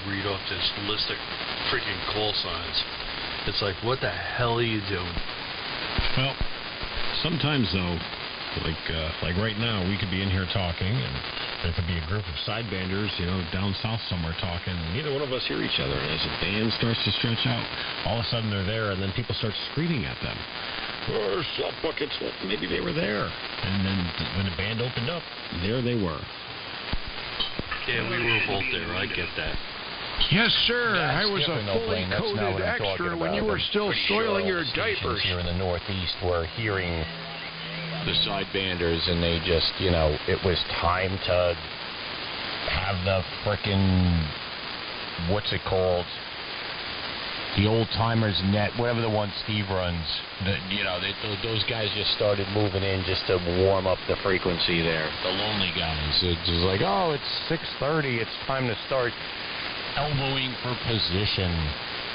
read off this list of freaking call signs. It's like, what the hell are you doing? Well, sometimes though, like right now, we could be in here talking, and there could be a group of sidebanders, down south somewhere talking, and neither one of us hear each other. And as the band starts to stretch out, all of a sudden they're there, and then people start screaming at them. Oh, slop buckets! Well, maybe they were there. And then when the band opened up, there they were. Yeah, we were both there. I get that. Yes, sir. I was a fully coded extra when you were still soiling your diapers. Here in the Northeast were hearing the sidebanders, and they just, it was time to have the frickin', what's it called? The old timers net, whatever the one Steve runs. Those guys just started moving in just to warm up the frequency there. The lonely guys. It's just like, oh, it's 6:30. It's time to start elbowing for position,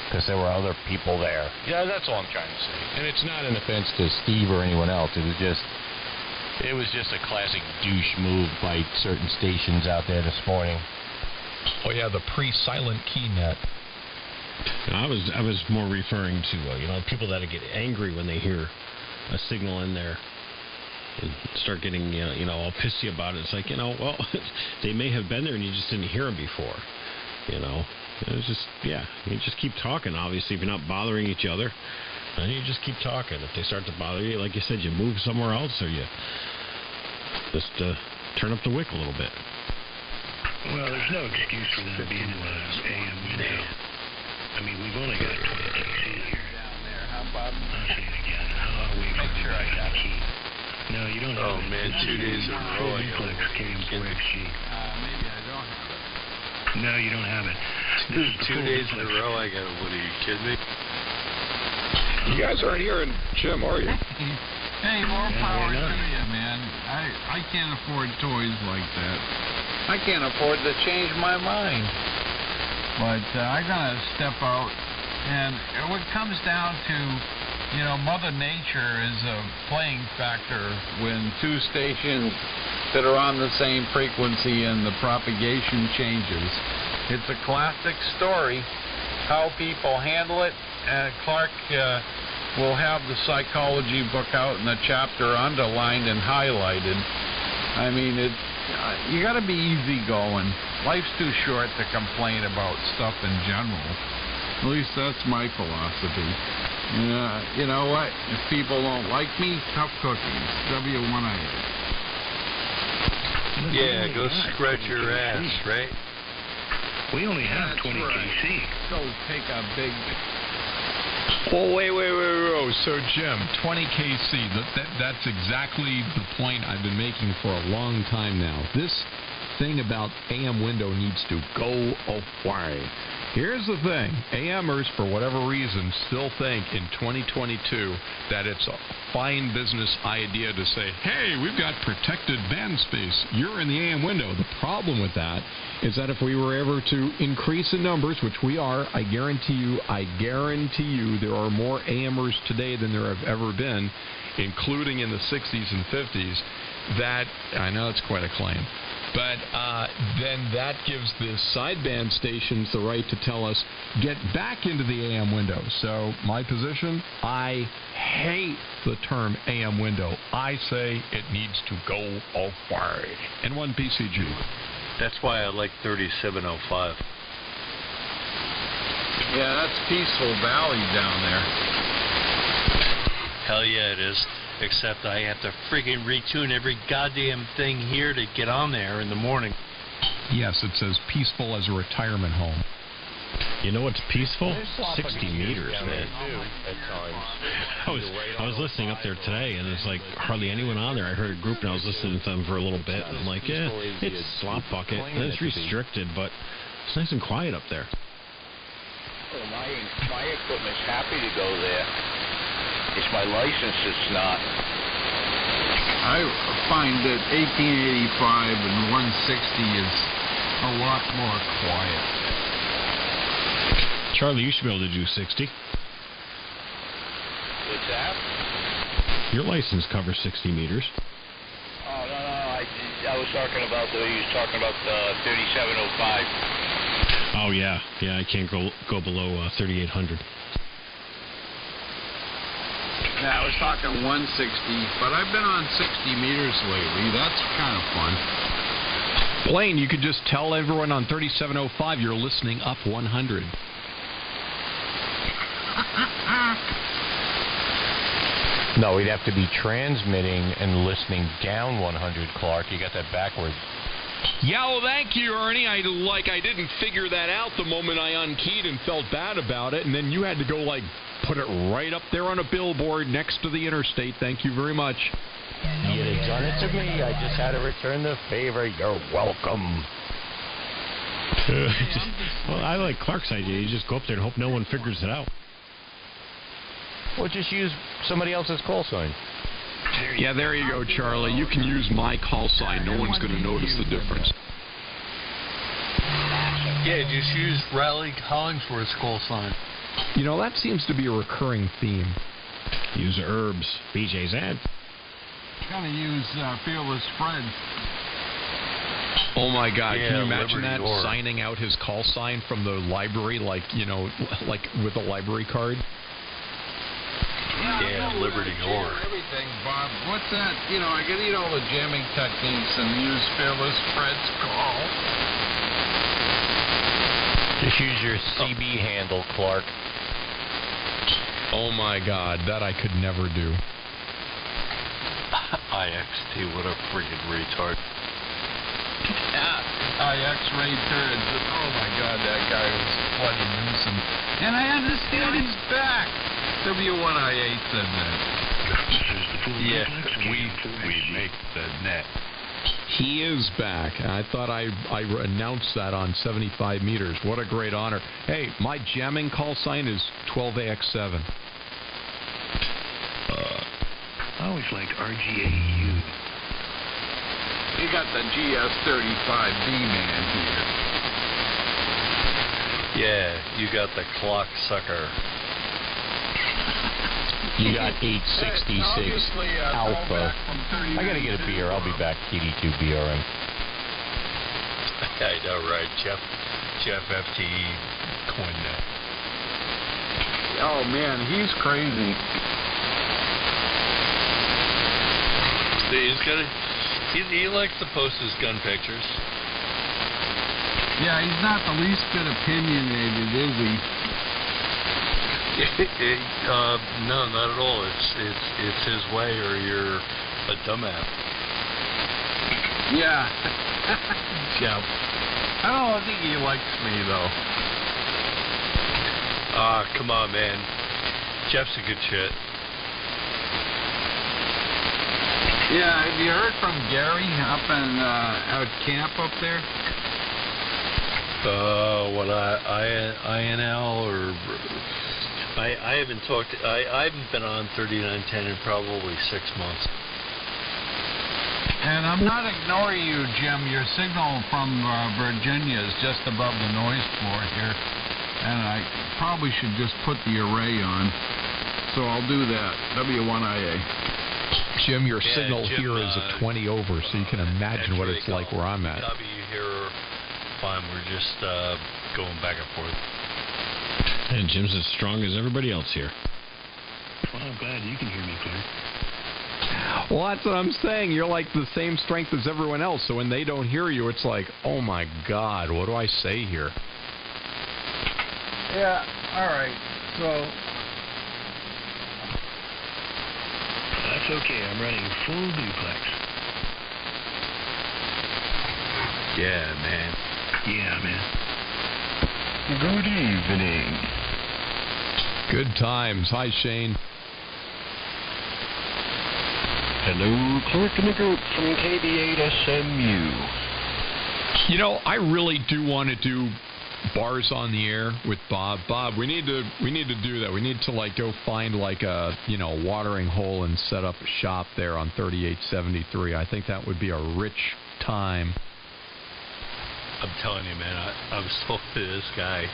because there were other people there. Yeah, that's all I'm trying to say. And it's not an offense to Steve or anyone else. It was just a classic douche move by certain stations out there this morning. Oh yeah, the pre-silent key net. I was more referring to people that get angry when they hear a signal in there and start getting all pissy about it. It's like, well, they may have been there and you just didn't hear them before. It was just, you just keep talking. Obviously, if you're not bothering each other, then you just keep talking. If they start to bother you, like you said, you move somewhere else, or you just turn up the wick a little bit. Well, there's no excuse for them being in the AM window. I mean, we've only got 20 KC here. I'll say it again. How away from the key? No, you don't have it. Oh, man, 2 days in a row I got it. KM4XG. Maybe I don't have it. No, you don't have it. Dude, 2 days in a row I got it. What, are you kidding me? You guys aren't hearing Jim, are you? Hey, more power to you, man. I can't afford toys like that. I can't afford to change my mind. But I gotta step out, and what comes down to, Mother Nature is a playing factor when two stations that are on the same frequency and the propagation changes. It's a classic story, how people handle it. Clark will have the psychology book out and the chapter underlined and highlighted. I mean, you got to be easygoing. Life's too short to complain about stuff in general. At least that's my philosophy. You know what? If people don't like me, tough cookies. W1A. Yeah, go scratch your ass, right? We only have 20 KC. Go take a big... Oh, wait. So, Jim, 20 KC, that's exactly the point I've been making for a long time now. This thing about AM window needs to go away. Here's the thing. AMers, for whatever reason, still think in 2022 that it's a fine business idea to say, hey, we've got protected band space. You're in the AM window. The problem with that is that if we were ever to increase in numbers, which we are, I guarantee you there are more AMers today than there have ever been, including in the 60s and 50s, that, I know it's quite a claim, but then that gives the sideband stations the right to tell us, get back into the AM window. So my position, I hate the term AM window. I say it needs to go away. And one PCG. That's why I like 3705. Yeah, that's Peaceful Valley down there. Hell yeah, it is. Except I have to freaking retune every goddamn thing here to get on there in the morning. Yes, it says peaceful as a retirement home. You know what's peaceful? 60 meters, man. I was listening up there today, and it's like hardly anyone on there. I heard a group, and I was listening to them for a little bit, and I'm like, yeah, it's slop bucket, and it's restricted, but it's nice and quiet up there. Well, my equipment's happy to go there. It's my license that's not. I find that 1885 and 160 is a lot more quiet. Charlie, you should be able to do 60. What's that? Your license covers 60 meters. Oh, no. I was talking about he was talking about the 3705. Oh, yeah. Yeah, I can't go below 3,800. Yeah, I was talking 160, but I've been on 60 meters lately. That's kind of fun. Blaine, you could just tell everyone on 3705 you're listening up 100. No, we'd have to be transmitting and listening down 100, Clark. You got that backwards. Yeah, well, thank you, Ernie. I didn't figure that out the moment I unkeyed and felt bad about it, and then you had to go, put it right up there on a billboard next to the interstate. Thank you very much. You'd have done it to me. I just had to return the favor. You're welcome. Well, I like Clark's idea. You just go up there and hope no one figures it out. Well, just use somebody else's call sign. Yeah, there you go, Charlie. You can use my call sign. No one's going to notice the difference. Yeah, just use Riley Hollingsworth's call sign. You know, that seems to be a recurring theme. Use herbs. BJ's ad. Gonna use Fearless Fred. Oh my God! Yeah, can you imagine Liberty that? Or. Signing out his call sign from the library, like with a library card. Yeah, Liberty Or. Everything, Bob. What's that? I can eat all the jamming techniques and use Fearless Fred's call. Just use your CB handle, Clark. Oh my God, that I could never do. IXT, what a freaking retard. Yeah, X-ray turds. Oh my God, that guy was bloody nuisance. And I understand he's back. W1IA said that. Yeah, we make the net. He is back. I thought I announced that on 75 meters. What a great honor. Hey, my jamming call sign is 12AX7. I always liked RGAU. You got the GS35B man here. Yeah, you got the clock sucker. You got 866 Alpha. I gotta get a beer. I'll be back. TD2 BRM. I know, right? Jeff FTE coined that. Oh man, he's crazy. He's got he likes to post his gun pictures. Yeah, he's not the least bit opinionated, is he? No, not at all. It's his way, or you're a dumbass. Yeah. Jeff. I don't think he likes me though. Come on, man. Jeff's a good shit. Yeah, have you heard from Gary up in out camp up there? What INL or I haven't talked. I haven't been on 3910 in probably 6 months. And I'm not ignoring you, Jim. Your signal from Virginia is just above the noise floor here, and I probably should just put the array on. So I'll do that. W1IA. Jim, your signal here is a 20 over, so you can imagine what it's like where I'm at. W here, fine. We're just going back and forth. And Jim's as strong as everybody else here. Well, I'm glad you can hear me, Clark. Well, that's what I'm saying. You're like the same strength as everyone else, so when they don't hear you, it's like, oh my God, what do I say here? Yeah, all right. So That's okay. I'm running full duplex. Yeah, man. Yeah, man. Good evening. Good times. Hi, Shane. Hello, Clark and the group from KB8SMU. You know, I really do want to do bars on the air with Bob. Bob, we need to do that. We need to go find a watering hole and set up a shop there on 3873. I think that would be a rich time. I'm telling you, man. I was talking to this guy,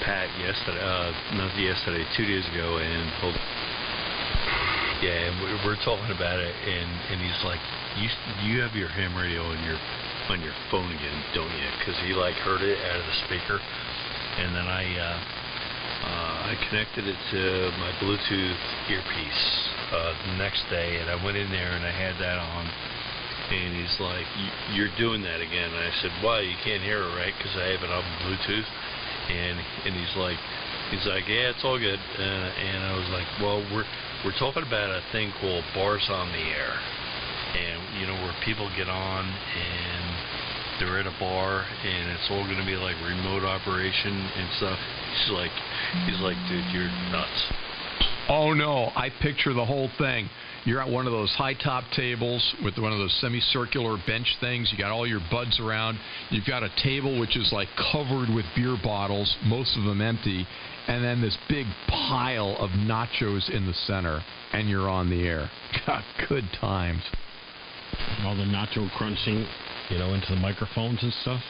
Pat, yesterday. Not yesterday, 2 days ago, and Yeah, and we're talking about it, and he's like, you have your ham radio on your phone again, don't you? Because he like heard it out of the speaker, and then I connected it to my Bluetooth earpiece the next day, and I went in there and I had that on, and he's like, you're doing that again. And I said, why? You can't hear it, right? Because I have it on Bluetooth, and he's like, yeah, it's all good. And I was like, well, we're talking about a thing called bars on the air, and you know, where people get on and they're at a bar and it's all going to be like remote operation and stuff. He's like, dude, you're nuts. Oh no, I picture the whole thing. You're at one of those high top tables with one of those semicircular bench things. You got all your buds around. You've got a table which is like covered with beer bottles, most of them empty, and then this big pile of nachos in the center, and you're on the air. God, good times. All the nacho crunching, you know, into the microphones and stuff.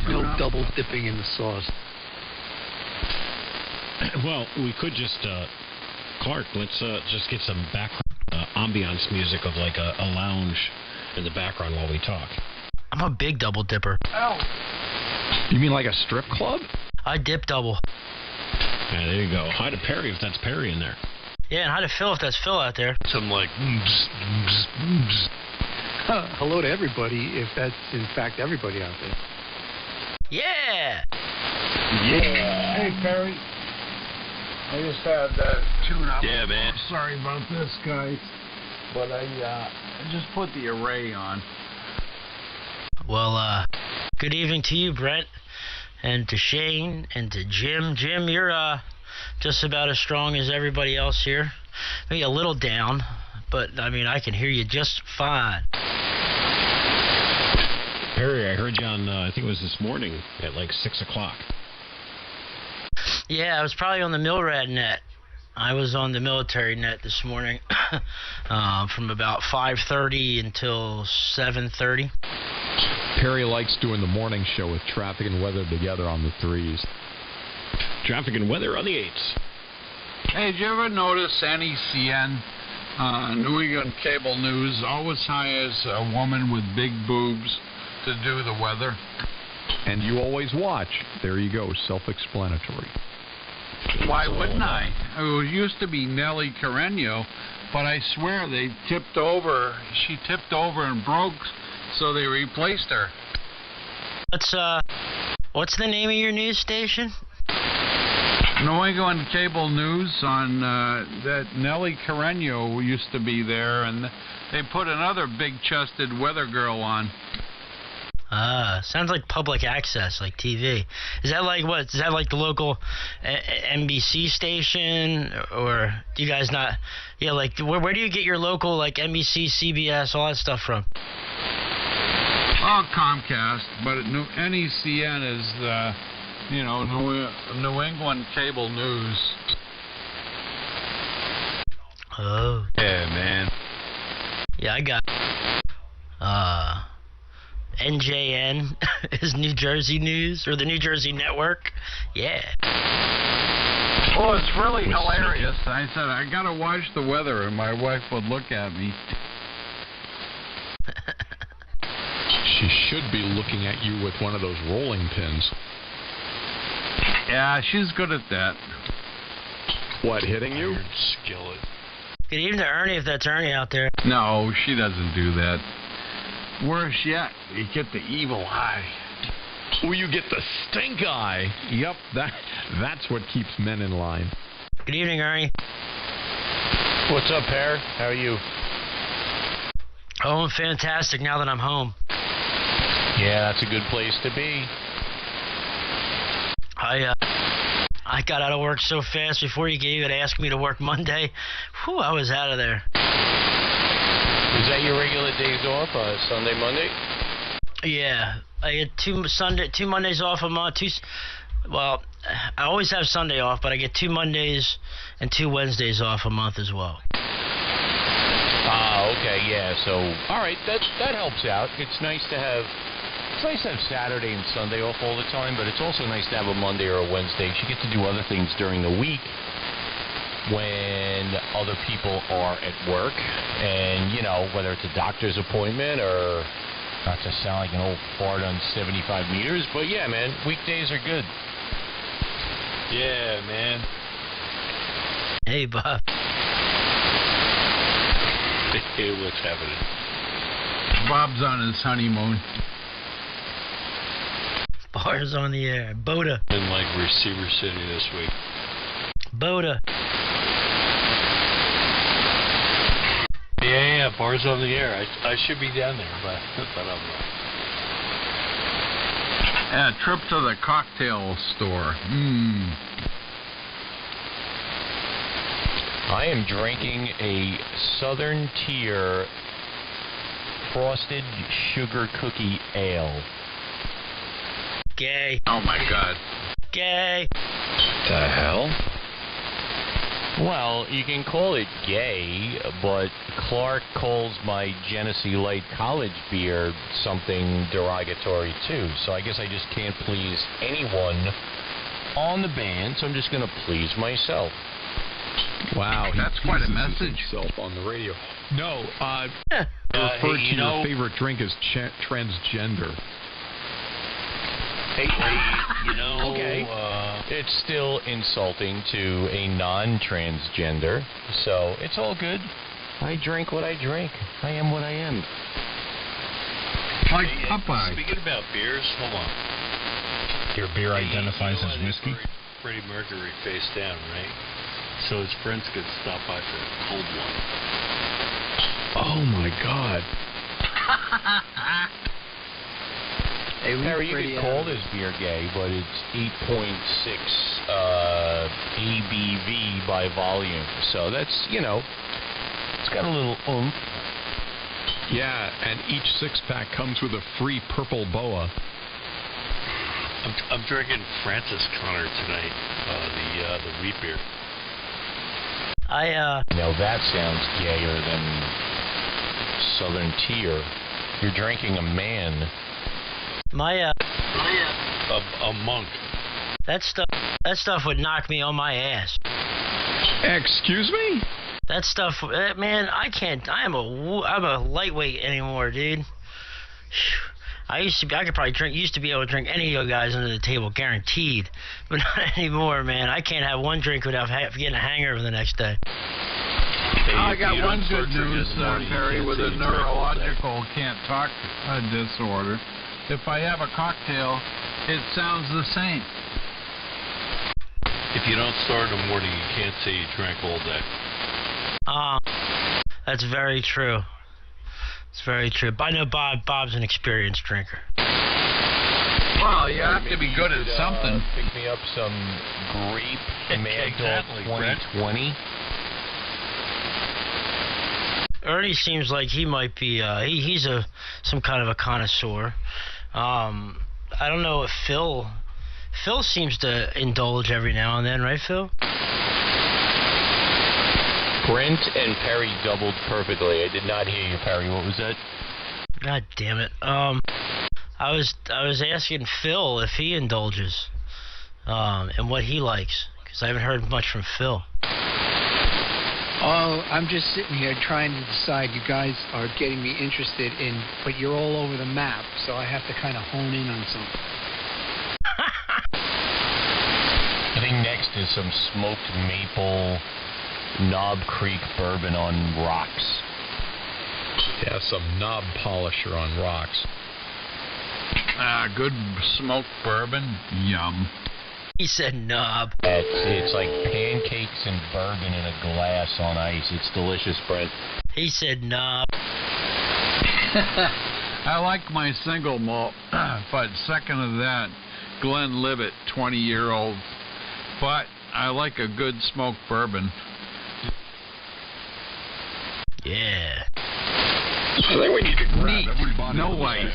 No double dipping in the sauce. Well, we could just, Clark, let's just get some background ambiance music of like a lounge in the background while we talk. I'm a big double dipper. Oh. You mean like a strip club? I dip double. Yeah, there you go. Hi to Perry if that's Perry in there. Yeah, and hi to Phil if that's Phil out there. Something like, Hello to everybody, if that's in fact everybody out there. Yeah! Yeah. Hey, Perry. I just had that tune up. Yeah, man. Sorry about this, guys. But I just put the array on. Well, good evening to you, Brent, and to Shane, and to Jim. Jim, you're just about as strong as everybody else here. Maybe a little down, but, I mean, I can hear you just fine. Perry, I heard you on, I think it was this morning at like 6 o'clock. Yeah, I was probably on the MILRAD net. I was on the military net this morning from about 5:30 until 7:30. Perry likes doing the morning show with traffic and weather together on the 3s. Traffic and weather on the 8s. Hey, did you ever notice NECN, New England Cable News, always hires a woman with big boobs to do the weather? And you always watch. There you go, self-explanatory. Why wouldn't I? It used to be Nellie Carreño, but I swear they tipped over. She tipped over and broke, so they replaced her. What's the name of your news station? New England Cable News on that Nellie Carreño used to be there, and they put another big-chested weather girl on. Sounds like public access, like TV. Is that like what? Is that like the local NBC station, or do you guys not? Yeah, like where do you get your local like NBC, CBS, all that stuff from? Oh, Comcast, but NECN is New England Cable News. Oh. yeah, man. Yeah, I got. NJN is New Jersey News, or the New Jersey Network. Yeah. Oh, it's really hilarious. I said, I got to watch the weather, and my wife would look at me. She should be looking at you with one of those rolling pins. Yeah, she's good at that. What, hitting you? Iron skillet. Good evening to Ernie, if that's Ernie out there. No, she doesn't do that. Worse yet, you get the evil eye. Oh, you get the stink eye. Yep, that's what keeps men in line. Good evening, Ernie. What's up, Pear? How are you? Oh, I'm fantastic now that I'm home. Yeah, that's a good place to be. I got out of work so fast before you even asked me to work Monday. Whew, I was out of there. Is that your regular days off, Sunday, Monday? Yeah, I get two Mondays off a month. Well, I always have Sunday off, but I get 2 Mondays and 2 Wednesdays off a month as well. Okay, yeah. So, all right, that helps out. It's nice to have Saturday and Sunday off all the time, but it's also nice to have a Monday or a Wednesday. You get to do other things during the week when other people are at work, and, you know, whether it's a doctor's appointment or, not to sound like an old fart on 75 meters, but yeah, man, weekdays are good. Yeah, man. Hey, Bob. Hey, what's happening? Bob's on his honeymoon. Bars on the air. Boda. Been like Receiver City this week. Boda. Yeah, bars on the air. I should be down there, but I'm not. Yeah, trip to the cocktail store. I am drinking a Southern Tier Frosted Sugar Cookie Ale. Gay. Oh, my God. Gay. The hell? Well, you can call it gay, but Clark calls my Genesee Light College beer something derogatory, too. So I guess I just can't please anyone on the band, so I'm just going to please myself. Wow, that's quite a message. Himself on the radio. No, refer to your favorite drink as transgender. Hey, you know, okay. It's still insulting to a non-transgender, so it's all good. I drink what I drink. I am what I am. Like Popeye. Speaking about beers, hold on. Your beer identifies as whiskey? Freddie Mercury face down, right? So his friends could stop by for a cold one. Oh, my God. Harry, you could call this beer gay, but it's 8.6 ABV by volume. So that's, you know, it's got a little oomph. Yeah, and each six-pack comes with a free purple boa. I'm drinking Francis Connor tonight, the wheat beer. Now that sounds gayer than Southern Tier. You're drinking a man. A monk. That stuff would knock me on my ass. Excuse me? That stuff, man, I can't. I'm a lightweight anymore, dude. Used to be able to drink any of you guys under the table, guaranteed, but not anymore, man. I can't have one drink without getting a hangover the next day. I got one good news, Perry, with a neurological can't talk disorder. If I have a cocktail, it sounds the same. If you don't start in the morning, you can't say you drank all day. That's very true. It's very true. But I know Bob's an experienced drinker. Well, you have to be good at something. Pick me up some grape Mad Dog 2020. Ernie seems like he might be. He's some kind of a connoisseur. I don't know if Phil seems to indulge every now and then, right, Phil? Brent and Perry doubled perfectly. I did not hear you, Perry. What was that? God damn it. I was asking Phil if he indulges, and what he likes, because I haven't heard much from Phil. Oh, I'm just sitting here trying to decide. You guys are getting me interested in, but you're all over the map, so I have to kind of hone in on something. I think next is some smoked maple Knob Creek bourbon on rocks. Yeah, some knob polisher on rocks. Good smoked bourbon. Yum. He said knob. It's like pancakes and bourbon in a glass on ice. It's delicious, Brent. He said knob. I like my single malt, but second of that, Glenlivet, 20-year-old. But I like a good smoked bourbon. Yeah. I think we need to grab everybody. No way.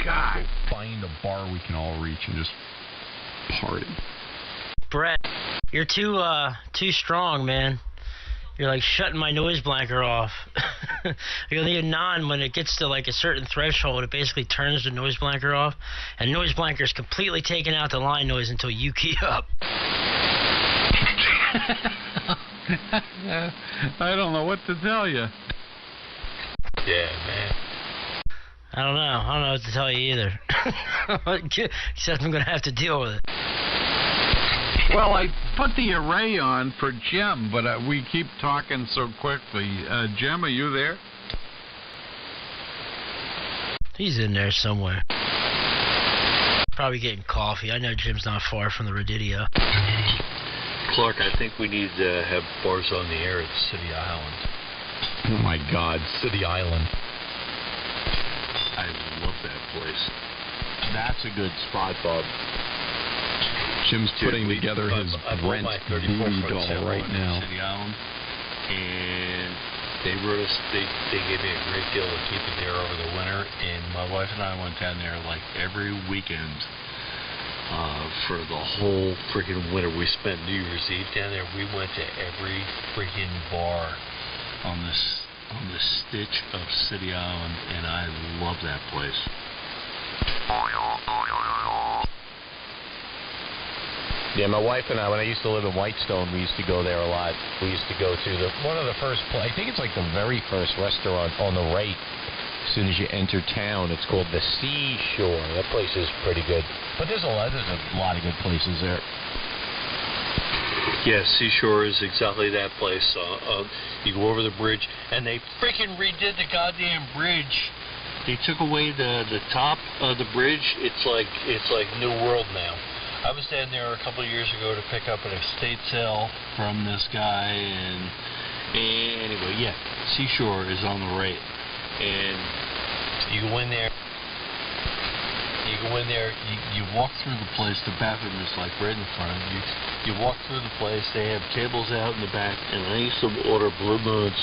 God. Find a bar we can all reach and just party. Brett, you're too strong, man. You're like shutting my noise blanker off. You'll need a non when it gets to like a certain threshold. It basically turns the noise blanker off, and noise blanker is completely taking out the line noise until you key up. I don't know what to tell you. Yeah, man. I don't know what to tell you either. Except I'm going to have to deal with it. Well, I put the array on for Jim, but we keep talking so quickly. Jim, are you there? He's in there somewhere. Probably getting coffee. I know Jim's not far from the Radidio. Clark, I think we need to have bars on the air at City Island. Oh, my God. City Island. I love that place. That's a good spot, Bob. Jim's putting together his rent booty doll right now. City Island, and they wrote us. They gave me a great deal to keep it there over the winter, and my wife and I went down there like every weekend for the whole freaking winter. We spent New Year's Eve down there. We went to every freaking bar on the stitch of City Island, and I love that place. Yeah, my wife and I, when I used to live in Whitestone, we used to go there a lot. We used to go to one of the first, I think it's like the very first restaurant on the right as soon as you enter town. It's called the Seashore. That place is pretty good. But there's a lot of good places there. Yeah, Seashore is exactly that place. You go over the bridge, and they freaking redid the goddamn bridge. They took away the top of the bridge. It's like New World now. I was down there a couple of years ago to pick up an estate sale from this guy, and anyway, yeah, Seashore is on the right, and you go in there. You walk through the place. The bathroom is like right in front of you. You walk through the place. They have tables out in the back, and I used to order Blue Moons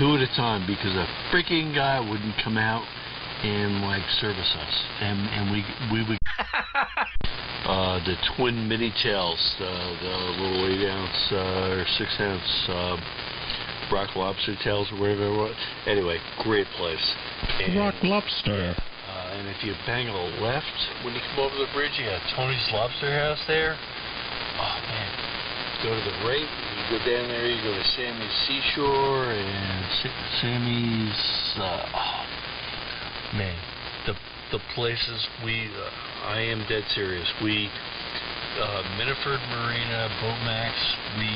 2 at a time because a freaking guy wouldn't come out and like service us, and we would. The twin mini tails, the little 8-ounce or 6-ounce rock lobster tails or whatever it was. Anyway, great place. And, Rock lobster. And if you bang a left when you come over the bridge, you got Tony's Lobster House there. Oh man, go to the right. You go down there. You go to Sammy's Seashore and Sammy's. Oh man, the places I am dead serious. We Miniford Marina, Boatmax. We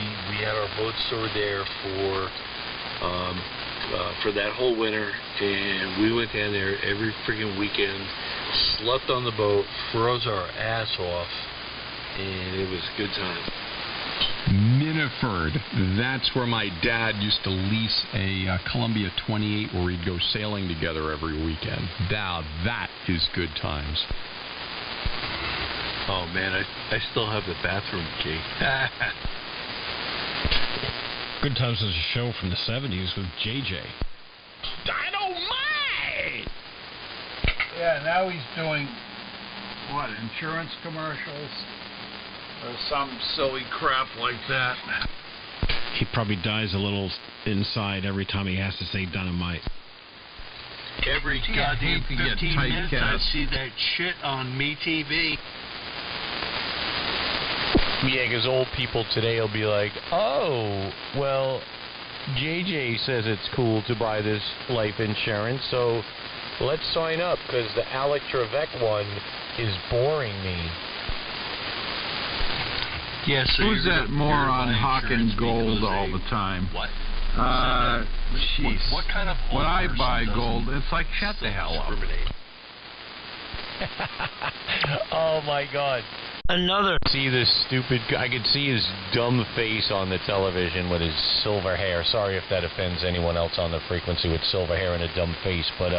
had our boat stored there for that whole winter, and we went down there every freaking weekend, slept on the boat, froze our ass off, and it was a good time. Miniford. That's where my dad used to lease a Columbia 28 where we'd go sailing together every weekend. Now that is good times. Oh man, I still have the bathroom key. Good Times was a show from the 70s with JJ. Dynamite! Yeah, now he's doing, what, insurance commercials? Or some silly crap like that. He probably dies a little inside every time he has to say dynamite. Every goddamn 15 minutes I see that shit on MeTV. Yeah, because old people today will be like, oh, well, JJ says it's cool to buy this life insurance, so let's sign up, because the Alec Trebek one is boring me. Yeah, so who's that moron hawking gold all the time? What? Jeez. What kind of when I buy gold, it's like, shut the hell up. Oh, my God. Another. See this stupid... I could see his dumb face on the television with his silver hair. Sorry if that offends anyone else on the frequency with silver hair and a dumb face, but,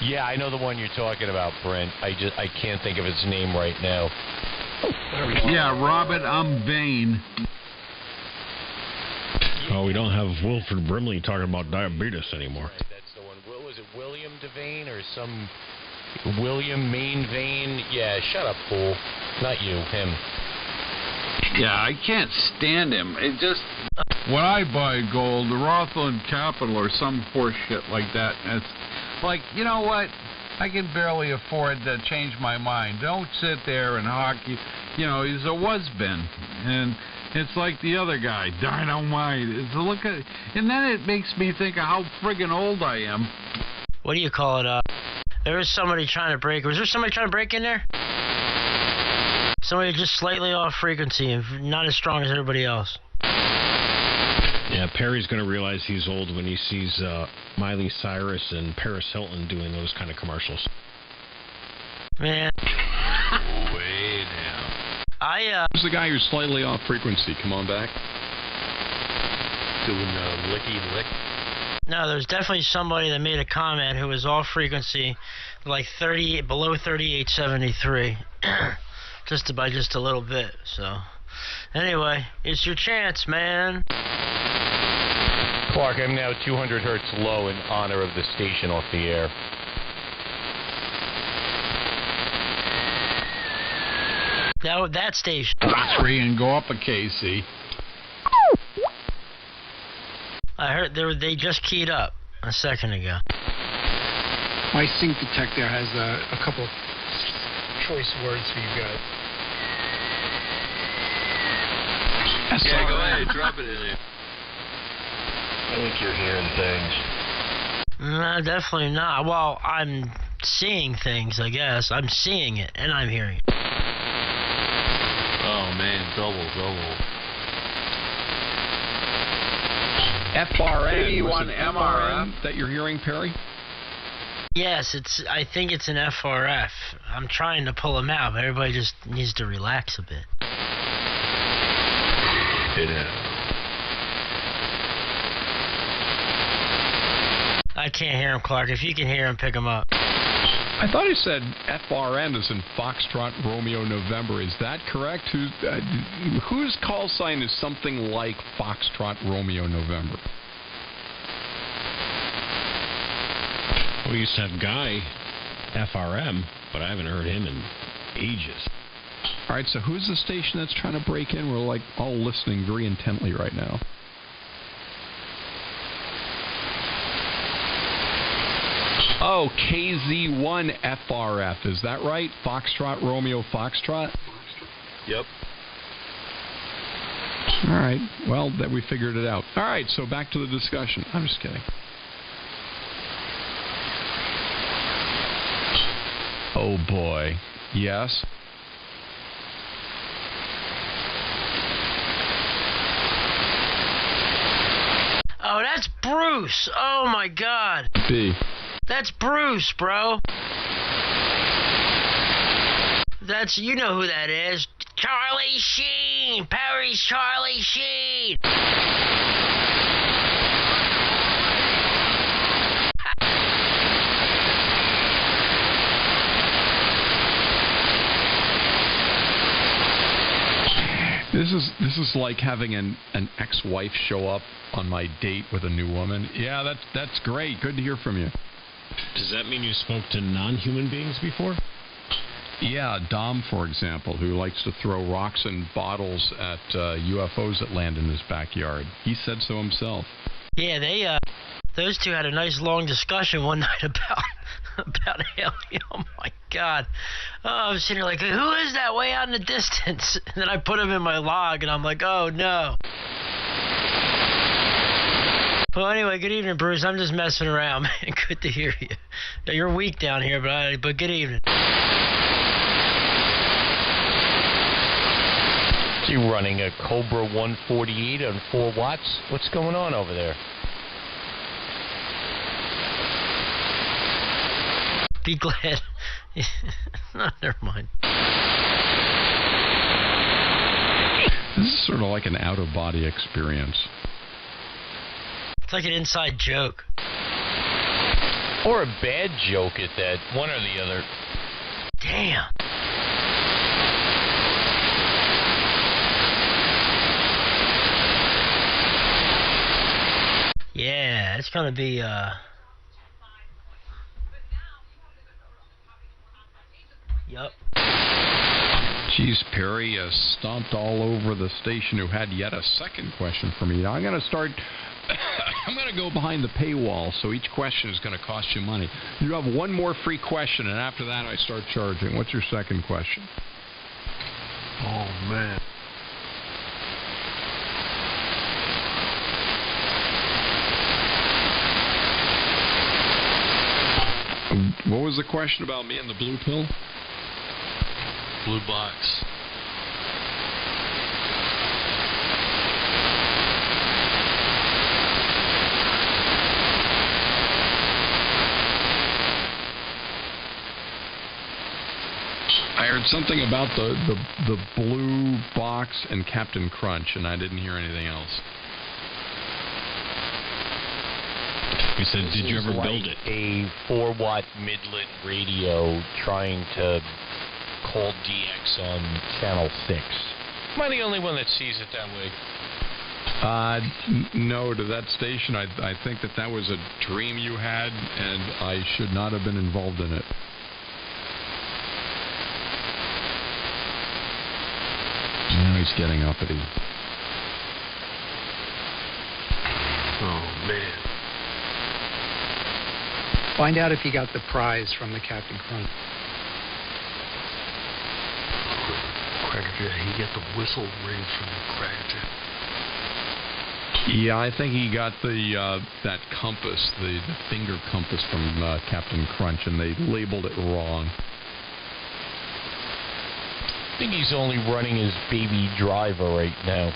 yeah, I know the one you're talking about, Brent. I can't think of its name right now. Yeah, Robert, I'm vain. Oh, we don't have Wilford Brimley talking about diabetes anymore. Right, that's the one. Was it William Devane or some... William Main Vein? Yeah, shut up, fool. Not you, him. Yeah, I can't stand him. It just... When I buy gold, the Rothland Capital or some horse shit like that, it's like, you know what? I can barely afford to change my mind. Don't sit there and hawk. You know, he's a was-been. And It's like the other guy, Dynamite. And then it makes me think of how friggin' old I am. What do you call it? There was somebody trying to break. Was there somebody trying to break in there? Somebody just slightly off frequency and not as strong as everybody else. Yeah, Perry's going to realize he's old when he sees Miley Cyrus and Paris Hilton doing those kind of commercials. Man. Way down. Who's the guy who's slightly off frequency? Come on back. Doing licky lick. No, there's definitely somebody that made a comment who was off frequency, like below 3873, just a little bit. So, anyway, it's your chance, man. Clark, I'm now 200 hertz low in honor of the station off the air. Now that station. 3 and go up a KC. I heard they just keyed up a second ago. My sync detector has a couple choice words for you guys. Yeah, go ahead, drop it in there. I think you're hearing things. No, definitely not. Well, I'm seeing things, I guess. I'm seeing it, and I'm hearing it. Oh, man, double. FRN. 81 was it MRM that you're hearing, Perry? Yes, I think it's an FRF. I'm trying to pull them out, but everybody just needs to relax a bit. I can't hear him, Clark. If you can hear him, pick him up. I thought he said FRN is in Foxtrot Romeo November. Is that correct? Whose call sign is something like Foxtrot Romeo November? We used to have Guy, FRM, but I haven't heard him in ages. All right, so who's the station that's trying to break in? We're like all listening very intently right now. Oh, KZ1 FRF. Is that right? Foxtrot Romeo Foxtrot? Yep. All right. Well, that we figured it out. All right, so back to the discussion. I'm just kidding. Oh, boy. Yes? Oh, that's Bruce. Oh, my God. B. That's Bruce, bro. You know who that is. Charlie Sheen. Perry's Charlie Sheen. This is like having an ex-wife show up on my date with a new woman. Yeah, that's great. Good to hear from you. Does that mean you spoke to non-human beings before? Yeah, Dom, for example, who likes to throw rocks and bottles at UFOs that land in his backyard. He said so himself. Yeah, those two had a nice long discussion one night about alien. Oh my God! Oh, I was sitting here like, who is that way out in the distance? And then I put him in my log, and I'm like, oh no. Well, anyway, good evening, Bruce. I'm just messing around, man. Good to hear you. You're weak down here, but good evening. You running a Cobra 148 on 4 watts? What's going on over there? Be glad. No, never mind. This is sort of like an out-of-body experience. It's like an inside joke. Or a bad joke at that. One or the other. Damn. Yeah, it's gonna be Yep. Geez, Perry stomped all over the station who had yet a second question for me. Now I'm going to start... I'm going to go behind the paywall, so each question is going to cost you money. You have one more free question, and after that I start charging. What's your second question? Oh, man. What was the question about me and the blue pill? Blue box. I heard something about the blue box and Captain Crunch, and I didn't hear anything else. He said, did you ever like build it? A 4-watt Midland radio trying to call DX on Channel 6. Am I the only one that sees it that way? No, to that station, I think that was a dream you had, and I should not have been involved in it. Now he's getting uppity. Oh, man. Find out if he got the prize from the Captain Crunch. Crackerjack, he got the whistle ring from the Crackerjack. Yeah, I think he got the that compass, the finger compass from Captain Crunch, and they labeled it wrong. I think he's only running his baby driver right now.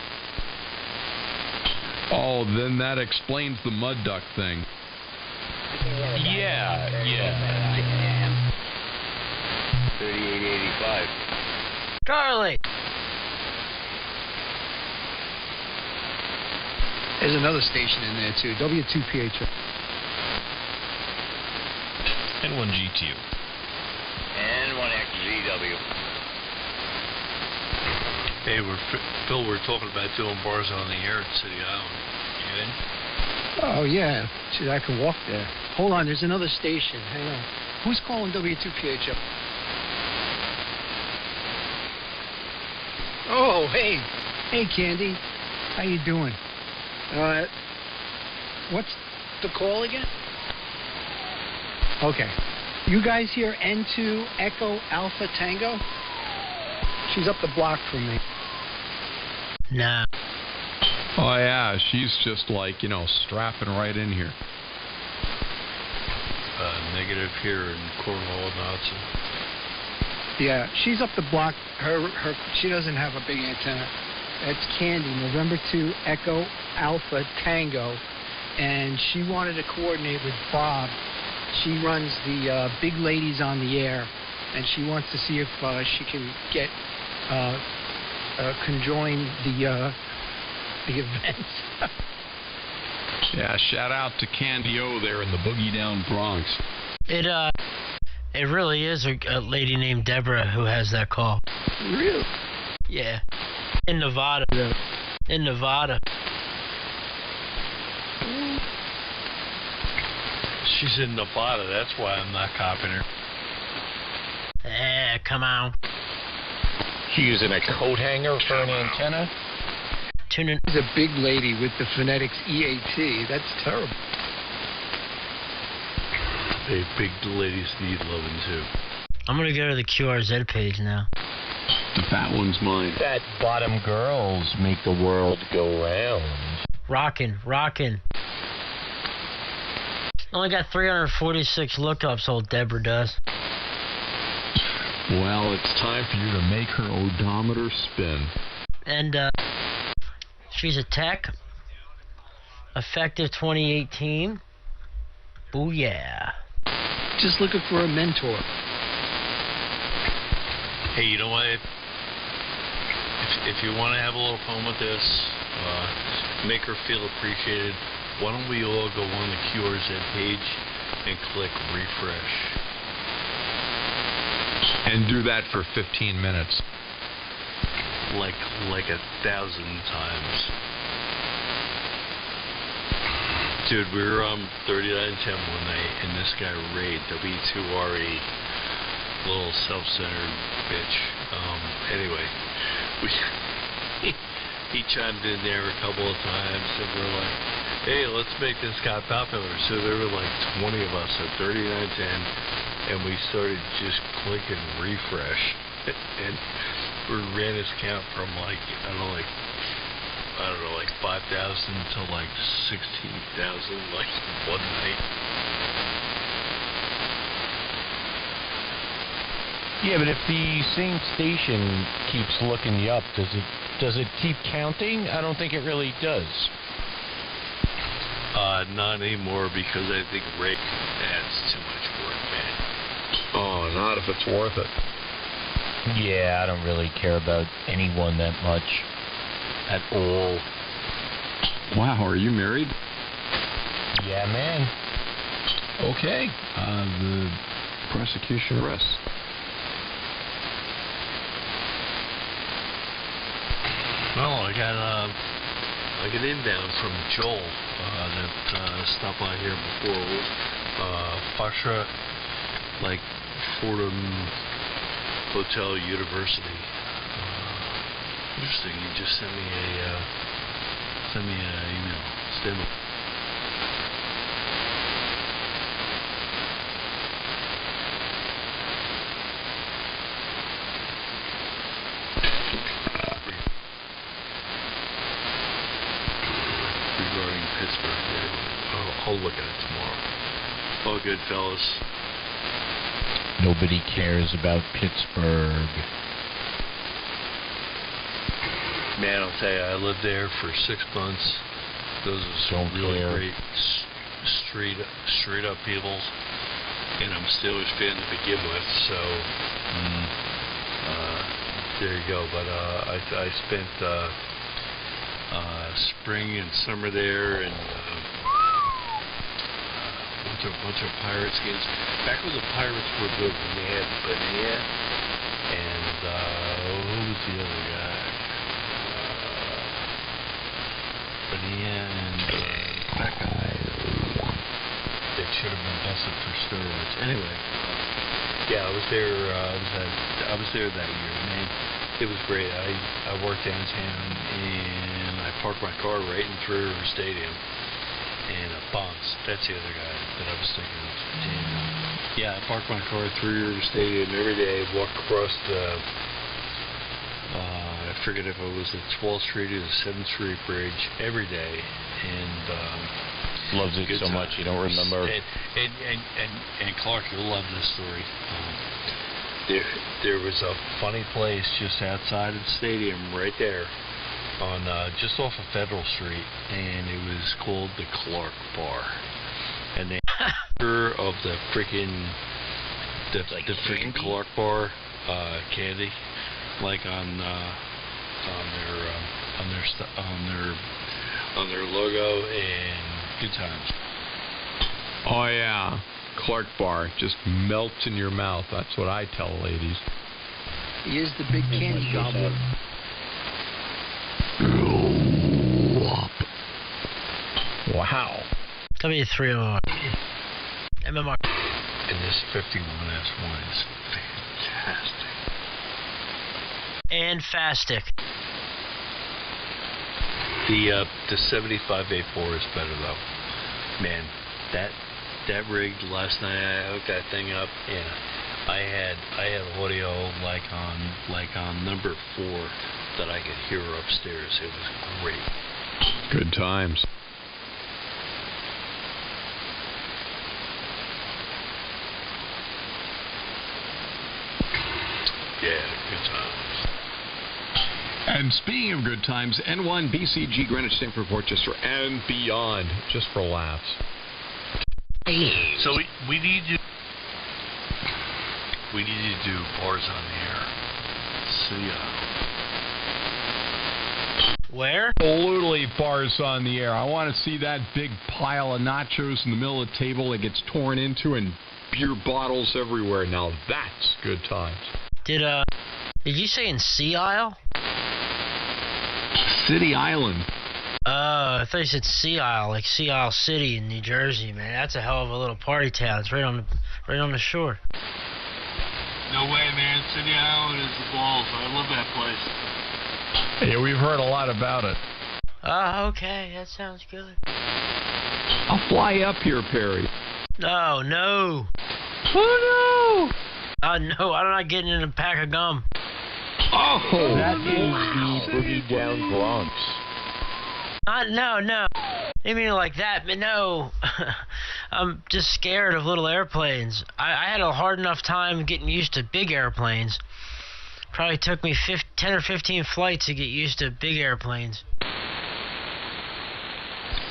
Oh, then that explains the mud duck thing. Yeah. 3885. Charlie! There's another station in there, too. W2PH. And 1 GTU. And 1XZW. Hey, Phil, we're talking about doing bars on the air at City Island. You in? Oh, yeah. Gee, I can walk there. Hold on, there's another station. Hang on. Who's calling W2PH up? Oh, hey. Hey, Candy. How you doing? What's the call again? Okay. You guys hear N2 Echo Alpha Tango? She's up the block from me. Nah. Oh, yeah, she's just like, strapping right in here. Negative here in Cornwall, Knotson. Yeah, she's up the block. She doesn't have a big antenna. That's Candy, November 2 Echo Alpha Tango. And she wanted to coordinate with Bob. She runs the Big Ladies on the Air, and she wants to see if she can get conjoin the events. Yeah, shout out to Candy O there in the Boogie Down Bronx. It really is a lady named Deborah who has that call. Really? Yeah. In Nevada. In Nevada. She's in Nevada, that's why I'm not copying her. Come on. She using a coat hanger for an antenna? Tune in. She's a big lady with the phonetics EAT. That's terrible. Hey, big ladies need loving too. I'm going to go to the QRZ page now. The fat one's mine. Fat bottom girls make the world go round. Rockin'. Only got 346 lookups, old Deborah does. Well, it's time for you to make her odometer spin. And, she's a tech. Effective 2018. Booyah. Just looking for a mentor. Hey, you know what? If you want to have a little fun with this, make her feel appreciated, why don't we all go on the QRZ page and click refresh? And do that for 15 minutes. Like 1,000 times. Dude, we were on 3910 one night, and this guy Ray, W2RE, little self-centered bitch. Anyway, he chimed in there a couple of times, and we're like, hey, let's make this guy popular. So there were like 20 of us at 3910, and we started just clicking refresh, and we ran his count from like 5,000 to like 16,000 like one night. Yeah, but if the same station keeps looking you up, does it keep counting? I don't think it really does. Not anymore because I think rate adds too much work, man. Oh, not if it's worth it. Yeah, I don't really care about anyone that much at all. Wow, are you married? Yeah, man. Okay. The prosecution rests. Well, I got inbound from Joel that stopped by here before. Foxtrot, like Fordham Hotel University. Interesting. You just sent me an email. Stand up. Regarding Pittsburgh, I'll look at it tomorrow. All good, fellas. Nobody cares about Pittsburgh. Man, I'll tell you, I lived there for 6 months. Those are some really great, straight up people, and I'm still a fan to begin with. So there you go. But I spent spring and summer there, and bunch of Pirates games. Back when the Pirates were good, when they had Bonilla and who was the other guy? Bonilla and that guy. They should have been busted for steroids. Anyway, yeah, I was there. I was there that year, man. It was great. I worked downtown, and I parked my car right in Three River Stadium. And Bonds, that's the other guy that I was thinking of. And, yeah, I parked my car at Three River Stadium every day, walked across the, I forget if it was the 12th Street or the 7th Street Bridge every day. And loves it so much you don't remember. And Clark, you'll love this story. There was a funny place just outside of the stadium right there. On just off of Federal Street, and it was called the Clark Bar, and the picture of the freaking freaking Clark Bar candy, like on their logo, and good times. Oh yeah, Clark Bar just melts in your mouth. That's what I tell ladies. He is the big candy gobbler. Wow. W3OR. MMR. And this 51S1 is fantastic. And fastic. The 75A4 is better though. Man, that rig last night, I hooked that thing up, and I had audio like on number 4 that I could hear upstairs. It was great. Good times. Yeah, good times. And speaking of good times, N1 BCG Greenwich Stanford Portchester and beyond, just for laughs. So we need to do bars on the air. See ya. Where? Absolutely bars on the air. I want to see that big pile of nachos in the middle of the table that gets torn into and beer bottles everywhere. Now that's good times. Did you say in Sea Isle? City Island. I thought you said Sea Isle, like Sea Isle City in New Jersey, man. That's a hell of a little party town. It's right on the shore. No way, man. City Island is the balls. I love that place. Yeah, we've heard a lot about it. Oh, okay. That sounds good. I'll fly up here, Perry. Oh, no. Oh, no. No, I'm not getting in a pack of gum. Oh, that is the Boogie Down Bronx. No. You mean like that? But no. I'm just scared of little airplanes. I had a hard enough time getting used to big airplanes. Probably took me 10 or 15 flights to get used to big airplanes.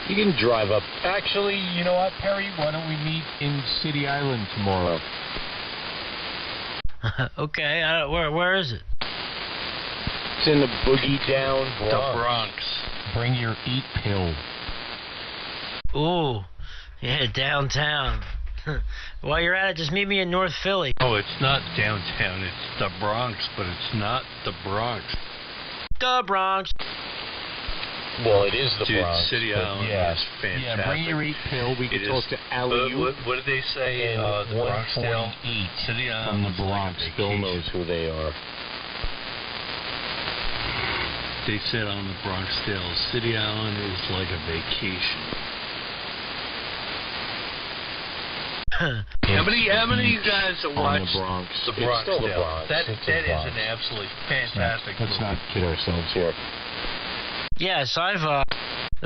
You can drive up. Actually, you know what, Perry? Why don't we meet in City Island tomorrow? Okay, where is it? It's in the boogie down Bronx. The Bronx. Bring your eat pill. Ooh, yeah, downtown. While you're at it, just meet me in North Philly. Oh, it's not downtown. It's the Bronx, but it's not the Bronx. The Bronx. Well, it is the Dude, Bronx. City Island is fantastic. Yeah, bring your eat pill. We can talk to Alley. What did they say? The Bronx Dale? City Island from the Bronx. Like Bill knows who they are. They said on the Bronx Dale, City Island is like a vacation. How many of you guys have watched the Bronx? The Bronx It's still Dale? the Bronx. That It's is the Bronx. an absolutely fantastic Let's movie. not kid ourselves here. Yes, The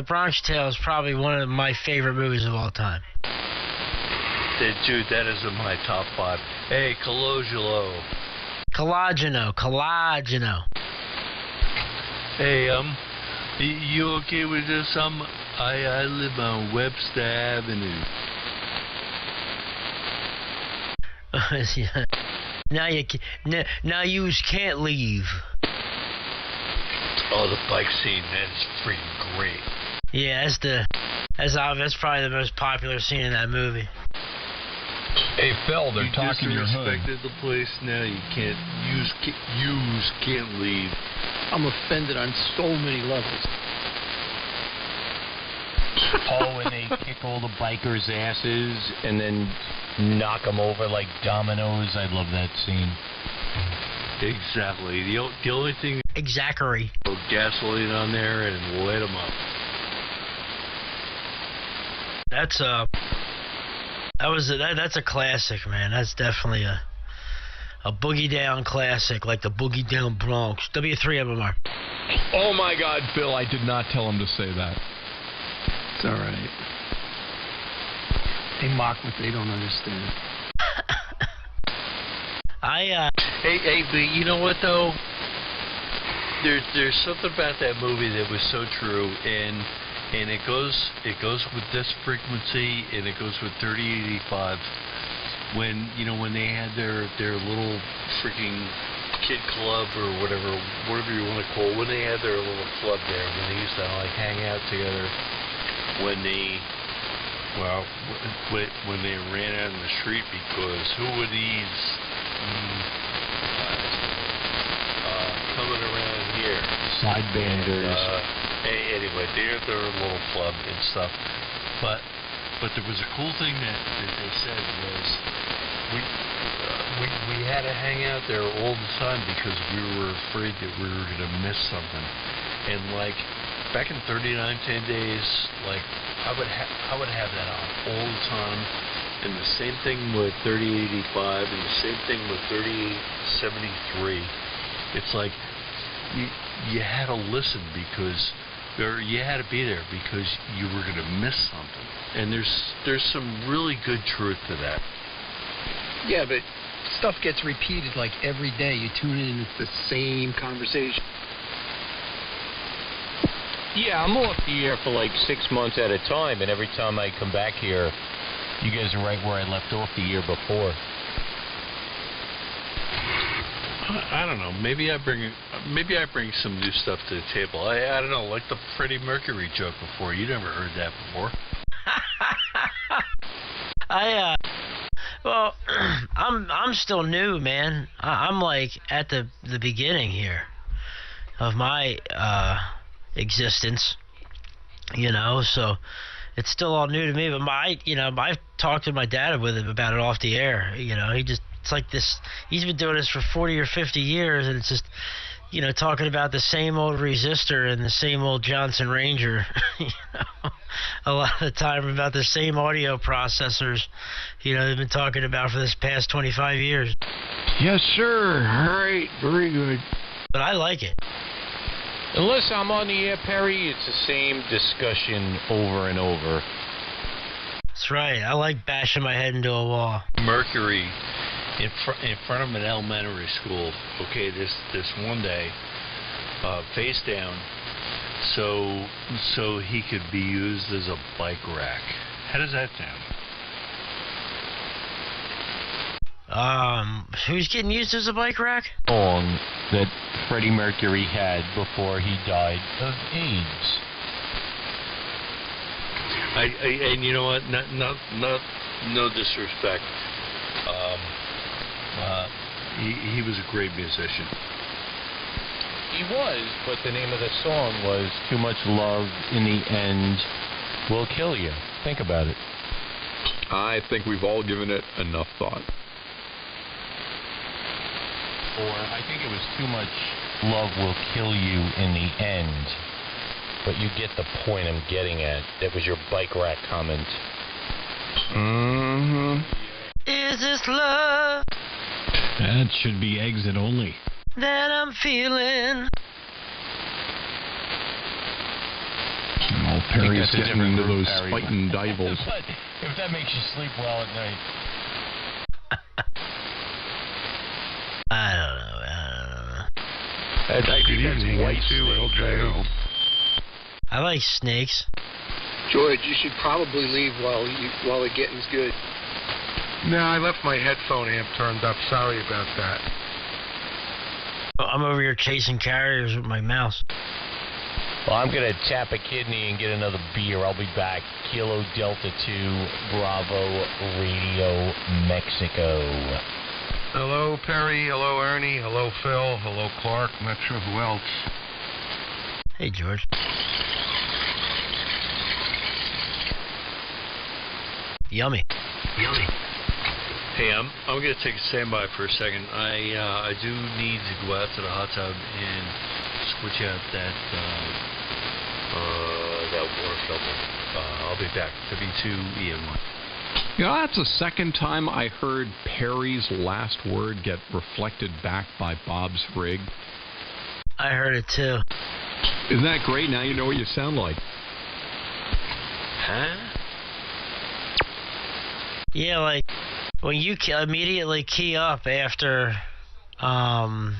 Bronx Tale is probably one of my favorite movies of all time. Dude, that is in my top 5. Hey, Cologelo. Collagino. Hey, you okay with this? I live on Webster Avenue. Now you can't leave. Oh, the bike scene, that is freaking great. Yeah, that's probably the most popular scene in that movie. Hey, Phil, they're You talking your hood. disrespected the place, now you can't leave. I'm offended on so many levels. Oh, and they kick all the bikers' asses and then knock them over like dominoes. I love that scene. Exactly. The only thing, Exactly. put gasoline on there and light them up. That's a classic, man. That's definitely a boogie down classic, like the Boogie Down Bronx. W3MMR. Oh, my God, Phil, I did not tell him to say that. It's all right. They mock what they don't understand. Hey, but you know what though? There's something about that movie that was so true, and it goes with this frequency, and it goes with 3085. When they had their little freaking kid club or whatever you want to call it, when they had their little club there, when they used to like hang out together, when they ran out in the street, because who were these coming around here? Sidebanders. Anyway, they're their little club and stuff. But there was a cool thing that they said was we had to hang out there all the time because we were afraid that we were going to miss something. And like back in 39 10 days, like I would have that on all the time. And the same thing with 3085 and the same thing with 3073. It's like you had to listen or you had to be there because you were going to miss something. And there's some really good truth to that. Yeah, but stuff gets repeated like every day. You tune in, it's the same conversation. Yeah, I'm off the air for like 6 months at a time, and every time I come back here, you guys are right where I left off the year before. I don't know. Maybe I bring some new stuff to the table. I don't know, like the Freddie Mercury joke before. You never heard that before. Well, I'm still new, man. I'm like at the beginning here of my existence, so it's still all new to me. But I've talked to my dad about it off the air. It's like this. He's been doing this for 40 or 50 years, and it's just, talking about the same old resistor and the same old Johnson Ranger. A lot of the time about the same audio processors. They've been talking about for this past 25 years. Yes, sir. All right. Very good. But I like it. Unless I'm on the air, Perry, it's the same discussion over and over. It's That's right. I like bashing my head into a wall. Mercury in front of an elementary school. Okay, this one day, face down, so he could be used as a bike rack. How does that sound? Who's getting used as a bike rack? Song that Freddie Mercury had before he died of AIDS. And you know what? No disrespect. He was a great musician. He was, but the name of the song was "Too Much Love in the End Will Kill You." Think about it. I think we've all given it enough thought. Or I think it was "Too Much Love Will Kill You in the End." But you get the point I'm getting at. That was your bike rack comment. Mm-hmm. Is this love That should be exit only. that I'm feeling? Oh, Perry's that's a getting different into group, those Perry. fighting divals. But if that makes you sleep well at night. I don't know. I think that's white LJO. I like snakes. George, you should probably leave while the getting's good. No, I left my headphone amp turned up. Sorry about that. I'm over here chasing carriers with my mouse. Well, I'm going to tap a kidney and get another beer. I'll be back. Kilo Delta 2, Bravo, Radio, Mexico. Hello, Perry. Hello, Ernie. Hello, Phil. Hello, Clark. I'm not sure who else. Hey, George. Yummy. Hey, I'm going to take a standby for a second. I do need to go out to the hot tub and switch out that water filter. I'll be back. W2EN1. You know, that's the second time I heard Perry's last word get reflected back by Bob's rig. I heard it too. Isn't that great? Now you know what you sound like. Huh? Yeah, like when you immediately key up after, after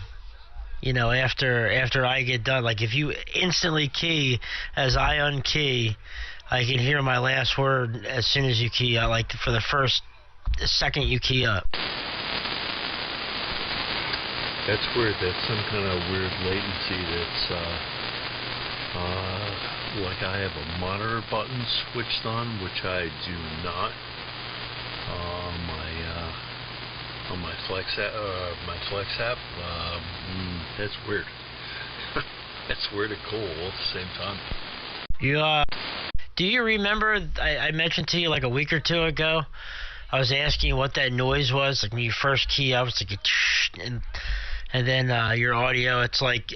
I get done. Like if you instantly key as I unkey, I can hear my last word as soon as you key up. Like for the first second you key up. That's weird. That's some kind of weird latency that's, like I have a monitor button switched on, which I do not. On my Flex app, that's weird. That's weird and cool all at the same time. Do you remember I mentioned to you like a week or two ago? I was asking what that noise was, like when you first key up, it's like and then your audio, it's like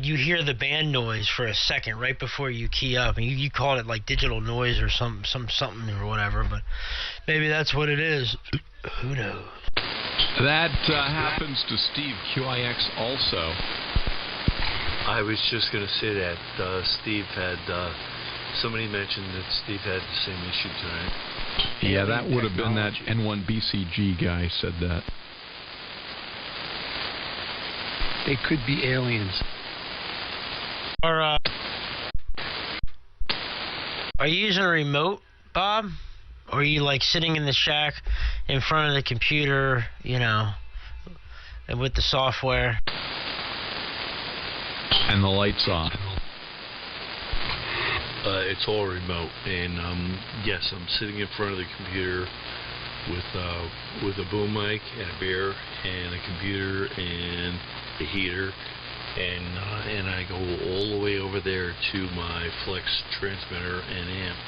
you hear the band noise for a second right before you key up, and you called it like digital noise or something or whatever, but maybe that's what it is. Who knows? That happens to Steve QIX also. I was just going to say that Steve had, somebody mentioned that Steve had the same issue tonight. Yeah, that would have been that N1BCG guy said that. They could be aliens. Or, are you using a remote, Bob? Or are you like sitting in the shack in front of the computer, and with the software? And the lights off. It's all remote, and yes, I'm sitting in front of the computer with a boom mic and a beer and a computer and a heater, and I go all the way over there to my Flex transmitter and amp,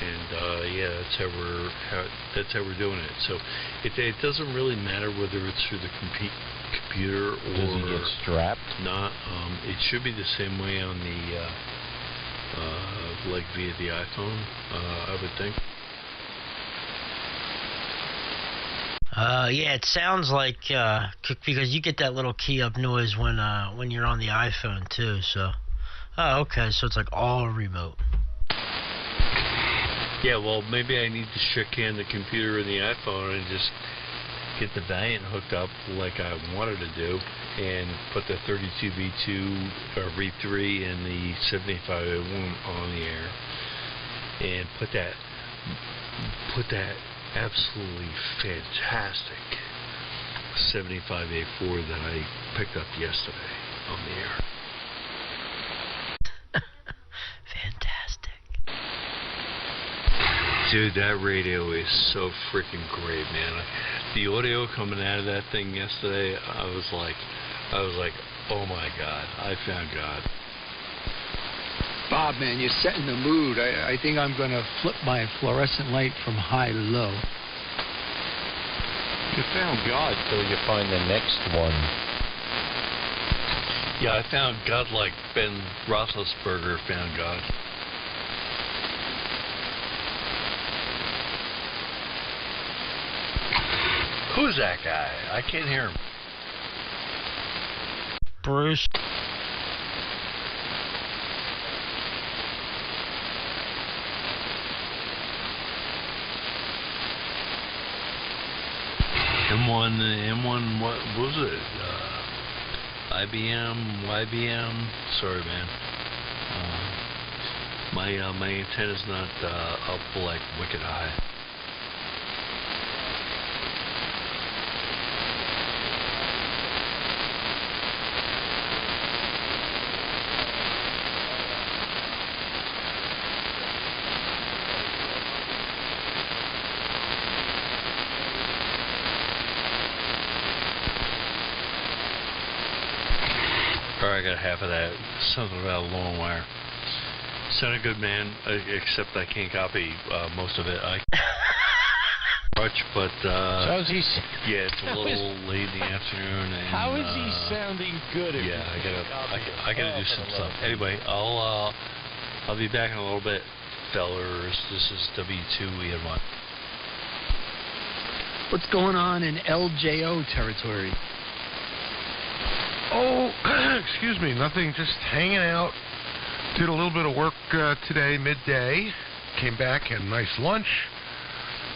and that's how we're doing it. So it doesn't really matter whether it's through the computer or does it get strapped? Not. It should be the same way on the like via the iPhone, I would think. Yeah, it sounds like because you get that little key up noise when you're on the iPhone too. So, okay, so it's like all remote. Yeah, well, maybe I need to shorthand the computer and the iPhone and just get the Valiant hooked up like I wanted to do, and put the 32V2 or V3 and the 75A1 on the air, and put that absolutely fantastic 75A4 that I picked up yesterday on the air. Fantastic. Dude, that radio is so freaking great, man. The audio coming out of that thing yesterday, I was like, oh my God, I found God. Bob, man, you're setting the mood. I think I'm going to flip my fluorescent light from high to low. You found God till you find the next one. Yeah, I found God like Ben Roethlisberger found God. Who's that guy? I can't hear him. Bruce. M1, what was it? YBM. Sorry, man. My antenna's not up like wicked high. I got half of that. Something about a long wire. Sounded good, man. Except I can't copy most of it. Much, but so is he, yeah, it's a little late in the afternoon. And, how is he sounding good? Yeah, I gotta do some stuff. Anyway, I'll be back in a little bit, fellers. This is W2E1. What's going on in LJO territory? Oh, excuse me, nothing, just hanging out. Did a little bit of work today, midday. Came back, had a nice lunch.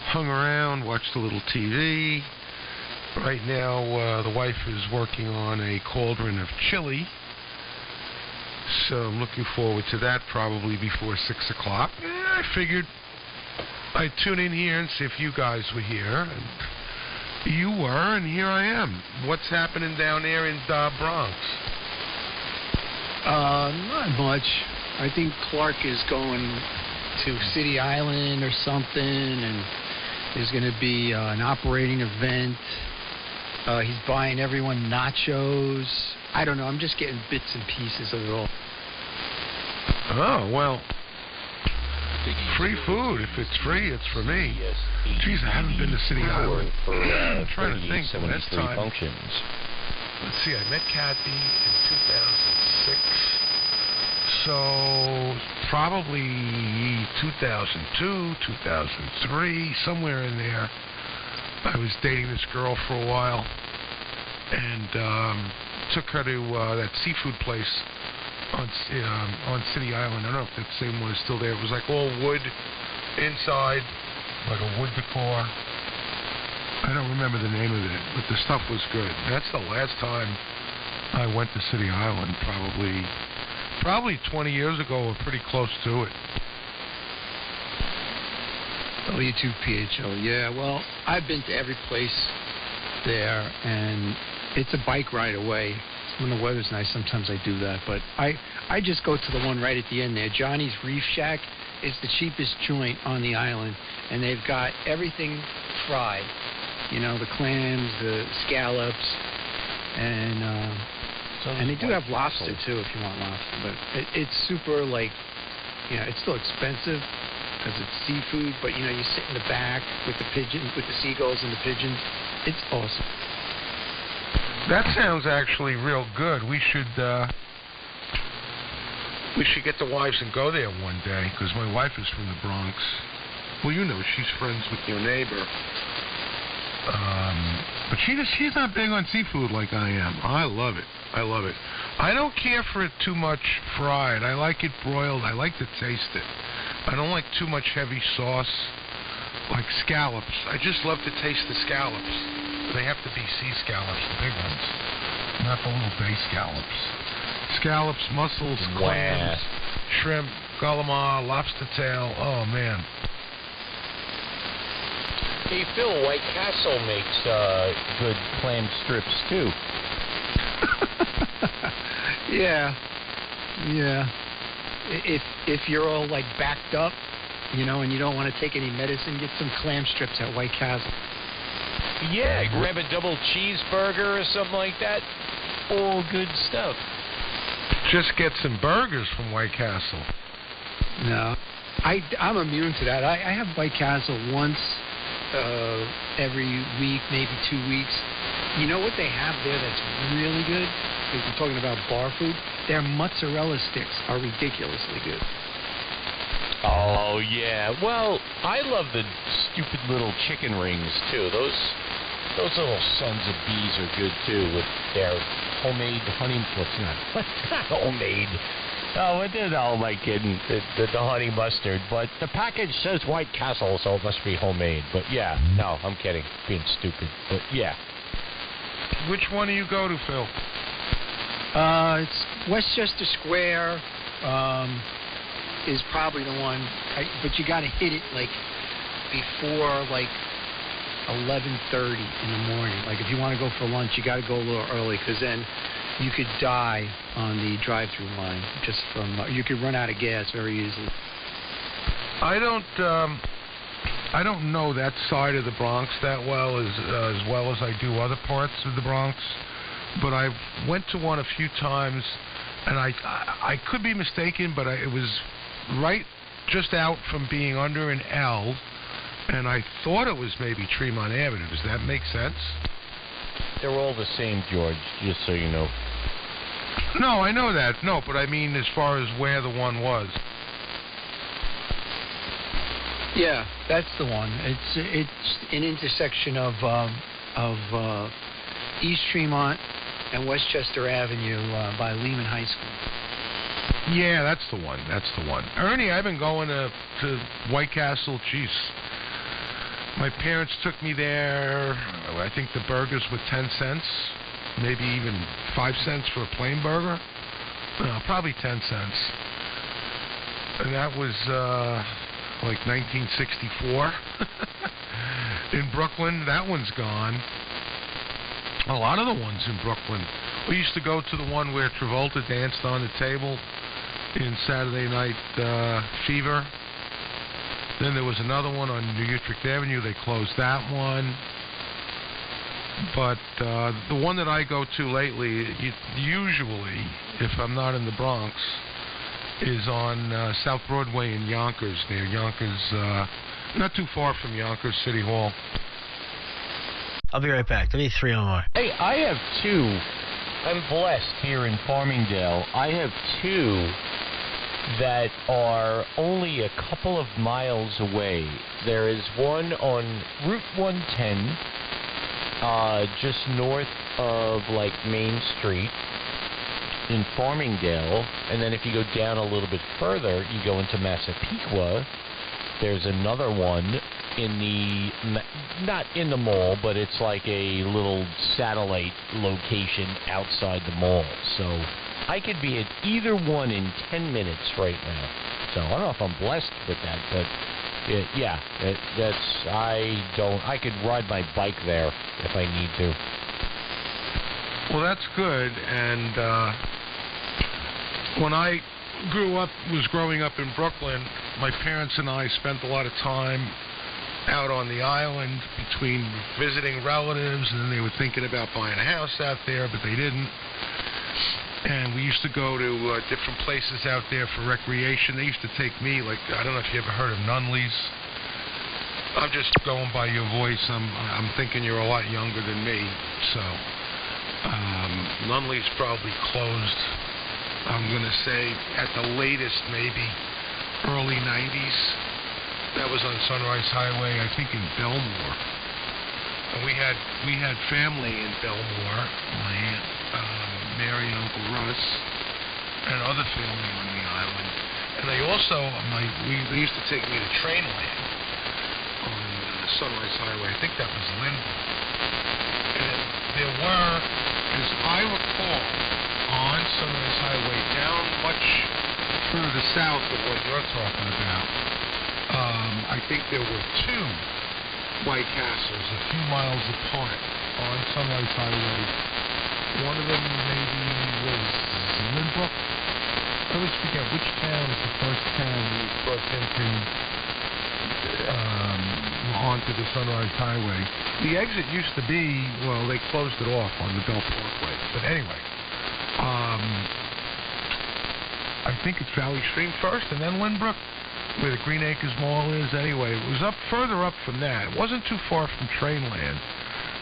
Hung around, watched a little TV. Right now, the wife is working on a cauldron of chili. So I'm looking forward to that probably before 6 o'clock. I figured I'd tune in here and see if you guys were here. And you were, and here I am. What's happening down there in Bronx? Not much. I think Clark is going to City Island or something, and there's going to be an operating event. He's buying everyone nachos. I don't know. I'm just getting bits and pieces of it all. Oh, well, free food. If it's free, it's for me. Jeez, I haven't been to City Island. I'm trying to think. Last time. Functions. Let's see, I met Kathy in 2006. So, probably 2002, 2003, somewhere in there. I was dating this girl for a while. And took her to that seafood place on City Island. I don't know if that same one is still there. It was like all wood inside, like a wood decor. I don't remember the name of it, but the stuff was good. That's the last time I went to City Island, probably 20 years ago or pretty close to it. W2PHL, yeah. Well, I've been to every place there, and it's a bike ride away. When the weather's nice, sometimes I do that, but I just go to the one right at the end there. Johnny's Reef Shack is the cheapest joint on the island, and they've got everything fried. You know, the clams, the scallops, and they do have lobster too if you want lobster. But it's super, like, you know, it's still expensive because it's seafood. But you know, you sit in the back with the seagulls and the pigeons. It's awesome. That sounds actually real good. We should get the wives and go there one day, because my wife is from the Bronx. Well, you know, she's friends with your neighbor. But she's not big on seafood like I am. I love it. I don't care for it too much fried. I like it broiled. I like to taste it. I don't like too much heavy sauce, like scallops. I just love to taste the scallops. They have to be sea scallops, the big ones, not the little bay scallops. Scallops, mussels, clams, shrimp, calamar, lobster tail. Oh, man. Hey, Phil, White Castle makes good clam strips, too. Yeah. If you're all, like, backed up, you know, and you don't want to take any medicine, get some clam strips at White Castle. Yeah, grab a double cheeseburger or something like that. All good stuff. Just get some burgers from White Castle. No. I'm immune to that. I have White Castle once every week, maybe 2 weeks. You know what they have there that's really good? If we're talking about bar food, their mozzarella sticks are ridiculously good. Oh, yeah. Well, I love the stupid little chicken rings, too. Those little sons of bees are good, too, with their homemade honey... What's not homemade? Oh, it is all my kidding, the honey mustard. But the package says White Castle, so it must be homemade. But, yeah, no, I'm kidding. Being stupid. But, yeah. Which one do you go to, Phil? It's Westchester Square is probably the one, but you got to hit it like before like 11:30 in the morning. Like if you want to go for lunch, you got to go a little early because then you could die on the drive-through line just from you could run out of gas very easily. I don't know that side of the Bronx that well as I do other parts of the Bronx, but I went to one a few times, and I could be mistaken, but it was right just out from being under an L, and I thought it was maybe Tremont Avenue. Does that make sense? They're all the same, George, just so you know. No, I know that. No, but I mean as far as where the one was. Yeah, that's the one. It's an intersection of East Tremont and Westchester Avenue by Lehman High School. Yeah, that's the one. Ernie, I've been going to White Castle. Jeez. My parents took me there. I think the burgers were 10 cents, maybe even 5 cents for a plain burger. No, probably 10 cents. And that was like 1964. In Brooklyn, that one's gone. A lot of the ones in Brooklyn. We used to go to the one where Travolta danced on the table in Saturday Night Fever. Then there was another one on New Utrecht Avenue. They closed that one. But the one that I go to lately, usually, if I'm not in the Bronx, is on South Broadway in Yonkers. Near Yonkers, not too far from Yonkers City Hall. I'll be right back. Give me 3 more. Hey, I have 2. I'm blessed here in Farmingdale. I have 2 that are only a couple of miles away. There is one on Route 110, just north of like Main Street in Farmingdale, and then if you go down a little bit further, you go into Massapequa. There's another one in the, not in the mall, but it's like a little satellite location outside the mall. So I could be at either one in 10 minutes right now. So I don't know if I'm blessed with that, but I could ride my bike there if I need to. Well, that's good. And when I was growing up in Brooklyn, my parents and I spent a lot of time out on the island between visiting relatives, and then they were thinking about buying a house out there, but they didn't. And we used to go to different places out there for recreation. They used to take me, like, I don't know if you ever heard of Nunley's. I'm just going by your voice. I'm thinking you're a lot younger than me. So Nunley's probably closed, I'm going to say, at the latest, maybe early 90s. That was on Sunrise Highway, I think in Belmore. And we had family in Belmore, my Aunt Mary and Uncle Russ, and other family on the island. And And they also, they used to take me to Trainland on Sunrise Highway. I think that was Lynbrook. And there were, as I recall, on Sunrise Highway, down much further south of what you're talking about, I think there were two White Castles a few miles apart on Sunrise Highway. One of them maybe was Lynbrook. I always forget which town is the first town we crossed into onto the Sunrise Highway. The exit used to be, well, they closed it off on the Bell Parkway. But anyway, I think it's Valley Stream first and then Lynbrook, where the Green Acres Mall is. Anyway, it was further up from that. It wasn't too far from Trainland.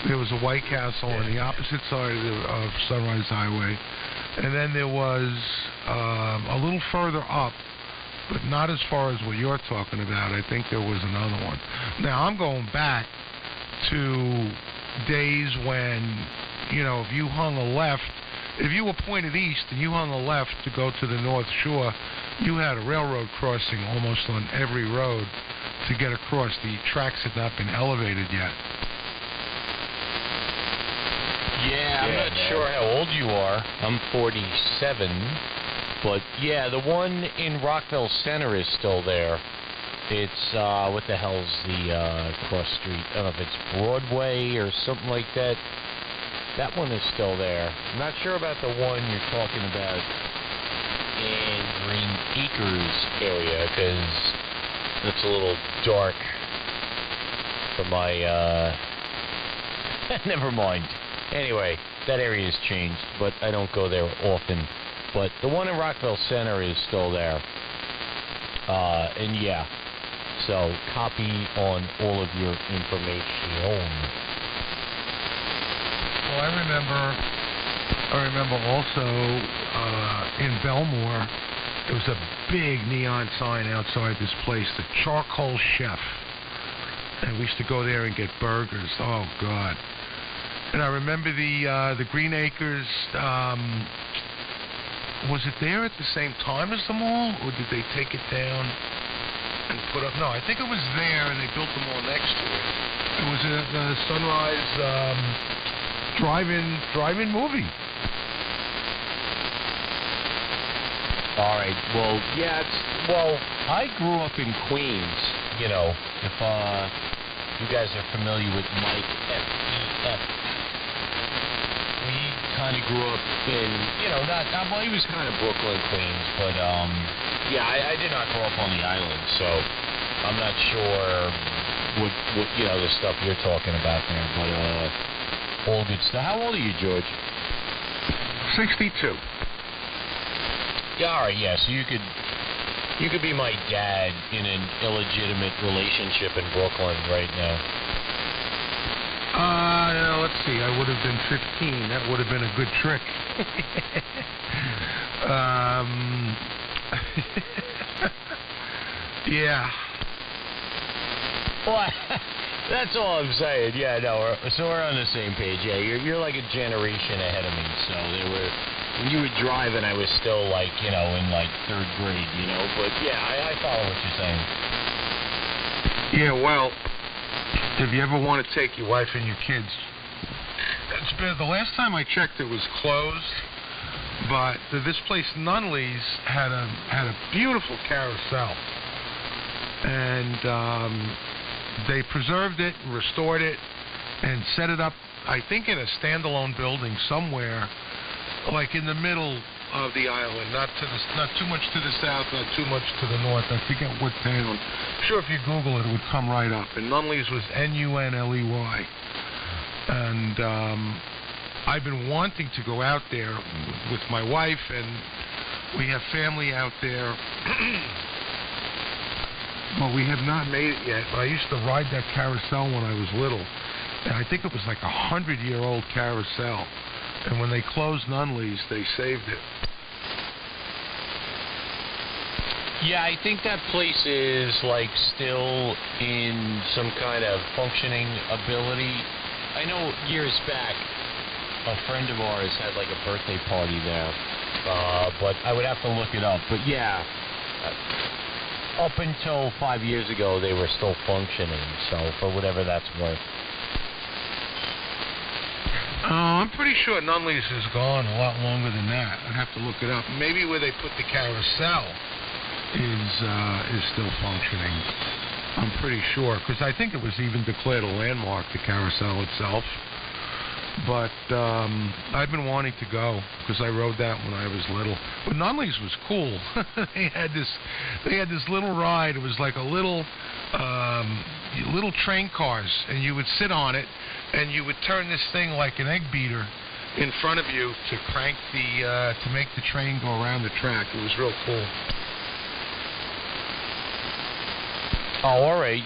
There was a White Castle on the opposite side of Sunrise Highway. And then there was a little further up, but not as far as what you're talking about. I think there was another one. Now, I'm going back to days when, if you hung a left, if you were pointed east and you hung a left to go to the North Shore, you had a railroad crossing almost on every road to get across. The tracks had not been elevated yet. Yeah, I'm not sure how old you are. I'm 47. But, yeah, the one in Rockville Center is still there. It's, what the hell's the cross street? I don't know if it's Broadway or something like that. That one is still there. I'm not sure about the one you're talking about in Green Acres area, because it's a little dark for my, never mind. Anyway, that area has changed, but I don't go there often. But the one in Rockville Center is still there. And yeah, so copy on all of your information. Well, I remember also in Belmore, there was a big neon sign outside this place, the Charcoal Chef. And we used to go there and get burgers. Oh, God. And I remember the Green Acres, was it there at the same time as the mall, or did they take it down and put up? No, I think it was there, and they built the mall next to it. It was a Sunrise drive-in movie. All right. Well, yeah. I grew up in Queens. If you guys are familiar with Mike F.E.F. We kind of grew up in, he was kind of Brooklyn, Queens, but yeah, I did not grow up on the island, so I'm not sure what the stuff you're talking about there, but all good stuff. How old are you, George? 62. Yeah, all right, yeah. So you could be my dad in an illegitimate relationship in Brooklyn right now. Let's see. I would have been 15. That would have been a good trick. Yeah. Well, that's all I'm saying. Yeah, no. So we're on the same page. Yeah, you're like a generation ahead of me. So when you were driving, I was still in third grade. But yeah, I follow what you're saying. Yeah. Well, if you ever want to take your wife and your kids, it's been the last time I checked, it was closed. But this place, Nunley's, had a beautiful carousel, and they preserved it, restored it, and set it up, I think, in a standalone building somewhere, like in the middle of the island, not too much to the south, not too much to the north. I forget what town. I'm sure if you Google it, it would come right up. And Nunley's was Nunley. And I've been wanting to go out there with my wife, and we have family out there. Well, we have not made it yet. But I used to ride that carousel when I was little. And I think it was like 100-year-old carousel. And when they closed Nunley's, they saved it. Yeah, I think that place is still in some kind of functioning ability. I know years back, a friend of ours had a birthday party there, but I would have to look it up. But yeah, up until 5 years ago, they were still functioning. So for whatever that's worth. I'm pretty sure Nunley's is gone a lot longer than that. I'd have to look it up. Maybe where they put the carousel is still functioning. I'm pretty sure, because I think it was even declared a landmark, the carousel itself. But I've been wanting to go because I rode that when I was little. But Nunley's was cool. They had this little ride. It was like a little train cars, and you would sit on it, and you would turn this thing like an egg beater in front of you to crank to make the train go around the track. It was real cool. Oh, all right.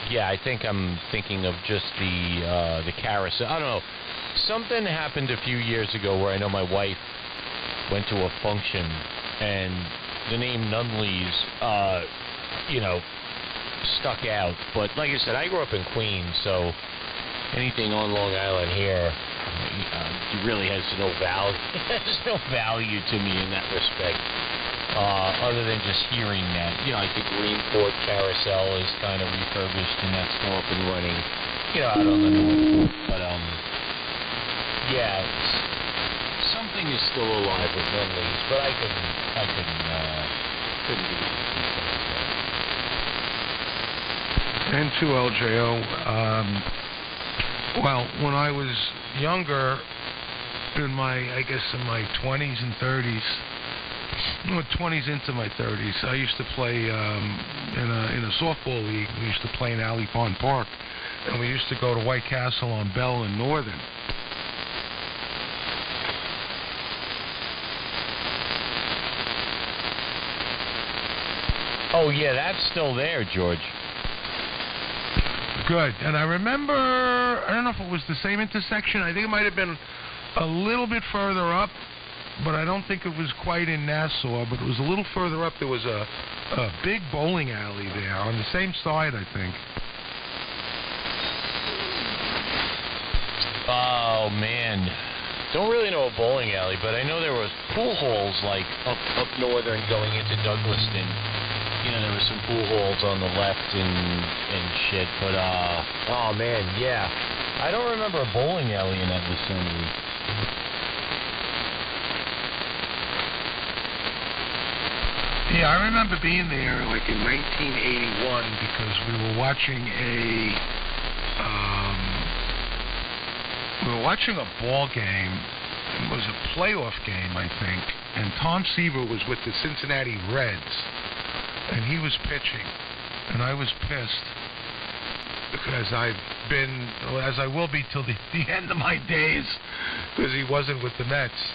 Yeah, I think I'm thinking of just the carousel. I don't know. Something happened a few years ago where I know my wife went to a function, and the name Nunley's, stuck out. But like I said, I grew up in Queens, so anything on Long Island here really has no value. There's no value to me in that respect. Other than just hearing that, like the Greenport Carousel is kind of refurbished and that's still up and running, out on the North. But something is still alive with Nunley's, but I couldn't give you the details there. And to LJO, well, when I was younger, in my 20s and 30s. 20s into my 30s. I used to play in a softball league. We used to play in Alley Pond Park, and we used to go to White Castle on Bell and Northern. Oh yeah, that's still there, George. Good. And I remember, I don't know if it was the same intersection. I think it might have been a little bit further up. But I don't think it was quite in Nassau, but it was a little further up. There was a big bowling alley there on the same side, I think. Oh, man. Don't really know a bowling alley, but I know there was pool halls, like, up northern going into Douglaston. There was some pool halls on the left and shit, but, oh, man, yeah. I don't remember a bowling alley in that vicinity. Yeah, I remember being there like in 1981 because we were watching a ball game. It was a playoff game, I think, and Tom Seaver was with the Cincinnati Reds, and he was pitching, and I was pissed because as I will be till the end of my days, because he wasn't with the Mets.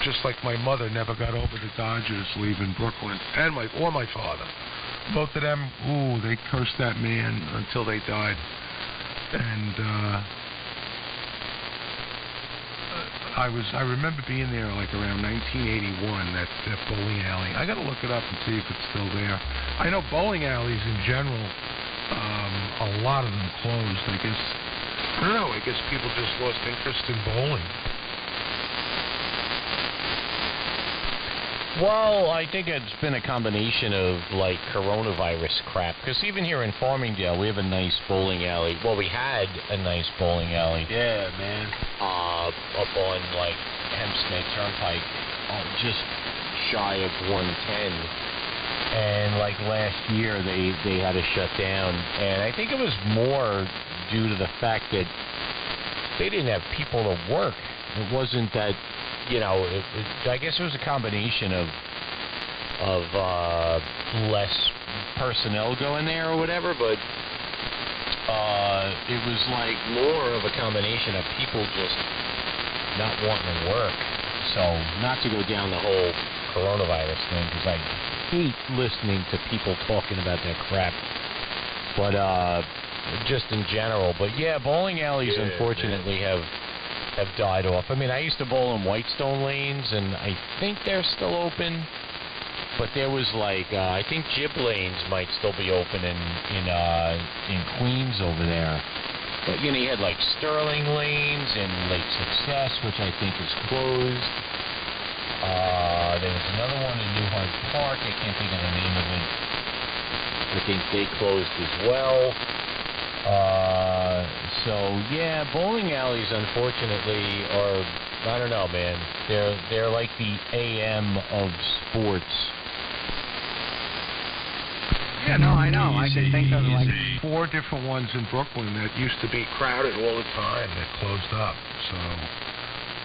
Just like my mother never got over the Dodgers leaving Brooklyn, and my father. Both of them, they cursed that man until they died. And I remember being there like around 1981, that bowling alley. I got to look it up and see if it's still there. I know bowling alleys in general, a lot of them closed. I don't know. I guess people just lost interest in bowling. Well, I think it's been a combination of, like, coronavirus crap. Because even here in Farmingdale, we have a nice bowling alley. Well, we had a nice bowling alley. Yeah, man. Up on, like, Hempstead Turnpike, just shy of 110. And, like, last year, they had to shut down. And I think it was more due to the fact that they didn't have people to work. It wasn't that... I guess it was a combination of less personnel going there or whatever, but it was like more of a combination of people just not wanting to work. So not to go down the whole coronavirus thing, because I hate listening to people talking about that crap, but just in general. But yeah, bowling alleys unfortunately have died off. I mean, I used to bowl in Whitestone Lanes, and I think they're still open. But there was like, I think Jib Lanes might still be open in Queens over there. But you had like Sterling Lanes and Lake Success, which I think is closed. There was another one in New Hyde Park. I can't think of the name of it. I think they closed as well. So yeah, bowling alleys, unfortunately, are, I don't know, man. They're like the AM of sports. Yeah, no, I know. I can think of like 4 different ones in Brooklyn that used to be crowded all the time that closed up. So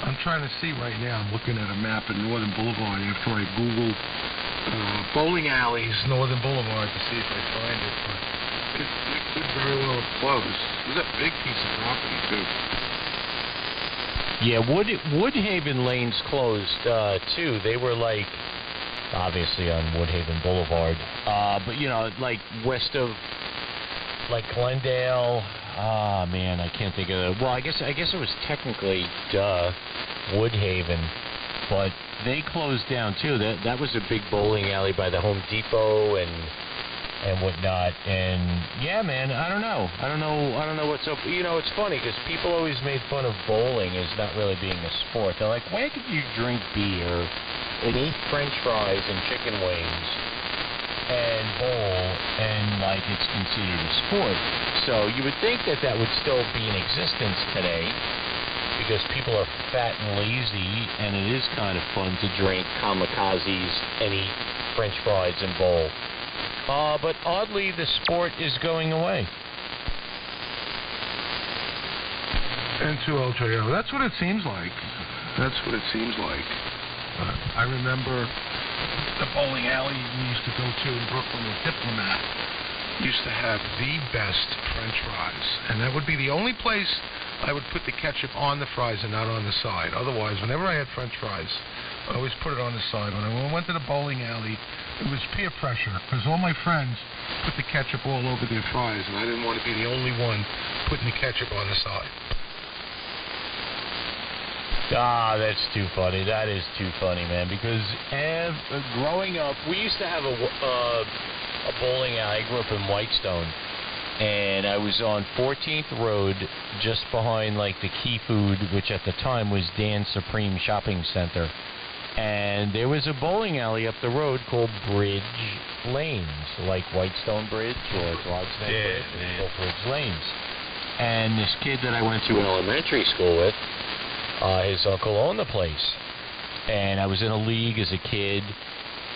I'm trying to see right now. I'm looking at a map of Northern Boulevard after I Googled bowling alleys, Northern Boulevard, to see if I find it. But it could very well have closed. It was a big piece of property, too. Yeah, Woodhaven lanes closed, too. They were like, obviously on Woodhaven Boulevard, but you know, like west of like Glendale. Man, I can't think of it. Well, I guess it was technically Woodhaven, but they closed down too. That was a big bowling alley by the Home Depot and whatnot. And yeah, man, I don't know what's up. You know, it's funny because people always made fun of bowling as not really being a sport. They're like, why could you drink beer and eat French fries and chicken wings and bowl and like it's considered a sport? So you would think that would still be in existence today because people are fat and lazy, and it is kind of fun to drink kamikazes and eat French fries and bowl. But oddly, the sport is going away. And to LJO. That's what it seems like. I remember the bowling alley we used to go to in Brooklyn, the Diplomat, used to have the best French fries. And that would be the only place I would put the ketchup on the fries and not on the side. Otherwise, whenever I had French fries, I always put it on the side. When I went to the bowling alley, it was peer pressure because all my friends put the ketchup all over their fries, and I didn't want to be the only one putting the ketchup on the side. That's too funny. That is too funny, man. Because growing up, we used to have a bowling alley. I grew up in Whitestone, and I was on 14th Road, just behind like the Key Food, which at the time was Dan's Supreme Shopping Center. And there was a bowling alley up the road called Bridge Lanes, like Whitestone Bridge or Broadsneck Bridge, or Bridge Lanes. And this kid that I went to elementary school with, his uncle owned the place. And I was in a league as a kid,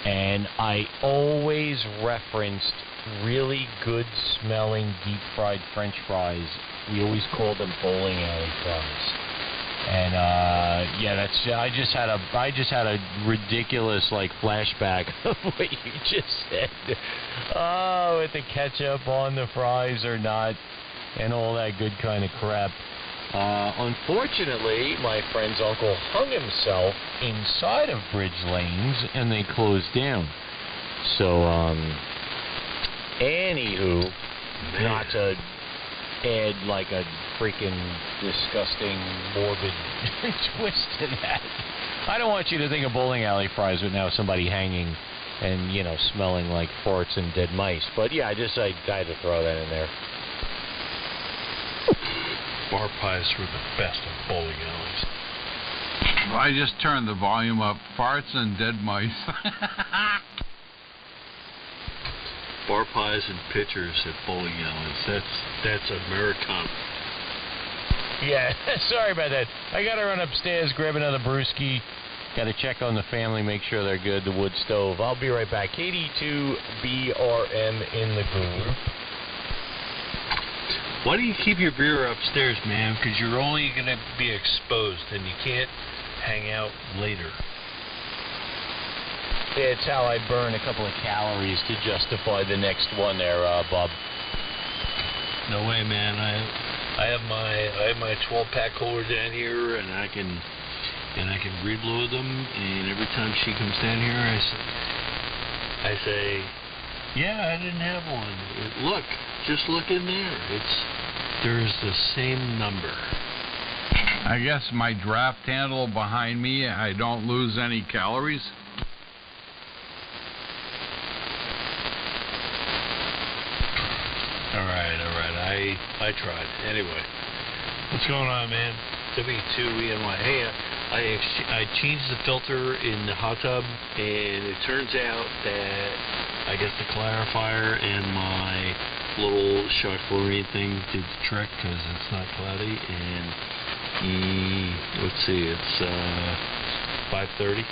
and I always referenced really good smelling deep fried French fries. We always called them bowling alley fries. And yeah, I just had a ridiculous like flashback of what you just said. Oh, with the ketchup on the fries or not, and all that good kind of crap. Unfortunately, my friend's uncle hung himself inside of Bridge Lanes, and they closed down. So, anywho, not to add like a freaking disgusting, morbid twist to that. I don't want you to think of bowling alley fries with now somebody hanging and, you know, smelling like farts and dead mice. But yeah, I had to throw that in there. Bar pies were the best of bowling alleys. Well, I just turned the volume up. Farts and dead mice. Bar pies and pitchers at bowling alleys. That's Americana. Yeah, sorry about that. I gotta run upstairs, grab another brewski. Gotta check on the family, make sure they're good. The wood stove. I'll be right back. KD2 BRM in the groove. Why do you keep your beer upstairs, man? Because you're only going to be exposed, and you can't hang out later. It's how I burn a couple of calories to justify the next one there, Bob. No way, man. I have my 12-pack holder down here, and I can reload them. And every time she comes down here, I say, yeah, I didn't have one. Look, just look in there. There's the same number. I guess my draft handle behind me, I don't lose any calories. All right. I tried. Anyway, what's going on, man? W2ENY. Hey, I changed the filter in the hot tub, and it turns out that I guess the clarifier and my little shock fluorine thing did the trick because it's not cloudy. And let's see, it's 5:30.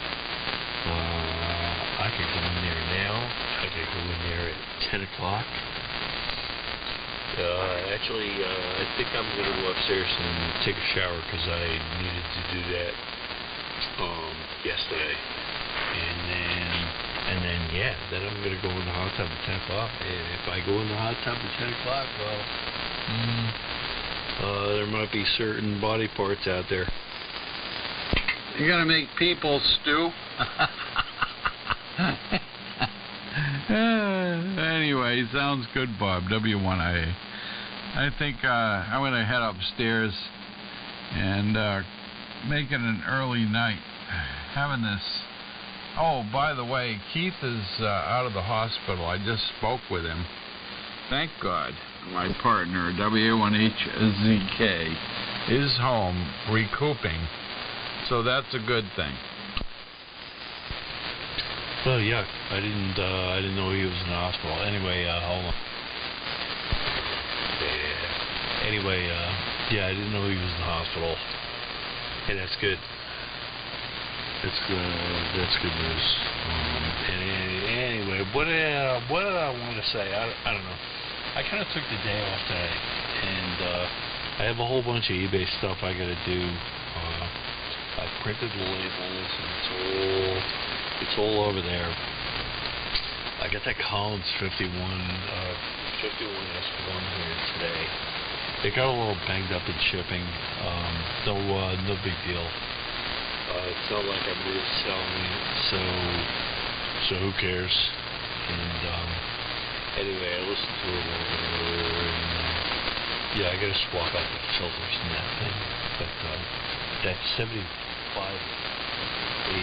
I could go in there now. I could go in there at 10 o'clock. Actually, I think I'm going to go upstairs and take a shower because I needed to do that yesterday. And then then I'm going to go in the hot tub at 10 o'clock. And if I go in the hot tub at 10 o'clock, well, there might be certain body parts out there. You gonna make people stew? Anyway, sounds good, Bob. W1IA. I think I'm gonna head upstairs and make it an early night. Having this. Oh, by the way, Keith is out of the hospital. I just spoke with him. Thank God. My partner, W1HZK, is home recouping. So that's a good thing. Well, yuck. I didn't know he was in the hospital. Anyway, hold on. Yeah. Anyway, I didn't know he was in the hospital. Hey, that's good. That's good news. Anyway, what did I want to say? I don't know. I kind of took the day off today, and I have a whole bunch of eBay stuff I got to do. I printed the labels, and it's all over there. I got that Collins 51 S1 here today. It got a little banged up in shipping. No big deal. It's not like I'm really selling it, so who cares? And anyway, I listened to it over, and I gotta swap out the filters and that thing. But that 7584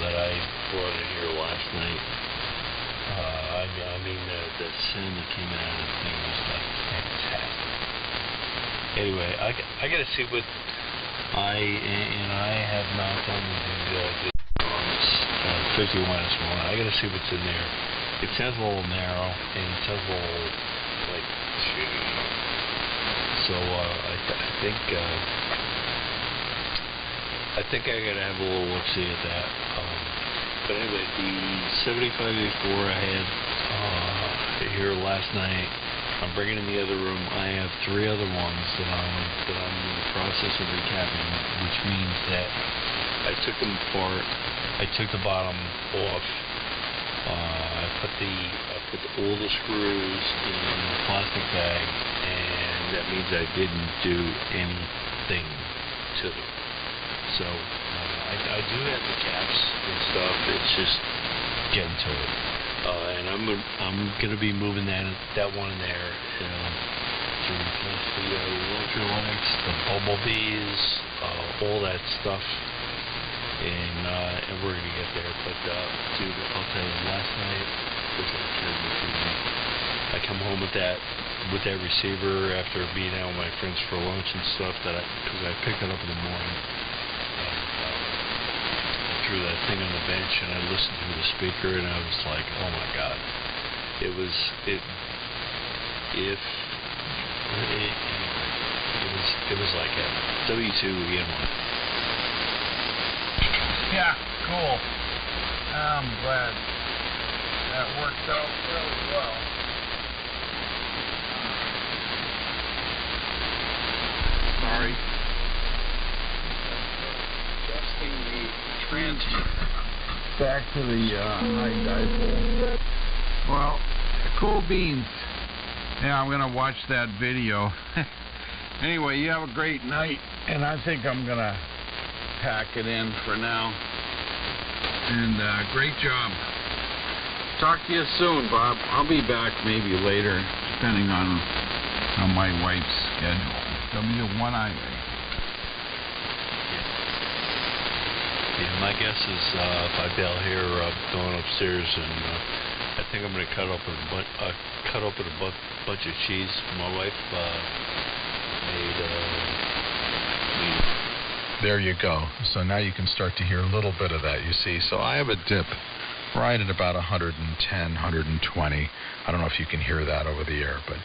that I brought in here last night, I mean the sound that came out of the thing was like fantastic. Anyway, I gotta see what I have not done the 51 S1. I gotta see what's in there. It sounds a little narrow, and it sounds a little like shitty. So I think I gotta have a little look-see at that. But anyway, the 7584 I had here last night. I'm bringing in the other room. I have 3 other ones that I'm in the process of recapping, which means that I took them apart. I took the bottom off. I put all the screws in a plastic bag, and that means I didn't do anything to them. So I do have the caps and stuff. It's just getting to it. And I'm gonna be moving that one in there to replace the electronics, the bumblebees, all that stuff, and we're gonna get there. But dude, I'll tell you, last night was like terrible for me. I come home with that receiver after being out with my friends for lunch and stuff because I picked it up in the morning. Threw that thing on the bench, and I listened to the speaker, and I was like, oh my god, it was like a W2EN1. Yeah, cool. I'm glad that worked out really well. Sorry. Adjusting the transfer back to the high dipole. Well, cool beans. Yeah, I'm gonna watch that video. Anyway, you have a great night, and I think I'm gonna pack it in for now. And great job. Talk to you soon, Bob. I'll be back maybe later, depending on my wife's schedule. W1IA. Yeah, my guess is if I bail here, going upstairs, and I think I'm going to cut open a bunch of cheese. My wife made There you go. So now you can start to hear a little bit of that, you see. So I have a dip right at about 110, 120. I don't know if you can hear that over the air, but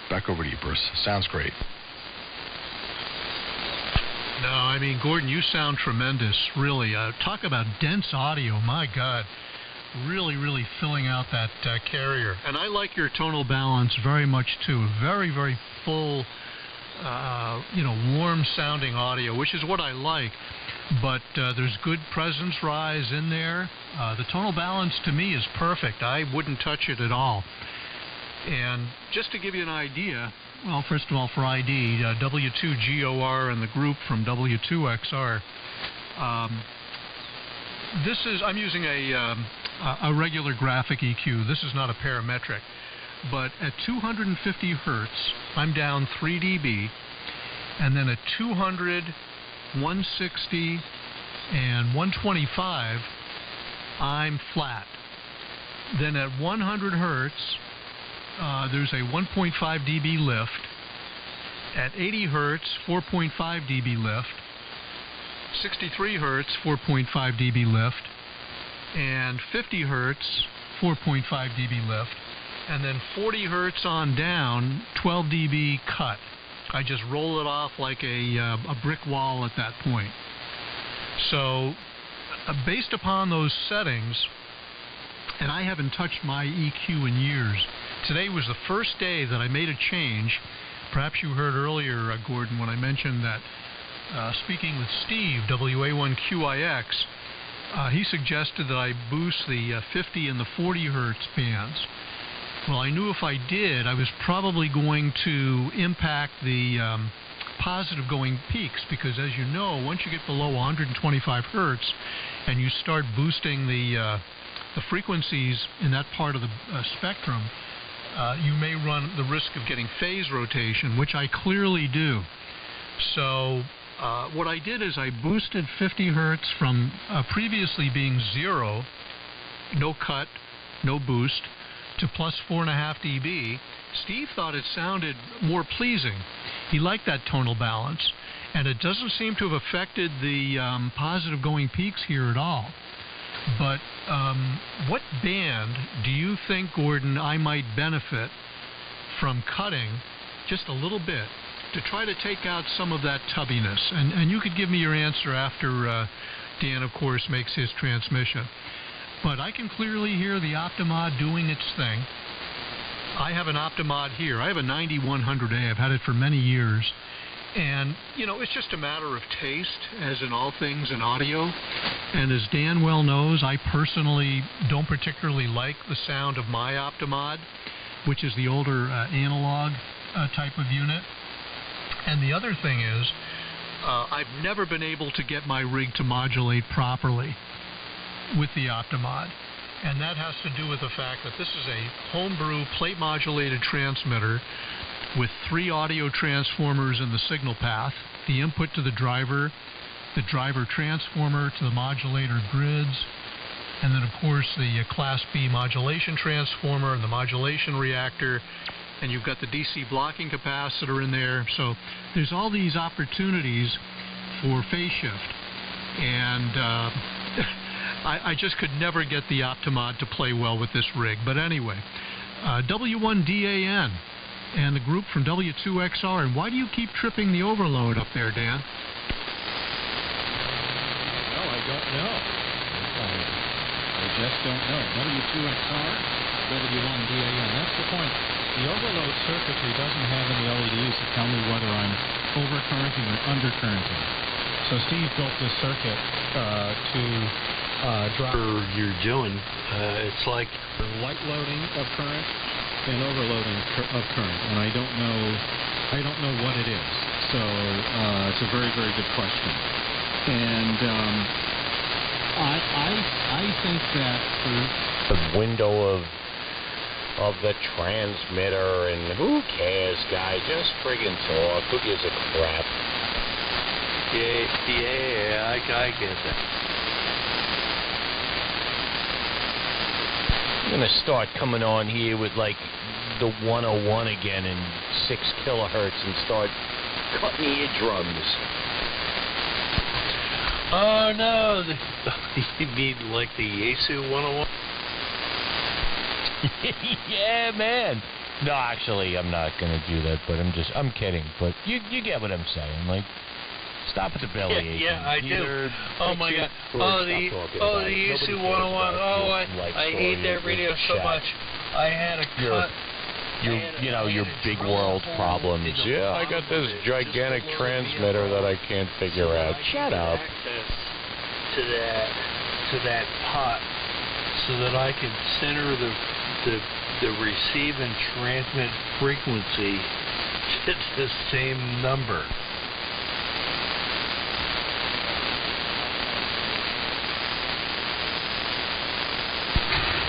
back over to you, Bruce. Sounds great. No, I mean, Gordon, you sound tremendous, really. Talk about dense audio, my God. Really, really filling out that carrier. And I like your tonal balance very much, too. Very, very full, warm-sounding audio, which is what I like. But there's good presence rise in there. The tonal balance, to me, is perfect. I wouldn't touch it at all. And just to give you an idea, well, first of all, for ID, W2GOR and the group from W2XR, I'm using a regular graphic EQ. This is not a parametric. But at 250 hertz, I'm down 3 dB, and then at 200, 160, and 125, I'm flat. Then at 100 hertz, there's a 1.5 dB lift. At 80 hertz, 4.5 dB lift. 63 hertz, 4.5 dB lift. And 50 hertz, 4.5 dB lift. And then 40 hertz on down, 12 dB cut. I just roll it off like a brick wall at that point. So, based upon those settings, and I haven't touched my EQ in years, today was the first day that I made a change. Perhaps you heard earlier, Gordon, when I mentioned that speaking with Steve, WA1QIX, he suggested that I boost the 50 and the 40 hertz bands. Well, I knew if I did, I was probably going to impact the positive going peaks, because as you know, once you get below 125 hertz and you start boosting the frequencies in that part of the spectrum, you may run the risk of getting phase rotation, which I clearly do. So what I did is I boosted 50 hertz from previously being 0, no cut, no boost, to plus 4.5 dB. Steve thought it sounded more pleasing. He liked that tonal balance, and it doesn't seem to have affected the positive going peaks here at all. But what band do you think, Gordon, I might benefit from cutting just a little bit to try to take out some of that tubbiness? And you could give me your answer after Dan, of course, makes his transmission. But I can clearly hear the Optimod doing its thing. I have an Optimod here. I have a 9100A. I've had it for many years. And, it's just a matter of taste, as in all things in audio. And as Dan well knows, I personally don't particularly like the sound of my Optimod, which is the older analog type of unit. And the other thing is, I've never been able to get my rig to modulate properly with the Optimod. And that has to do with the fact that this is a homebrew plate modulated transmitter with 3 audio transformers in the signal path, the input to the driver transformer to the modulator grids, and then of course the Class B modulation transformer and the modulation reactor, and you've got the DC blocking capacitor in there. So there's all these opportunities for phase shift, and I just could never get the Optimod to play well with this rig. But anyway, W1DAN and the group from W2XR. And why do you keep tripping the overload up there, Dan? No, I don't know. I just don't know. W2XR, W1DAN. That's the point. The overload circuitry doesn't have any LEDs to tell me whether I'm overcurrenting or undercurrenting. So Steve built this circuit to drop. You're doing, it's like light loading of current and overloading of current, and I don't know what it is. So it's a very, very good question. And I think that for the window of the transmitter, and who cares, guy? Just friggin' talk. Who gives a crap? Yeah, I get that. I'm going to start coming on here with like the 101 again and 6 kilohertz and start cutting eardrums. Oh no, you need like the Yaesu 101. Yeah, man. No, actually, I'm not gonna do that. But I'm kidding. But you get what I'm saying. Like, stop at the belly aching. Yeah, I do. Oh my God. Oh the Yaesu 101. Oh, I hate that radio so much. I had a cut. Your big world problems. Yeah, I got this gigantic transmitter that I can't figure out. Shut up. Access to that pot, so that I can center the receive and transmit frequency to the same number.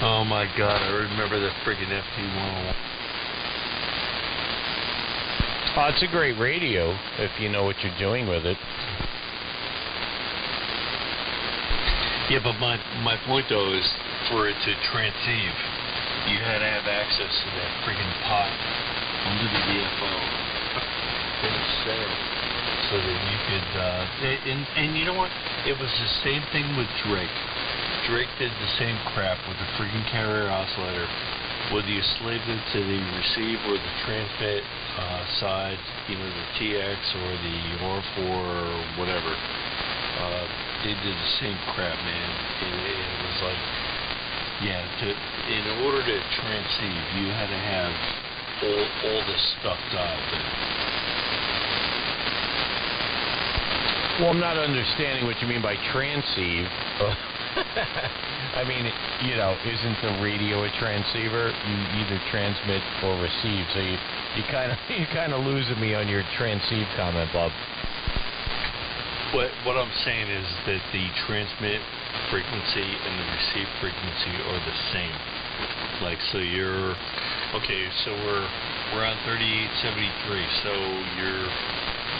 Oh my God! I remember the friggin' FT101. Oh, it's a great radio if you know what you're doing with it. Yeah, but my point though is for it to transceive, you had to have access to that friggin' pot under the VFO in the center, so that you could. And you know what? It was the same thing with Drake. Drake did the same crap with the friggin' carrier oscillator. Whether you slaved it to the receive or the transmit side, the TX or the R4 or whatever, they did the same crap, man. It was like, in order to transceive, you had to have all this stuff dialed in. Well, I'm not understanding what you mean by transceive. I mean, isn't the radio a transceiver? You either transmit or receive. So you kind of losing me on your transceive comment, Bob. What I'm saying is that the transmit frequency and the receive frequency are the same. Like, so you're okay. So we're on 3873. So your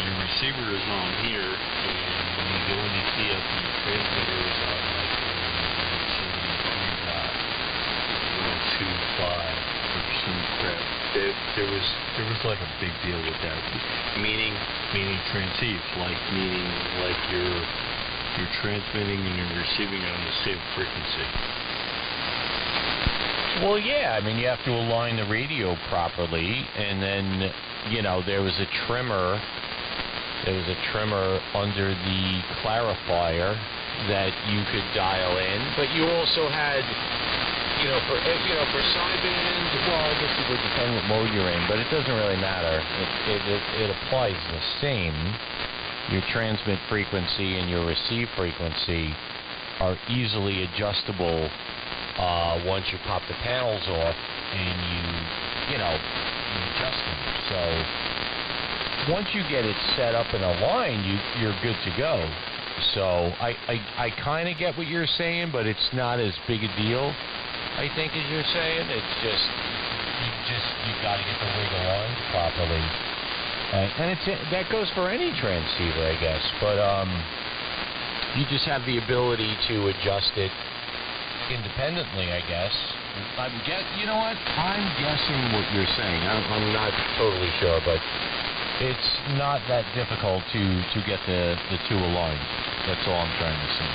receiver is on here, and when you go into TF, the transmitter is on like 73.125 or some crap. There was like a big deal with that, meaning transceive, meaning you're transmitting and you're receiving on the same frequency. Well, yeah, I mean, you have to align the radio properly, and then there was a trimmer under the clarifier that you could dial in, but you also had for sideband, well, this would depend what mode you're in, but it doesn't really matter. It applies the same. Your transmit frequency and your receive frequency are easily adjustable once you pop the panels off and you adjust them. So once you get it set up and aligned, you're good to go. So I kind of get what you're saying, but it's not as big a deal, I think, as you're saying. It's just you got to get the rig aligned properly, and that goes for any transceiver, I guess. But you just have the ability to adjust it independently, I guess. You know what? I'm guessing what you're saying. I'm not totally sure, but it's not that difficult to get the two aligned. That's all I'm trying to say.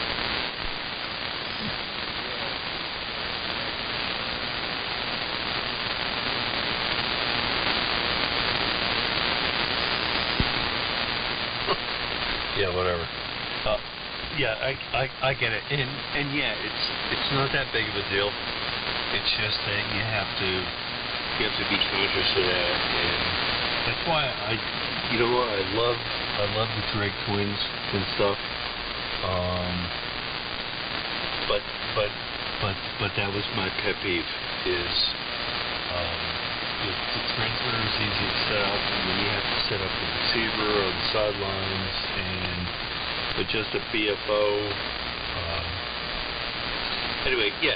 Yeah, whatever. Yeah, I get it, and yeah, it's not that big of a deal. It's just that you have to be conscious of that, and that's why I love the Drake twins and stuff. But that was my pet peeve is the transmitter is easy to set up, and then you have to set up the receiver on the sidelines and adjust the BFO. Anyway, yeah,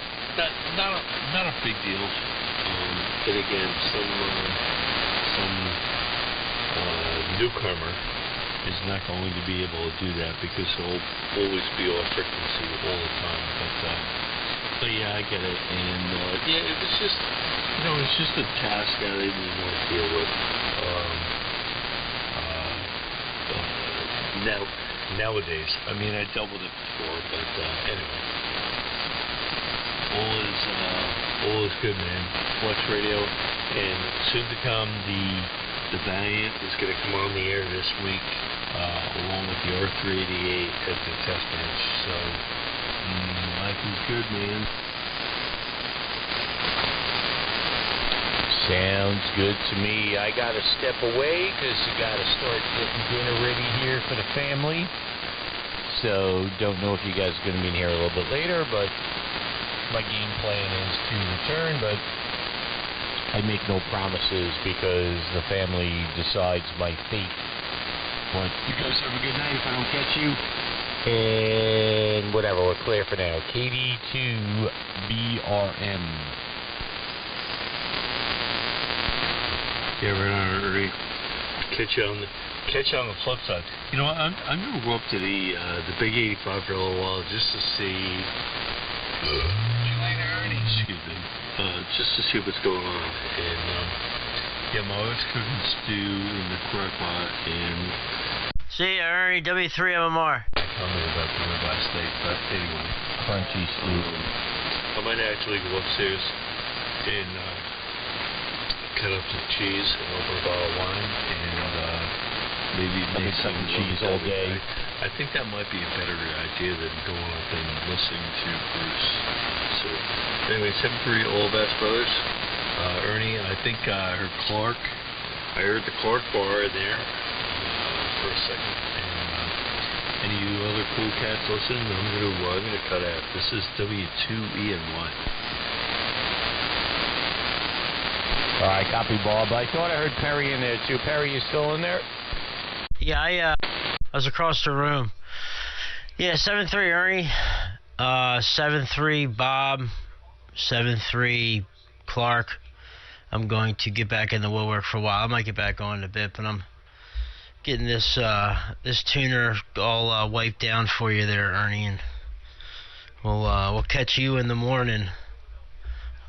not a big deal. And again, some newcomer is not going to be able to do that because he'll always be off frequency all the time. But yeah, I get it, and yeah, it was just it's just a task I didn't want to deal with. Now, nowadays. I mean, I dealt with it before, but anyway. All is good, man. Flex Radio, and soon to come, the Valiant is going to come on the air this week, along with the R388 at the test bench. So, life is good, man. Sounds good to me. I got to step away because I got to start getting dinner ready here for the family. So, don't know if you guys are going to be in here a little bit later, but my game plan is to return, but I make no promises because the family decides my fate. But you guys have a good night if I don't catch you. And whatever, we're clear for now. KD2BRM. Yeah, right on, Ernie. Catch you on the flip side. You know what? I'm gonna go up to the Big 85 for a little while just to see. Excuse me. Just to see what's going on. And yeah, my wife's cooking stew in the crock pot. And see ya, Ernie. W3MMR. I commented about the ribeye steak, but anyway, Crunchy stew. I might actually go upstairs and cut up some cheese and open a bottle of wine and maybe make some cheese all day. I think that might be a better idea than going up and listening to Bruce. So anyway, 7-3 all best brothers. Ernie, I think I heard Clark. I heard the Clark bar in there for a second. And any of you other cool cats listening, I'm gonna cut out. This is W2ENY. All right, copy, Bob. I thought I heard Perry in there, too. Perry, you still in there? Yeah, I was across the room. Yeah, 7-3 Ernie, 7-3 Bob, 7-3 Clark. I'm going to get back in the woodwork for a while. I might get back on in a bit, but I'm getting this tuner all wiped down for you there, Ernie, and we'll catch you in the morning.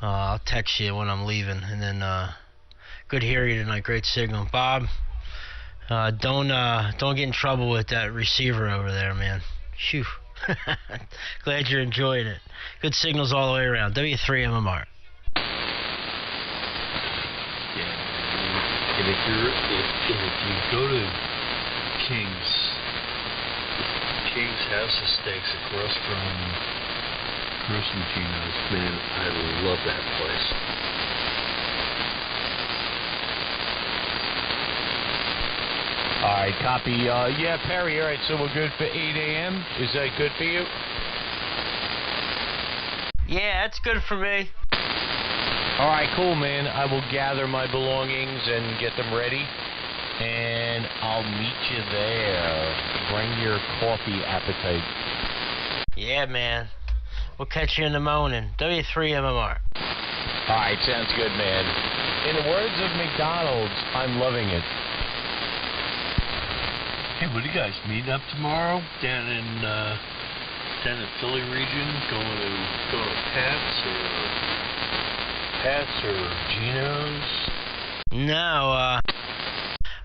I'll text you when I'm leaving, and then good to hear you tonight. Great signal, Bob. Don't get in trouble with that receiver over there, man. Phew. Glad you're enjoying it. Good signals all the way around. W3MMR. Yeah, and if you go to King's House of Steaks across from Gino's, man, I love that place. All right, copy. Yeah, Perry, all right, so we're good for 8 a.m.? Is that good for you? Yeah, that's good for me. All right, cool, man. I will gather my belongings and get them ready, and I'll meet you there. Bring your coffee appetite. Yeah, man. We'll catch you in the morning. W3MMR. All right, sounds good, man. In the words of McDonald's, I'm loving it. Hey, what are you guys meeting up tomorrow down in Philly region? Going to Pat's or Gino's? No,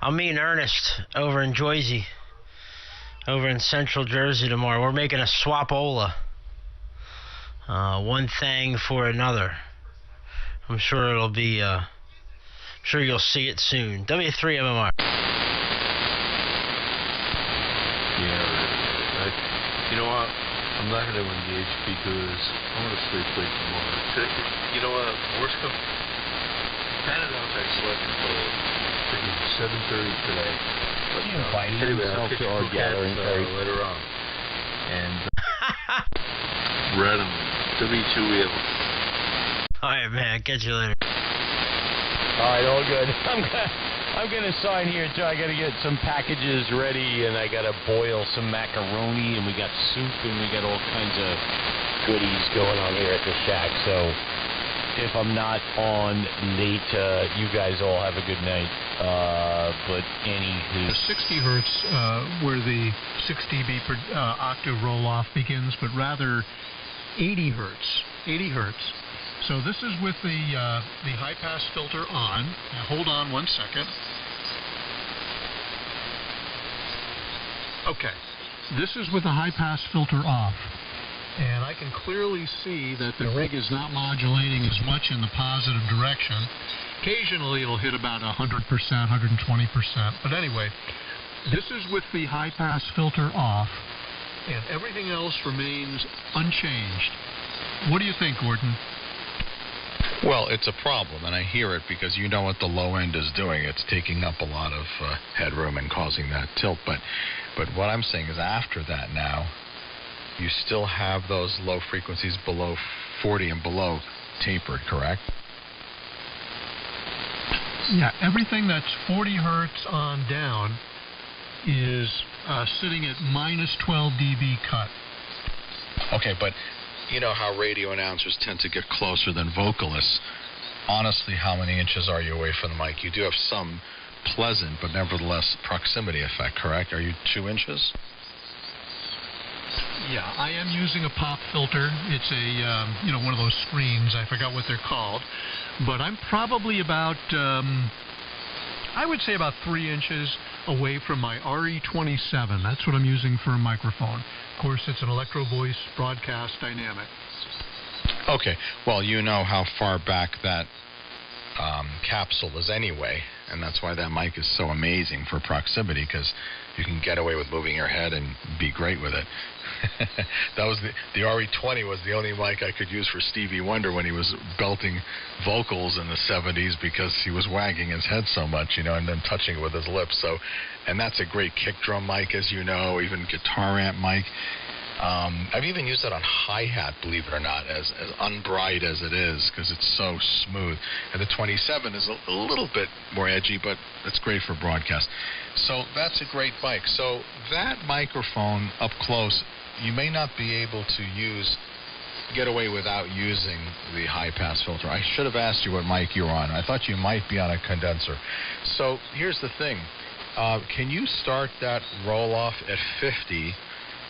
I'm meeting Ernest over in Jersey, over in Central Jersey tomorrow. We're making a swapola. One thing for another. I'm sure it'll be. I'm sure you'll see it soon. W3MMR. Yeah, you know what? I'm not going to engage because I want to sleep late tomorrow. You know what? Worst come. Bad enough I slept until 7:30 today. But, you invited himself to our gathering later on. And right on W2EL. All right, man. Catch you later. All right, all good. I'm gonna sign here too. I gotta get some packages ready, and I gotta boil some macaroni, and we got soup, and we got all kinds of goodies going on here at the shack. So if I'm not on late, you guys all have a good night. But anywho, 60 hertz, where the 6 dB per octave roll-off begins, but rather 80 hertz. 80 hertz. So this is with the high-pass filter on. Now hold on 1 second. Okay. This is with the high-pass filter off. And I can clearly see that the rig is not modulating as much in the positive direction. Occasionally it'll hit about 100%, 120%. But anyway, this is with the high-pass filter off, and everything else remains unchanged. What do you think, Gordon? Well, it's a problem, and I hear it because you know what the low end is doing. It's taking up a lot of headroom and causing that tilt. But what I'm saying is after that now, you still have those low frequencies below 40 and below tapered, correct? Yeah, everything that's 40 hertz on down is sitting at minus 12 dB cut. Okay, but you know how radio announcers tend to get closer than vocalists. Honestly, how many inches are you away from the mic? You do have some pleasant, but nevertheless proximity effect, correct? Are you 2 inches? Yeah, I am using a pop filter. It's a, one of those screens. I forgot what they're called. But I'm probably about, I would say about 3 inches away from my RE27. That's what I'm using for a microphone. Of course, it's an Electro Voice broadcast dynamic. Okay, well, you know how far back that capsule is anyway, and that's why that mic is so amazing for proximity, because you can get away with moving your head and be great with it. That was the RE20 was the only mic I could use for Stevie Wonder when he was belting vocals in the 70s because he was wagging his head so much, and then touching it with his lips. So, and that's a great kick drum mic, as you know, even guitar amp mic. I've even used it on hi-hat, believe it or not, as unbright as it is, because it's so smooth. And the 27 is a little bit more edgy, but it's great for broadcast. So that's a great mic. So that microphone up close, you may not be able to get away without using the high-pass filter. I should have asked you what mic you're on. I thought you might be on a condenser. So here's the thing. Can you start that roll-off at 50,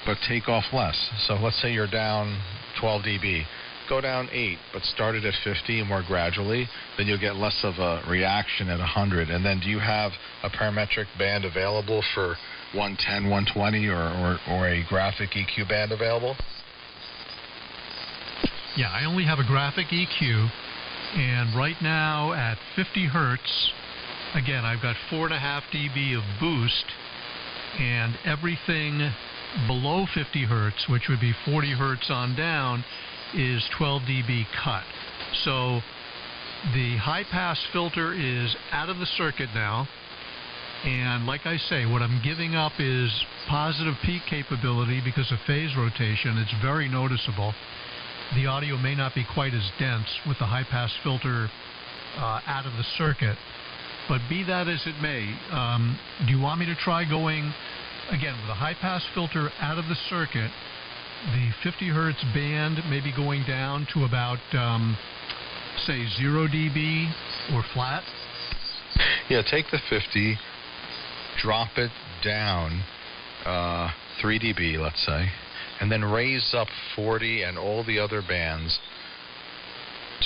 but take off less? So let's say you're down 12 dB. Go down 8, but start it at 50 more gradually. Then you'll get less of a reaction at 100. And then do you have a parametric band available for 110, 120, or a graphic EQ band available? Yeah, I only have a graphic EQ, and right now at 50 hertz, again, I've got 4.5 dB of boost, and everything below 50 hertz, which would be 40 hertz on down, is 12 dB cut. So the high-pass filter is out of the circuit now, and like I say, what I'm giving up is positive peak capability because of phase rotation. It's very noticeable. The audio may not be quite as dense with the high-pass filter out of the circuit, but be that as it may, do you want me to try going, again, with a high-pass filter out of the circuit, the 50 hertz band maybe going down to about, say, 0 dB or flat? Yeah, take the 50, drop it down 3 dB, let's say, and then raise up 40 and all the other bands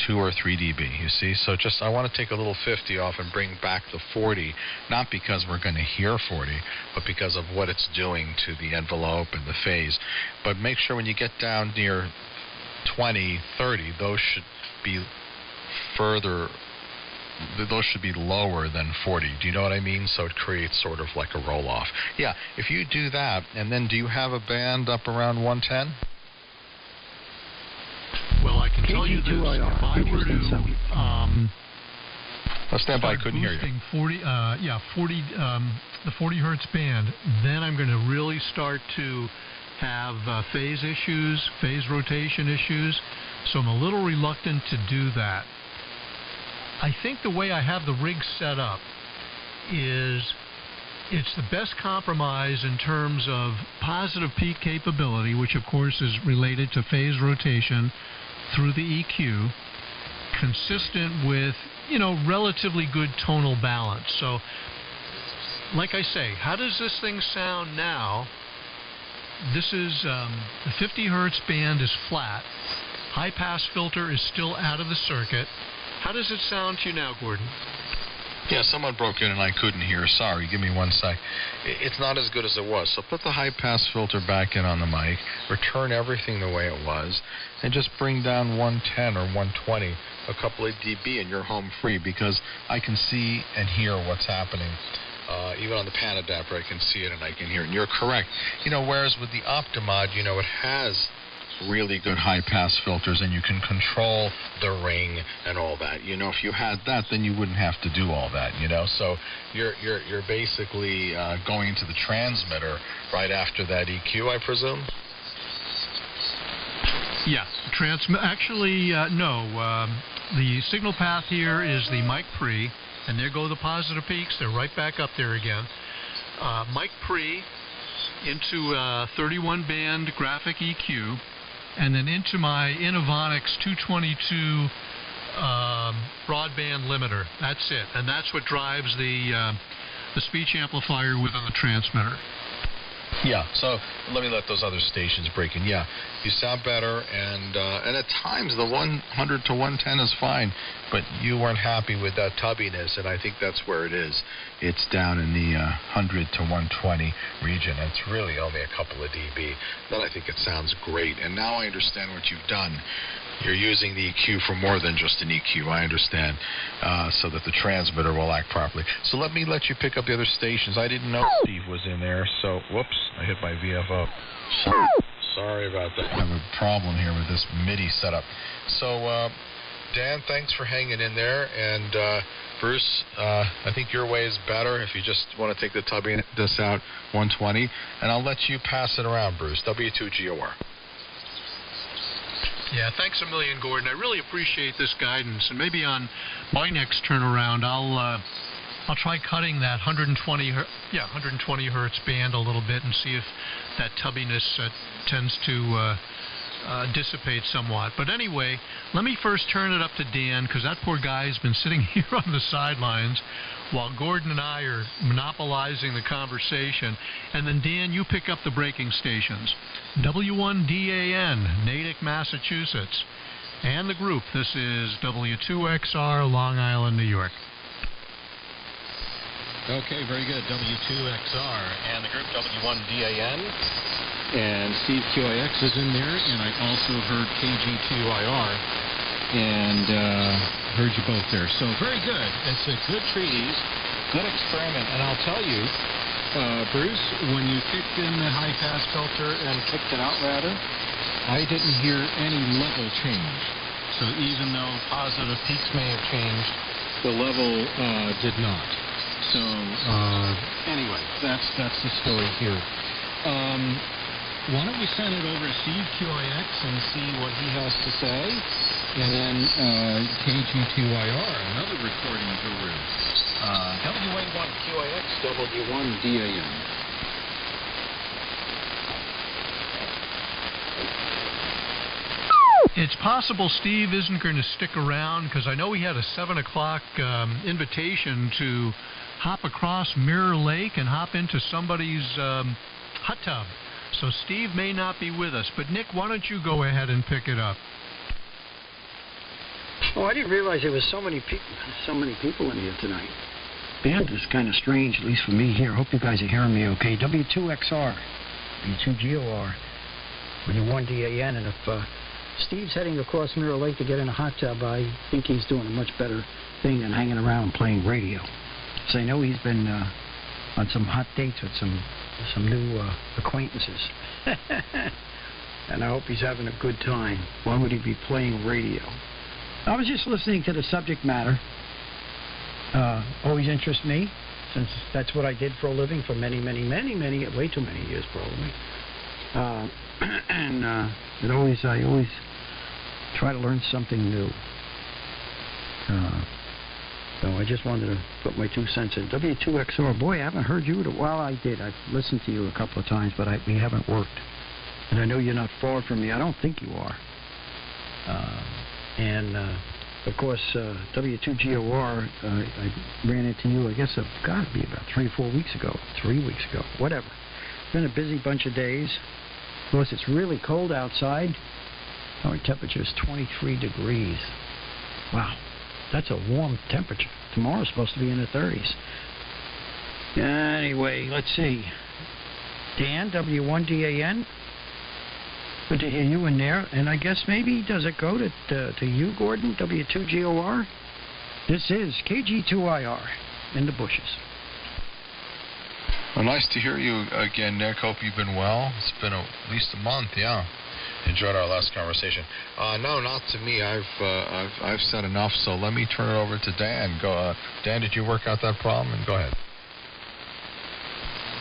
2 or 3 dB, you see? So I want to take a little 50 off and bring back the 40, not because we're going to hear 40, but because of what it's doing to the envelope and the phase. But make sure when you get down near 20, 30, those should be lower than 40. Do you know what I mean? So it creates sort of like a roll-off. Yeah, if you do that, and then do you have a band up around 110? Well, I can tell you this. If I were to stand by, I couldn't hear you. 40, the 40 hertz band, then I'm going to really start to have phase issues, phase rotation issues. So I'm a little reluctant to do that. I think the way I have the rig set up is it's the best compromise in terms of positive peak capability, which of course is related to phase rotation through the EQ, consistent with, relatively good tonal balance. So, like I say, how does this thing sound now? This is, the 50 hertz band is flat. High pass filter is still out of the circuit. How does it sound to you now, Gordon? Yeah, someone broke in and I couldn't hear. Sorry, give me one sec. It's not as good as it was. So put the high-pass filter back in on the mic, return everything the way it was, and just bring down 110 or 120, a couple of dB, and you're home free, because I can see and hear what's happening. Even on the pan adapter, I can see it and I can hear it. And you're correct. Whereas with the Optimod, it has really good high-pass filters, and you can control the ring and all that. If you had that, then you wouldn't have to do all that. So you're basically going to the transmitter right after that EQ, I presume. Yes, actually, no. The signal path here is the mic pre, and there go the positive peaks. They're right back up there again. Mic pre into 31-band graphic EQ, and then into my Innovonics 222 broadband limiter. That's it, and that's what drives the speech amplifier within the transmitter. Yeah, so let me let those other stations break in. Yeah, you sound better, and at times the 100 to 110 is fine, but you weren't happy with that tubbiness, and I think that's where it is. It's down in the 100 to 120 region, and it's really only a couple of dB. Then I think it sounds great, and now I understand what you've done. You're using the EQ for more than just an EQ, I understand, so that the transmitter will act properly. So let me let you pick up the other stations. I didn't know Steve was in there, so whoops, I hit my VFO. Sorry about that. I have a problem here with this MIDI setup. So, Dan, thanks for hanging in there, and Bruce, I think your way is better if you just want to take the tubbiness out 120, and I'll let you pass it around, Bruce. W2GOR. Yeah, thanks a million, Gordon. I really appreciate this guidance, and maybe on my next turnaround, I'll try cutting that 120 hertz band a little bit and see if that tubbiness tends to dissipate somewhat. But anyway, let me first turn it up to Dan, because that poor guy's been sitting here on the sidelines while Gordon and I are monopolizing the conversation. And then, Dan, you pick up the breaking stations. W1DAN, Natick, Massachusetts. And the group, this is W2XR, Long Island, New York. Okay, very good. W2XR. And the group, W1DAN. And Steve QIX is in there, and I also heard KG2IR, and heard you both there. So very good. It's a good treatise, good experiment. And I'll tell you, Bruce, when you kicked in the high-pass filter and kicked it out rather, I didn't hear any level change. So even though positive peaks may have changed, the level did not. So anyway, that's the story here. Why don't we send it over to Steve QIX and see what he has to say, and then KG2IR, another recording guru, WA1QIX, W1DAN. It's possible Steve isn't going to stick around, because I know he had a 7 o'clock invitation to hop across Mirror Lake and hop into somebody's hot tub. So Steve may not be with us. But, Nick, why don't you go ahead and pick it up? Oh, I didn't realize there was so many people in here tonight. Band is kind of strange, at least for me here. Hope you guys are hearing me okay. W2XR, W2GOR, W1DAN, and if Steve's heading across Mirror Lake to get in a hot tub, I think he's doing a much better thing than hanging around and playing radio. So I know he's been on some hot dates with some new acquaintances. And I hope he's having a good time. Why would he be playing radio? I was just listening to the subject matter. Always interests me, since that's what I did for a living for many, way too many years probably. And I always try to learn something new. So I just wanted to put my 2 cents in. W2XR, boy, I haven't heard you. Well, I did. I've listened to you a couple of times, but we haven't worked. And I know you're not far from me. I don't think you are. Of course, W2GOR, I ran into you, I guess it's got to be about 3 or 4 weeks ago. 3 weeks ago. Whatever. It's been a busy bunch of days. Of course, it's really cold outside. Our temperature is 23 degrees. Wow. That's a warm temperature. Tomorrow's supposed to be in the 30s. Anyway, let's see. Dan, W1DAN. Good to hear you in there. And I guess maybe, does it go to you, Gordon, W2GOR? This is KG2IR in the bushes. Well, nice to hear you again, Nick. Hope you've been well. It's been at least a month, yeah. Enjoyed our last conversation. No, not to me. I've said enough, so let me turn it over to Dan. Go, Dan, did you work out that problem? And go ahead.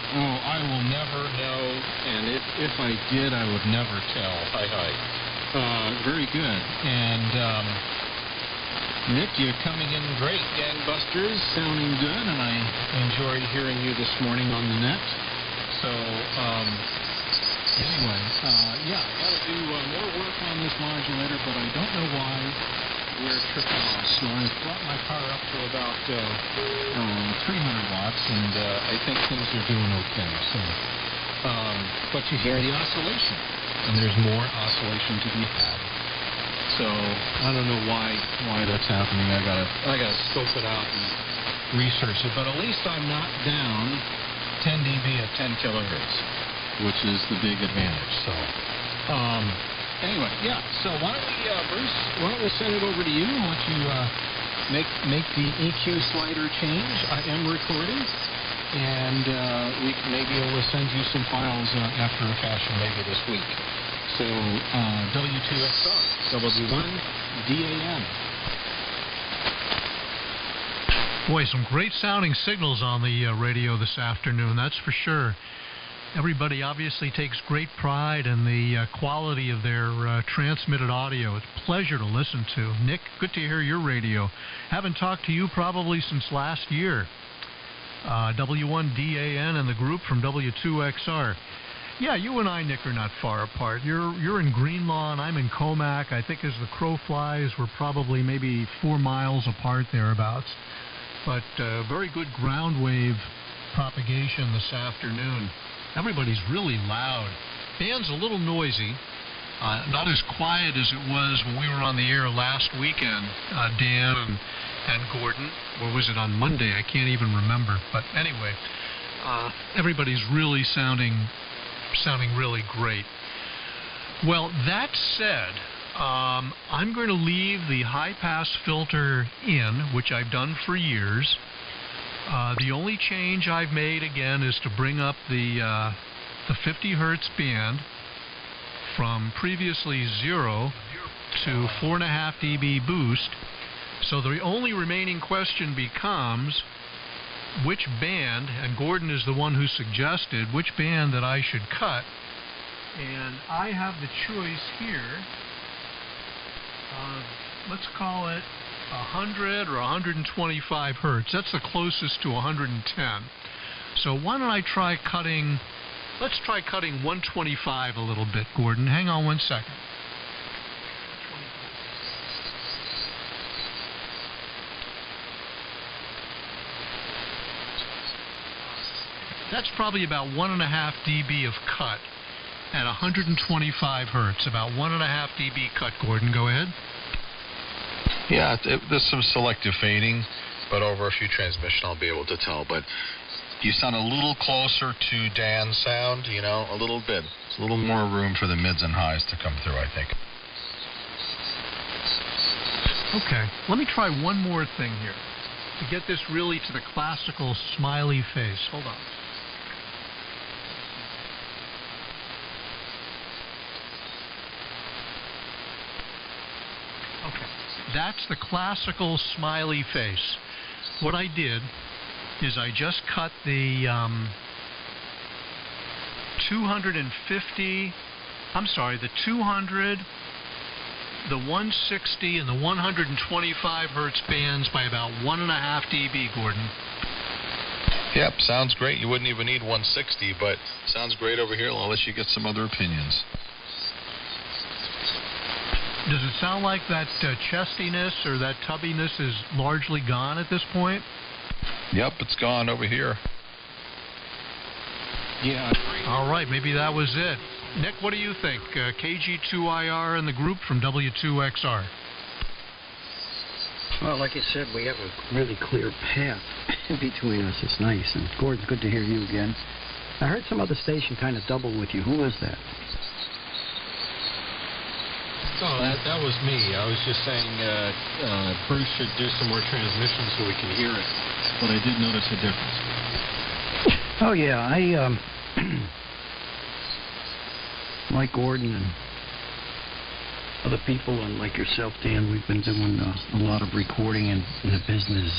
Oh, I will never know, and if I did, I would never tell. Hi. Very good. And, Nick, you're coming in great, gangbusters, sounding good, and I enjoyed hearing you this morning on the net. So, anyway, yeah, I got to do more work on this modulator, but I don't know why we're tripping off. So I've brought my car up to about 300 watts, and I think things are doing okay. So, but you hear the oscillation, and there's more oscillation to be had. So I don't know why that's happening. I gotta scope it out and research it. But at least I'm not down 10 dB at 10 kilohertz, which is the big advantage. So anyway, yeah. So why don't we, Bruce? Why don't we send it over to you? Why don't you make the EQ slider change? I am recording, and we may be able to send you some files after a fashion maybe this week. So, W2XR, W1DAN. Boy, some great sounding signals on the radio this afternoon, that's for sure. Everybody obviously takes great pride in the quality of their transmitted audio. It's a pleasure to listen to. Nick, good to hear your radio. Haven't talked to you probably since last year. W1DAN and the group from W2XR. Yeah, you and I, Nick, are not far apart. You're in Greenlaw and I'm in Comac. I think as the crow flies, we're probably maybe 4 miles apart thereabouts. But very good ground wave propagation this afternoon. Everybody's really loud. Band's a little noisy. Not as quiet as it was when we were on the air last weekend, Dan and Gordon. Or was it on Monday? I can't even remember. But anyway, everybody's really sounding really great. Well, that said, I'm going to leave the high-pass filter in, which I've done for years. The only change I've made, again, is to bring up the 50 hertz band from previously 0 to 4.5 dB boost. So the only remaining question becomes which band, and Gordon is the one who suggested which band that I should cut, and I have the choice here of, let's call it 100 or 125 hertz. That's the closest to 110. So why don't I try cutting, let's try cutting 125 a little bit, Gordon. Hang on one second. That's probably about 1.5 dB of cut at 125 hertz. About 1.5 dB cut, Gordon. Go ahead. Yeah, there's some selective fading, but over a few transmission I'll be able to tell. But you sound a little closer to Dan's sound, you know, a little bit. There's a little more room for the mids and highs to come through, I think. Okay, let me try one more thing here to get this really to the classical smiley face. Hold on. Okay, that's the classical smiley face. What I did is I just cut the 200, the 160, and the 125 hertz bands by about 1.5 dB, Gordon. Yep, sounds great. You wouldn't even need 160, but sounds great over here. I'll let you get some other opinions. Does it sound like that chestiness or that tubbiness is largely gone at this point? Yep, it's gone over here. Yeah. All right, maybe that was it. Nick, what do you think? KG2IR and the group from W2XR. Well, like I said, we have a really clear path between us. It's nice. And Gordon, good to hear you again. I heard some other station kind of double with you. Who was that? Oh, that was me. I was just saying Bruce should do some more transmissions so we can hear it. But I did notice a difference. Oh, yeah. I, like Gordon and other people, and like yourself, Dan, we've been doing a lot of recording in the business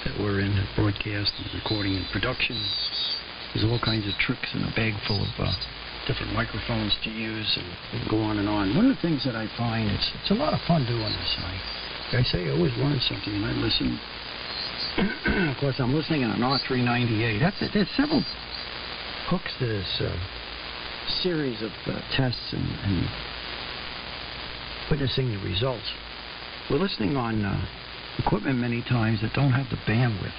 that we're in, broadcast and recording and production. There's all kinds of tricks in a bag full of different microphones to use, and we can go on and on. One of the things that I find, it's a lot of fun doing this. I say I always learn something, and I listen. Of course, I'm listening in an R398. That's it. There's several hooks to this series of tests and witnessing the results. We're listening on equipment many times that don't have the bandwidth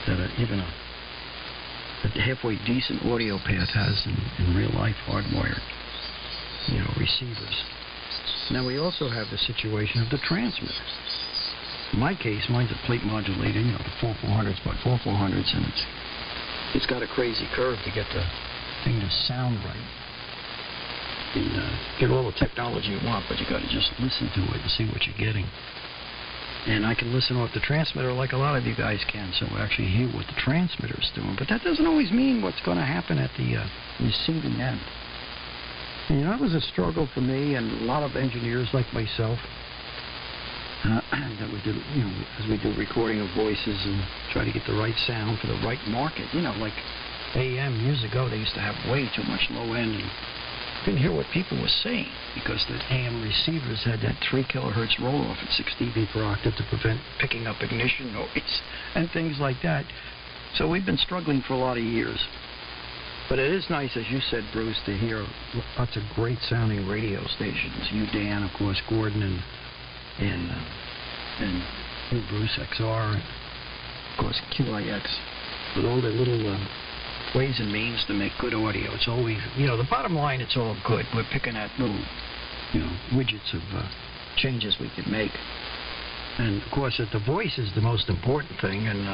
that even a halfway decent audio path has in real life, hardwired, receivers. Now we also have the situation of the transmitter. In my case, mine's a plate modulator, the 4400s by 4400s, and it's got a crazy curve to get the thing to sound right. And get all the technology you want, but you got to just listen to it and see what you're getting. And I can listen off the transmitter like a lot of you guys can, so I actually hear what the transmitter's doing. But that doesn't always mean what's going to happen at the receiving end. And, that was a struggle for me and a lot of engineers like myself that we do, as we do recording of voices and try to get the right sound for the right market. Like AM years ago, they used to have way too much low end, and couldn't hear what people were saying because the AM receivers had that 3 kilohertz roll-off at 6 dB per octave to prevent picking up ignition noise and things like that. So we've been struggling for a lot of years. But it is nice, as you said, Bruce, to hear lots of great-sounding radio stations. You, Dan, of course, Gordon, and you, Bruce, XR, and, of course, QIX, with all their little ways and means to make good audio. It's always, the bottom line, it's all good. We're picking at little, widgets of changes we can make. And, of course, the voice is the most important thing, and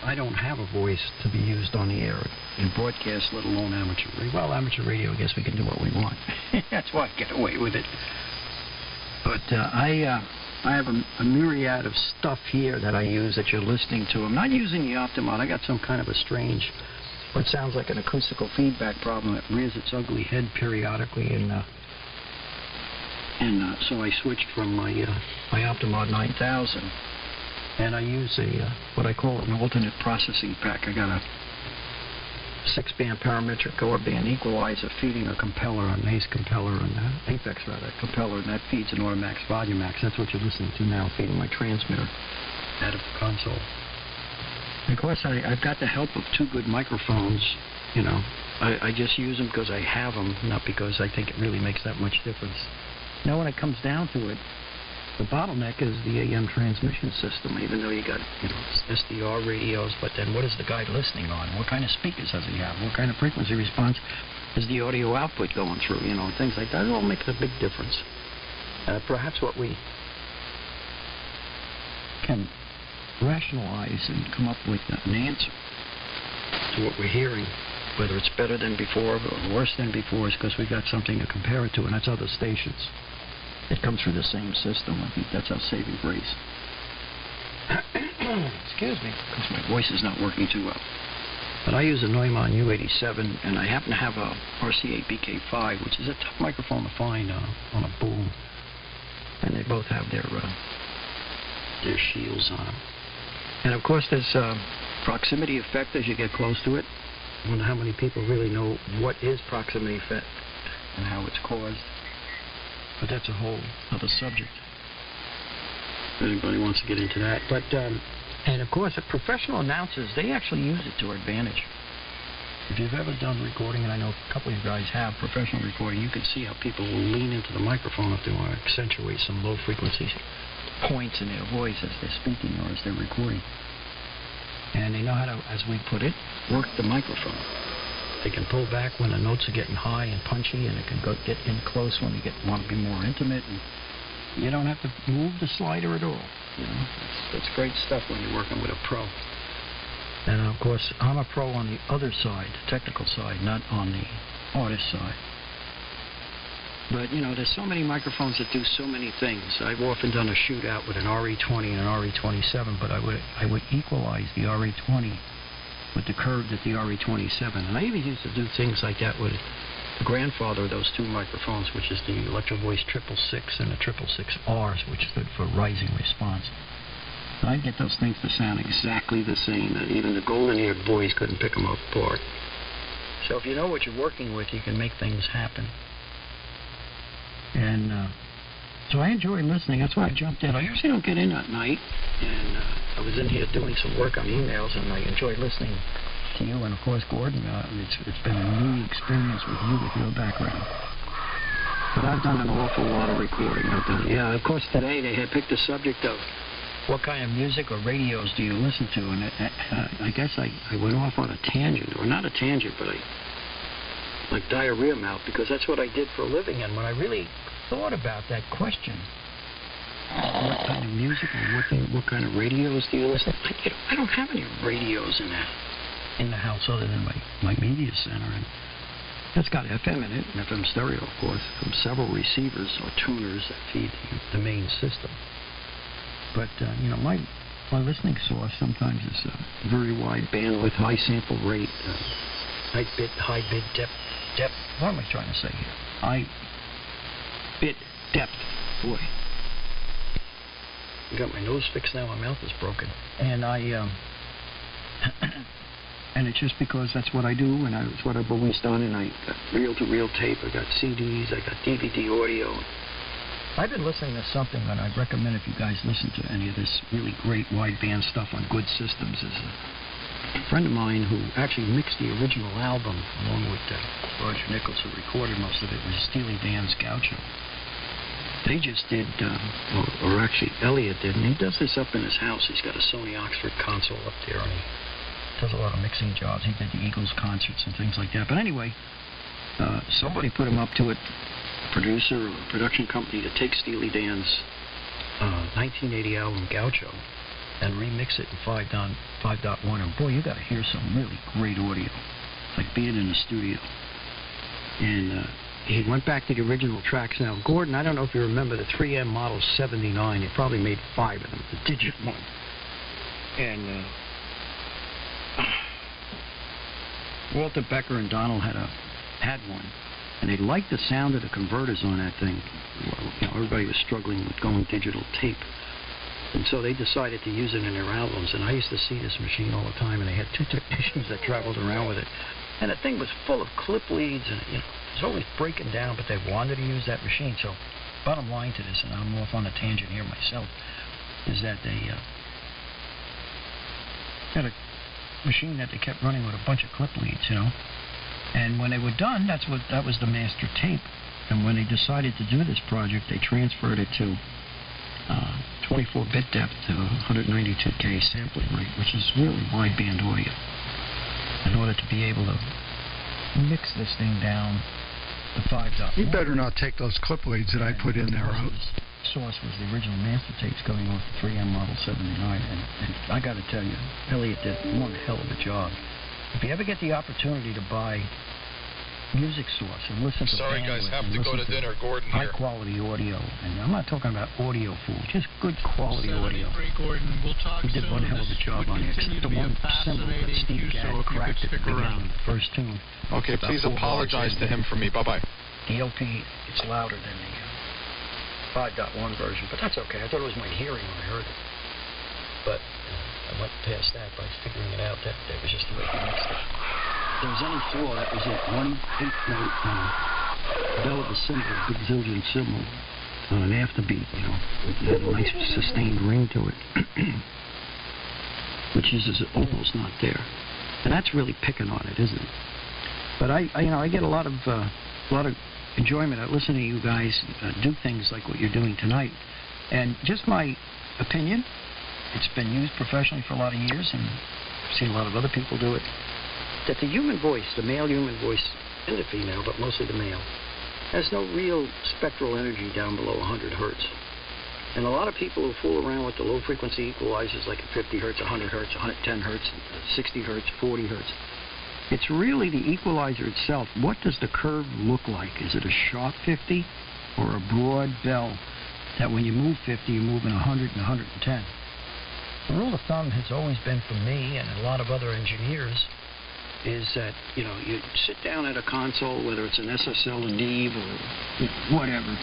I don't have a voice to be used on the air in broadcast, let alone amateur radio. Well, amateur radio, I guess we can do what we want. That's why I get away with it. But I have a myriad of stuff here that I use that you're listening to. I'm not using the Optimon. I got some kind of a strange, what sounds like an acoustical feedback problem that rears its ugly head periodically, and so I switched from my Optimon 9000, and I use what I call an alternate processing pack. I got a 6-band parametric or band equalizer feeding a compeller, a Mace compeller, and Apex rather, compeller, and that feeds an Audimax Volumax. That's what you're listening to now, feeding my transmitter out of the console. And of course, I've got the help of 2 good microphones. I just use them because I have them, not because I think it really makes that much difference. Now, when it comes down to it, the bottleneck is the AM transmission system, even though you got, SDR radios, but then what is the guy listening on? What kind of speakers does he have? What kind of frequency response is the audio output going through? Things like that. It all makes a big difference. Perhaps what we can rationalize and come up with an answer to what we're hearing, whether it's better than before or worse than before, is because we got something to compare it to, and that's other stations. It comes through the same system. I think that's our saving grace. Excuse me, because my voice is not working too well. But I use a Neumann U87, and I happen to have a RCA BK5, which is a tough microphone to find on a boom. And they both have their shields on them. And of course, there's proximity effect as you get close to it. I wonder how many people really know what is proximity effect and how it's caused. But that's a whole other subject. If anybody wants to get into that. But, and of course, professional announcers, they actually use it to their advantage. If you've ever done recording, and I know a couple of you guys have professional recording, you can see how people will lean into the microphone if they want to accentuate some low frequency points in their voice as they're speaking or as they're recording. And they know how to, as we put it, work the microphone. They can pull back when the notes are getting high and punchy, and it can get in close when they want to be more intimate. And You don't have to move the slider at all. You know, that's great stuff when you're working with a pro. And of course, I'm a pro on the other side, the technical side, not on the artist side. But you know, there's so many microphones that do so many things. I've often done a shootout with an RE20 and an RE27, but I would equalize the RE20 with the curve at the RE27. And I even used to do things like that with the grandfather of those two microphones, which is the Electro Voice 666 and the 666Rs, which stood for Rising Response. And I'd get those things to sound exactly the same, that even the golden-eared boys couldn't pick them apart. So if you know what you're working with, you can make things happen. And so I enjoy listening. That's why I jumped in. I usually don't get in at night. And I was in here doing some work on emails, and I enjoy listening to you. And, of course, Gordon, it's been a new experience with you, with your background. But I've done an awful lot of recording. Yeah, of course, today they had picked the subject of what kind of music or radios do you listen to. And I guess I went off on a tangent, or not a tangent, but like diarrhea mouth, because that's what I did for a living. And when I really thought about that question, what kind of music or what kind of radios do you listen to? I don't have any radios in the house other than my media center, and it's got FM in it, and FM stereo, of course, from several receivers or tuners that feed the main system. But you know, my listening source sometimes is a very wide bandwidth, high sample rate, high bit depth. What am I trying to say here? High bit depth. Boy, I got my nose fixed now. My mouth is broken, and and it's just because that's what I do, and it's what I've always done. And I got reel-to-reel tape. I got CDs. I got DVD audio. I've been listening to something that I'd recommend if you guys listen to any of this really great wideband stuff on good systems. Is a friend of mine who actually mixed the original album along with Roger Nichols, who recorded most of it, was Steely Dan's Gaucho. They just did, or actually Elliot did, and he does this up in his house. He's got a Sony Oxford console up there, and he does a lot of mixing jobs. He did the Eagles concerts and things like that. But anyway, somebody put him up to it, producer or production company, to take Steely Dan's 1980 album Gaucho and remix it in 5.1. And boy, you got to hear some really great audio, like being in the studio. And he went back to the original tracks. Now, Gordon, I don't know if you remember the 3M Model 79. He probably made 5 of them, the digit one. And Walter Becker and Donald had one. And they liked the sound of the converters on that thing. You know, everybody was struggling with going digital tape. And so they decided to use it in their albums. And I used to see this machine all the time, and they had 2 technicians that traveled around with it. And the thing was full of clip leads, and it was always breaking down, but they wanted to use that machine. So bottom line to this, and I'm off on a tangent here myself, is that they had a machine that they kept running with a bunch of clip leads, you know. And when they were done, that was the master tape. And when they decided to do this project, they transferred it to 24-bit depth to 192K sampling rate, which is really wideband audio, in order to be able to mix this thing down to 5.1. You better not take those clip leads that I put in there out. The source was the original master tapes going off the 3M Model 79, and I got to tell you, Elliot did one hell of a job. If you ever get the opportunity to buy Music Source and listen to Sorry, guys, have to go to dinner. Gordon here. High-quality audio, and I'm not talking about audio fool, just good quality audio. Gordon, we'll talk He did one hell of a job on it, except the one symbol that Steve Gadd cracked at the beginning, the first tune. Okay, please apologize to him for me. Bye-bye. The LP, it's louder than the 5.1 version, but that's okay. I thought it was my hearing when I heard it. But I went past that by figuring it out. That was just the way he mixed it. If there was any flaw, that was it. 1 8-note bell of the cymbal, big zildjian cymbal, on an afterbeat, you know. It had a nice sustained ring to it, which is almost not there. And that's really picking on it, isn't it? But I get a lot of enjoyment out listening to you guys do things like what you're doing tonight. And just my opinion, it's been used professionally for a lot of years, and I've seen a lot of other people do it, that the human voice, the male human voice, and the female, but mostly the male, has no real spectral energy down below 100 hertz. And a lot of people who fool around with the low-frequency equalizers like at 50 hertz, 100 hertz, 110 hertz, 60 hertz, 40 hertz. It's really the equalizer itself. What does the curve look like? Is it a sharp 50 or a broad bell that when you move 50, you move in 100 and 110? The rule of thumb has always been for me and a lot of other engineers is that, you know, you sit down at a console, whether it's an SSL, a Neve, or whatever,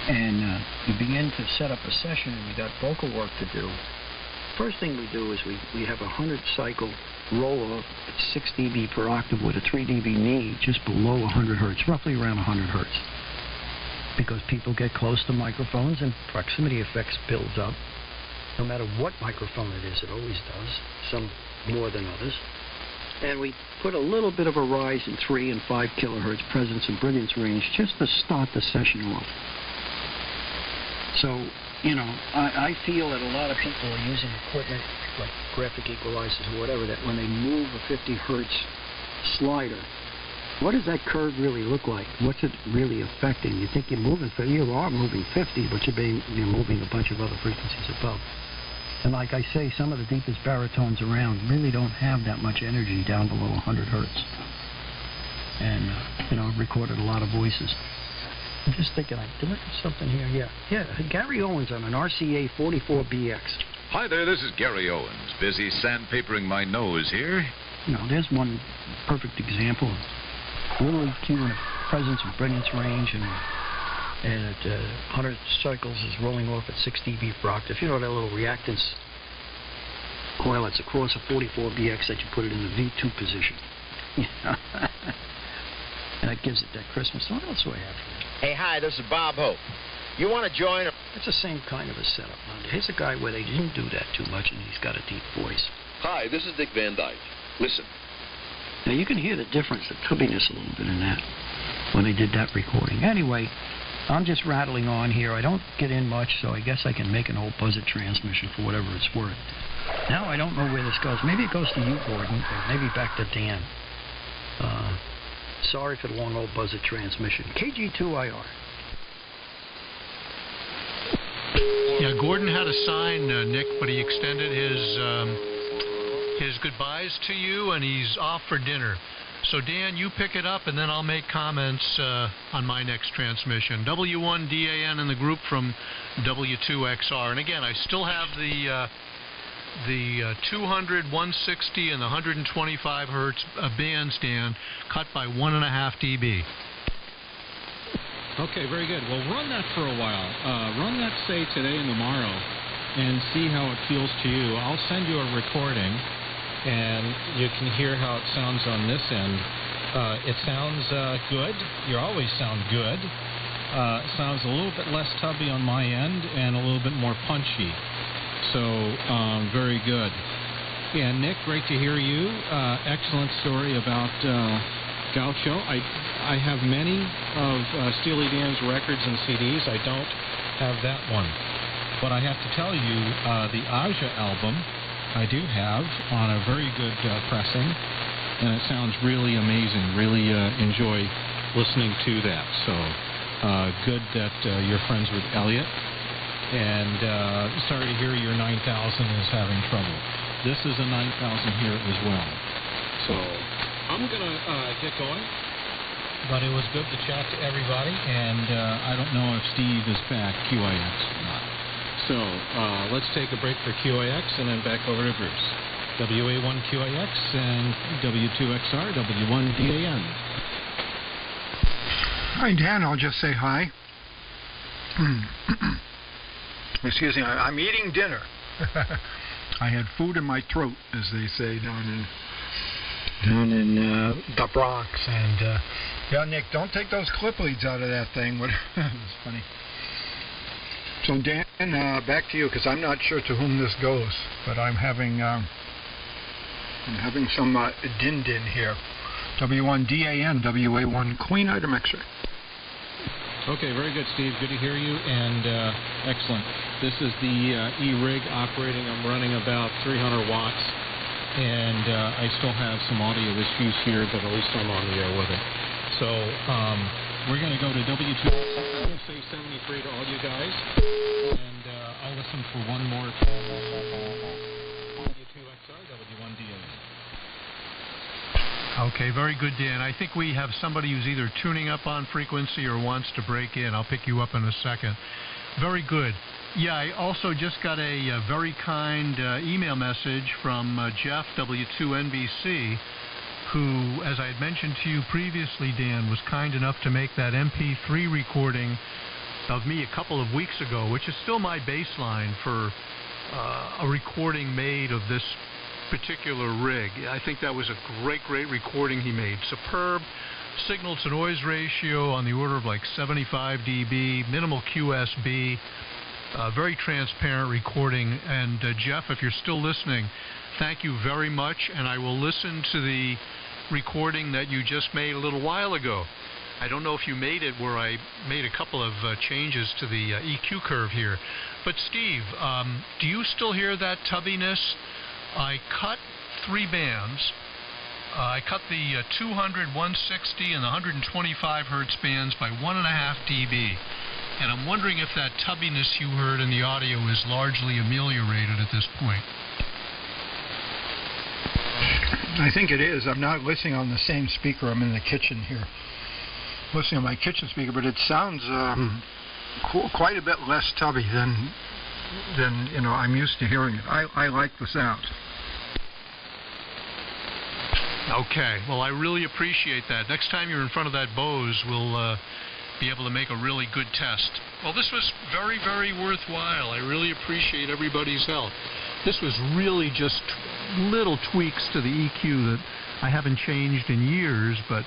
and you begin to set up a session and you got vocal work to do. First thing we do is we have a 100-cycle roll-off at 6 dB per octave with a 3 dB knee just below 100 hertz, roughly around 100 hertz. Because people get close to microphones and proximity effects builds up. No matter what microphone it is, it always does, some more than others. And we put a little bit of a rise in 3 and 5 kilohertz presence and brilliance range just to start the session off. So, you know, I feel that a lot of people are using equipment like graphic equalizers or whatever, that when they move a 50 hertz slider, what does that curve really look like? What's it really affecting? You think you're moving, you are moving 50, but you're moving a bunch of other frequencies above. And like I say, some of the deepest baritones around really don't have that much energy down below 100 hertz. And, you know, I've recorded a lot of voices. I'm just thinking, did I do something here? Yeah, Gary Owens on an RCA 44BX. Hi there, this is Gary Owens. Busy sandpapering my nose here. You know, there's one perfect example. Little EQ in a presence and brilliance range, and at 100 cycles is rolling off at 6 dB per octave. You know that little reactance coil that's across a 44BX that you put it in the V2 position. And that gives it that Christmas. What else do I have here? Hey, hi, this is Bob Hope. You want to join? It's the same kind of a setup. Here's a guy where they didn't do that too much, and he's got a deep voice. Hi, this is Dick Van Dyke. Listen. Now, you can hear the difference, the tubbiness a little bit in that when they did that recording. Anyway, I'm just rattling on here. I don't get in much, so I guess I can make an old buzzer transmission for whatever it's worth. Now I don't know where this goes. Maybe it goes to you, Gordon, or maybe back to Dan. Sorry for the long old buzzer transmission. KG2IR. Yeah, Gordon had a sign, Nick, but he extended his goodbyes to you, and he's off for dinner. So, Dan, you pick it up, and then I'll make comments on my next transmission. W1DAN in the group from W2XR. And again, I still have the 200, 160, and the 125 hertz bandstand cut by 1.5 dB. Okay, very good. Well, run that for a while. Run that, say, today and tomorrow, and see how it feels to you. I'll send you a recording, and you can hear how it sounds on this end. It sounds good. You always sound good. It sounds a little bit less tubby on my end and a little bit more punchy. So, very good. Yeah, Nick, great to hear you. Excellent story about Gaucho. I have many of Steely Dan's records and CDs. I don't have that one. But I have to tell you, the Aja album I do have on a very good pressing, and it sounds really amazing. Really enjoy listening to that. So good that you're friends with Elliot. And sorry to hear your 9000 is having trouble. This is a 9000 here as well. So I'm going to get going. But it was good to chat to everybody, and I don't know if Steve is back, QIX or not. So let's take a break for QIX and then back over to Bruce. WA1QIX and W2XR, W1DAN. Hi, Dan. I'll just say hi. Excuse me. I'm eating dinner. I had food in my throat, as they say down in the Bronx. And yeah, Nick, don't take those clip leads out of that thing. It's funny. So Dan, back to you, because I'm not sure to whom this goes, but I'm having some din here. W1DAN, WA1 Queen Item X-ray. Okay, very good, Steve. Good to hear you, and excellent. This is the E-Rig operating. I'm running about 300 watts, and I still have some audio issues here, but at least I'm on the air with it. So we're going to go to W2. I'm going to say 73 to all you guys. And And I'll listen for one more. W2XR, W1DAN. Okay, very good, Dan. I think we have somebody who's either tuning up on frequency or wants to break in. I'll pick you up in a second. Very good. Yeah, I also just got a very kind email message from Jeff, W2NBC, who, as I had mentioned to you previously, Dan, was kind enough to make that MP3 recording of me a couple of weeks ago, which is still my baseline for a recording made of this particular rig. I think that was a great recording he made. Superb signal-to-noise ratio on the order of like 75 dB, minimal QSB, very transparent recording. And Jeff, if you're still listening, thank you very much, and I will listen to the recording that you just made a little while ago. I don't know if you made it where I made a couple of changes to the EQ curve here. But Steve, do you still hear that tubbiness? I cut 3 bands. I cut the 200, 160, and the 125 hertz bands by 1.5 dB. And I'm wondering if that tubbiness you heard in the audio is largely ameliorated at this point. I think it is. I'm not listening on the same speaker. I'm in the kitchen here, listening on my kitchen speaker, but it sounds quite a bit less tubby than I'm used to hearing it. I like the sound. Okay, well, I really appreciate that. Next time you're in front of that Bose, we'll be able to make a really good test. Well, this was very, very worthwhile. I really appreciate everybody's help. This was really just little tweaks to the EQ that I haven't changed in years, but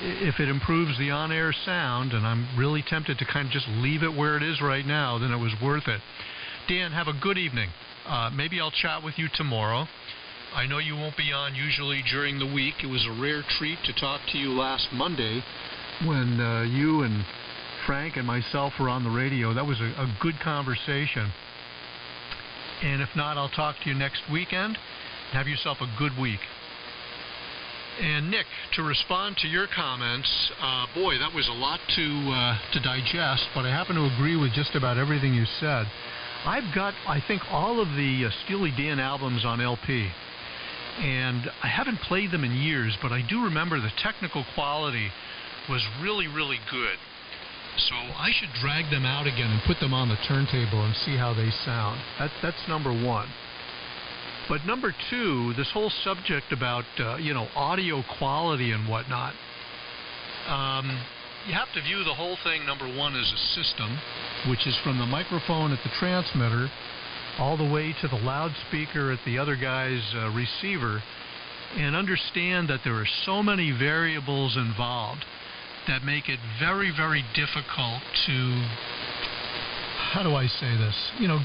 if it improves the on-air sound, and I'm really tempted to kind of just leave it where it is right now, then it was worth it. Dan, have a good evening. Maybe I'll chat with you tomorrow. I know you won't be on usually during the week. It was a rare treat to talk to you last Monday when you and Frank and myself were on the radio. That was a good conversation. And if not, I'll talk to you next weekend. Have yourself a good week. And Nick, to respond to your comments, boy, that was a lot to digest, but I happen to agree with just about everything you said. I've got, I think, all of the Steely Dan albums on LP, and I haven't played them in years, but I do remember the technical quality was really, really good. So I should drag them out again and put them on the turntable and see how they sound. That's number one. But number two, this whole subject about, audio quality and whatnot, you have to view the whole thing, number one, as a system, which is from the microphone at the transmitter all the way to the loudspeaker at the other guy's receiver, and understand that there are so many variables involved that make it very, very difficult to, how do I say this,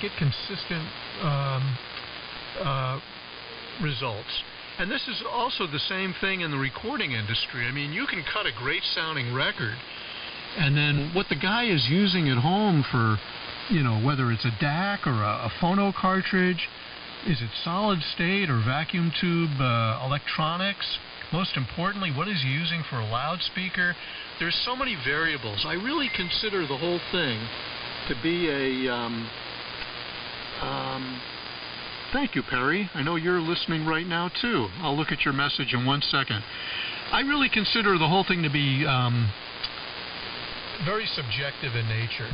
get consistent results. And this is also the same thing in the recording industry. I mean, you can cut a great sounding record, and then what the guy is using at home for, whether it's a DAC or a phono cartridge, is it solid state or vacuum tube electronics? Most importantly, what is he using for a loudspeaker? There's so many variables. I really consider the whole thing to be a thank you, Perry. I know you're listening right now, too. I'll look at your message in 1 second. I really consider the whole thing to be very subjective in nature.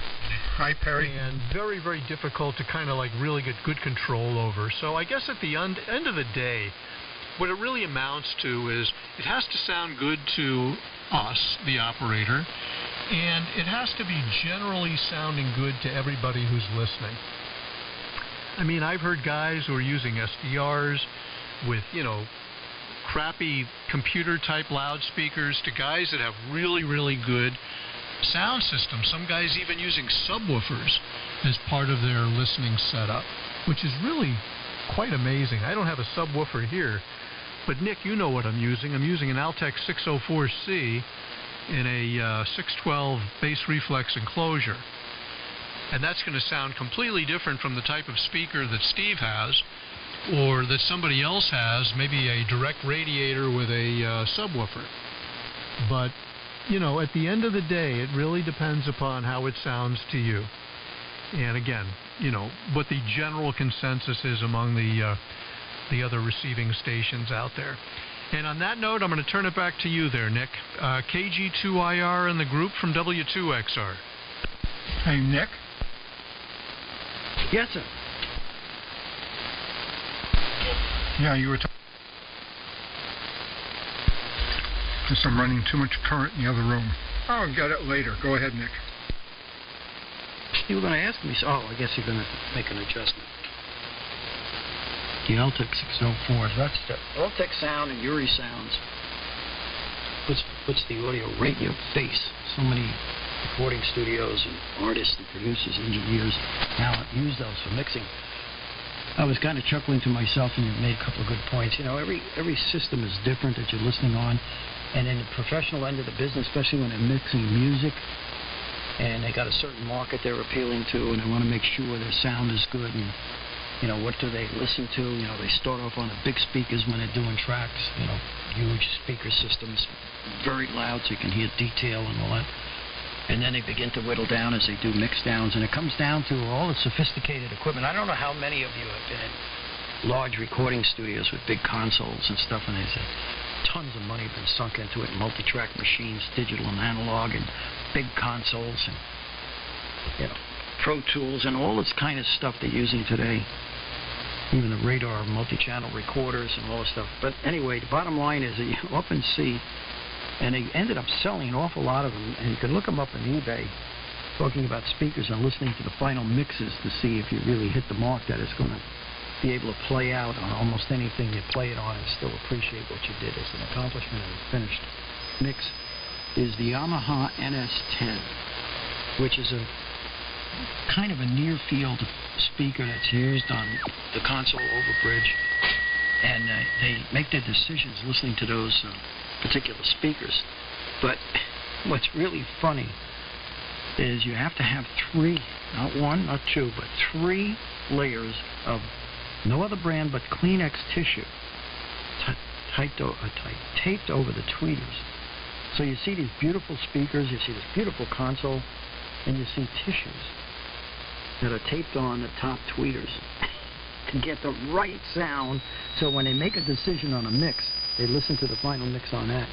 Hi, Perry. And very, very difficult to kind of really get good control over. So I guess at the end of the day, what it really amounts to is it has to sound good to us, the operator, and it has to be generally sounding good to everybody who's listening. I mean, I've heard guys who are using SDRs with, crappy computer-type loudspeakers to guys that have really, really good sound systems. Some guys even using subwoofers as part of their listening setup, which is really quite amazing. I don't have a subwoofer here, but Nick, you know what I'm using. I'm using an Altec 604C in a 612 bass reflex enclosure. And that's going to sound completely different from the type of speaker that Steve has or that somebody else has, maybe a direct radiator with a subwoofer. But, at the end of the day, it really depends upon how it sounds to you. And again, what the general consensus is among the other receiving stations out there. And on that note, I'm going to turn it back to you there, Nick. KG2IR in the group from W2XR. Hey, Nick? Yes, sir. Yeah, you were talking. Guess I'm running too much current in the other room. I'll get it later. Go ahead, Nick. You were going to ask me, oh, I guess you're going to make an adjustment. The Altec 604s, that's the Altec sound and Uri sounds. Puts the audio right in your face. So many recording studios and artists and producers, engineers now use those for mixing. I was kind of chuckling to myself, and you made a couple of good points. Every system is different that you're listening on, and in the professional end of the business, especially when they're mixing music, and they got a certain market they're appealing to, and they want to make sure their sound is good, and what do they listen to? They start off on the big speakers when they're doing tracks, huge speaker systems, very loud so you can hear detail and all that. And then they begin to whittle down as they do mix downs, and it comes down to all the sophisticated equipment. I don't know how many of you have been in large recording studios with big consoles and stuff, and they say tons of money have been sunk into it, multi-track machines, digital and analog, and big consoles, and Pro Tools, and all this kind of stuff they're using today. Even the radar, multi-channel recorders, and all this stuff. But anyway, the bottom line is that you often see, and they ended up selling an awful lot of them, and you can look them up on eBay, talking about speakers and listening to the final mixes to see if you really hit the mark that it's going to be able to play out on almost anything you play it on and still appreciate what you did as an accomplishment of a finished mix, is the Yamaha NS10, which is a kind of a near-field speaker that's used on the console over bridge, and they make their decisions listening to those particular speakers. But what's really funny is you have to have three, not one, not two, but three layers of no other brand but Kleenex tissue taped over the tweeters. So you see these beautiful speakers, you see this beautiful console, and you see tissues that are taped on the top tweeters to get the right sound. So when they make a decision on a mix, they listen to the final mix on that.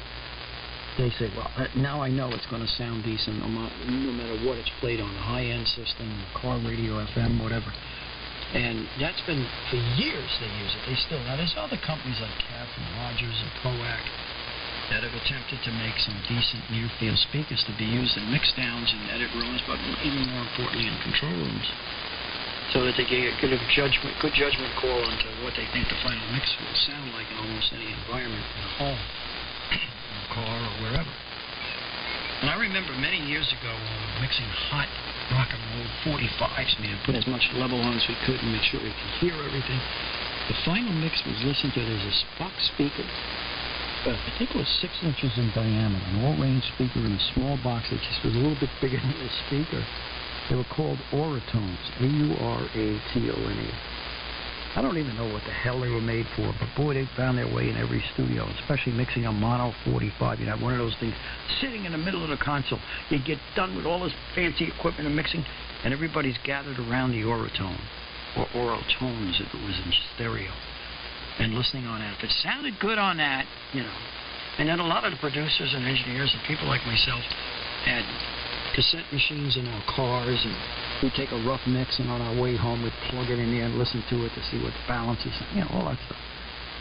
They say, well, now I know it's going to sound decent no matter what it's played on, the high-end system, car radio, FM, whatever. And that's been, for years they use it. They still, now there's other companies like Cap and Rogers and Proac that have attempted to make some decent near-field speakers to be used in mix downs and edit rooms, but even more importantly in control rooms, so that they get a good judgment call onto what they think the final mix will sound like in almost any environment, in a home, in a car, or wherever. And I remember many years ago mixing hot rock and roll 45s, we had put as much level on as we could and make sure we could hear everything. The final mix was listened to. There's a Spock speaker. I think it was 6 inches in diameter, an all-range speaker in a small box that just was a little bit bigger than the speaker. They were called Auratones, A-U-R-A-T-O-N-E. I don't even know what the hell they were made for, but boy, they found their way in every studio, especially mixing a mono 45. You'd have one of those things sitting in the middle of the console. You'd get done with all this fancy equipment and mixing, and everybody's gathered around the Auratone, or Auratones if it was in stereo, and listening on that. If it sounded good on that, And then a lot of the producers and engineers and people like myself had cassette machines in our cars, and we'd take a rough mix, and on our way home we'd plug it in there and listen to it to see what the balance is, all that stuff.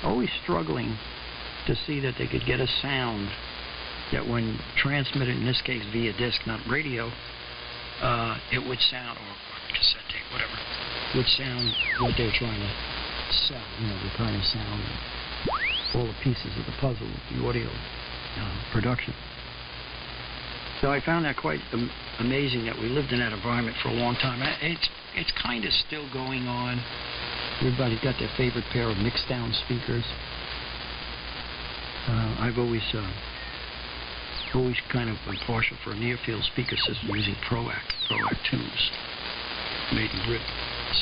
Always struggling to see that they could get a sound that when transmitted, in this case via disc, not radio, it would sound, or cassette tape, whatever, would sound what they're trying to sell, the kind of sound, all the pieces of the puzzle, the audio production. So I found that quite amazing that we lived in that environment for a long time. It's kind of still going on. Everybody's got their favorite pair of mix-down speakers. I've always kind of been partial for a near-field speaker system using Proac 2s. Made in grip,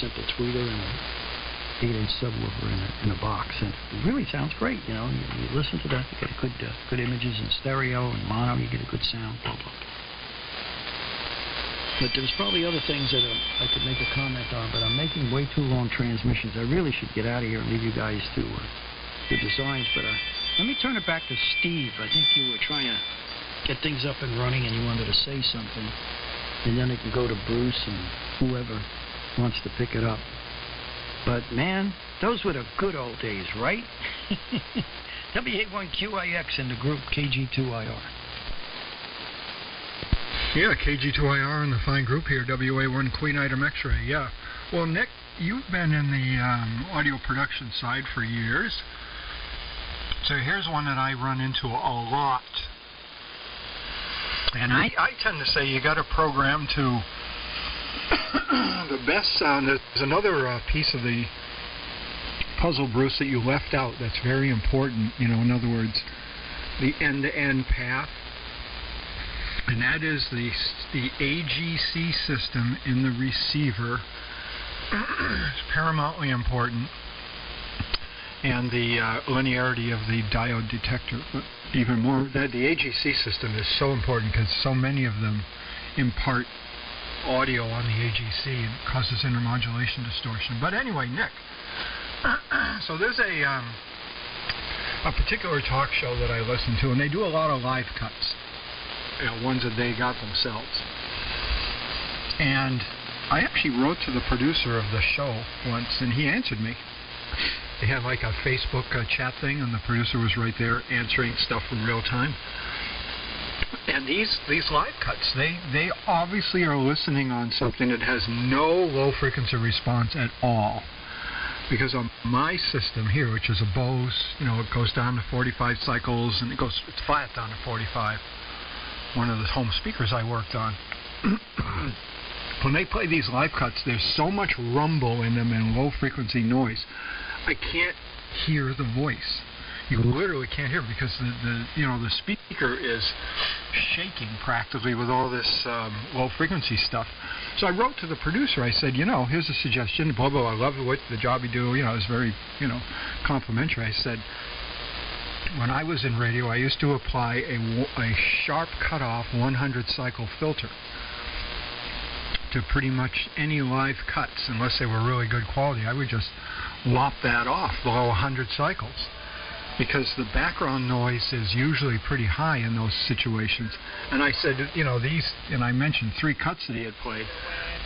simple tweeter and an 8-inch subwoofer in a box, and it really sounds great. You listen to that, you get good images in stereo and mono, you get a good sound. Blah, blah. But there's probably other things that I could make a comment on, but I'm making way too long transmissions. I really should get out of here and leave you guys to the designs. But let me turn it back to Steve. I think you were trying to get things up and running and you wanted to say something. And then it can go to Bruce and whoever wants to pick it up. But, man, those were the good old days, right? WA1QIX in the group KG2IR. Yeah, KG2IR in the fine group here, WA1 Queen Item X-Ray, yeah. Well, Nick, you've been in the audio production side for years. So here's one that I run into a lot. And I tend to say you got to program to the best sound. There's another piece of the puzzle, Bruce, that you left out that's very important. You know, in other words, the end-to-end path. And that is the AGC system in the receiver. It's paramountly important. And the linearity of the diode detector. But even more, the AGC system is so important because so many of them impart audio on the AGC and causes intermodulation distortion. But anyway, Nick, so there's a particular talk show that I listen to, and they do a lot of live cuts. You know, ones that they got themselves. And I actually wrote to the producer of the show once, and he answered me. They had like a Facebook chat thing, and the producer was right there answering stuff in real time. And these live cuts, they obviously are listening on something that has no low-frequency response at all. Because on my system here, which is a Bose, you know, it goes down to 45 cycles, and it's flat down to 45. One of the home speakers I worked on. When they play these live cuts, there's so much rumble in them and low-frequency noise. I can't hear the voice. You literally can't hear it because the speaker is shaking practically with all this low-frequency stuff. So I wrote to the producer. I said, here's a suggestion. Blah, blah, I love the job you do. It's very, complimentary. I said, when I was in radio, I used to apply a sharp cutoff 100-cycle filter to pretty much any live cuts, unless they were really good quality. I would just lop that off below 100 cycles because the background noise is usually pretty high in those situations. And I said, these, and I mentioned 3 cuts that he had played.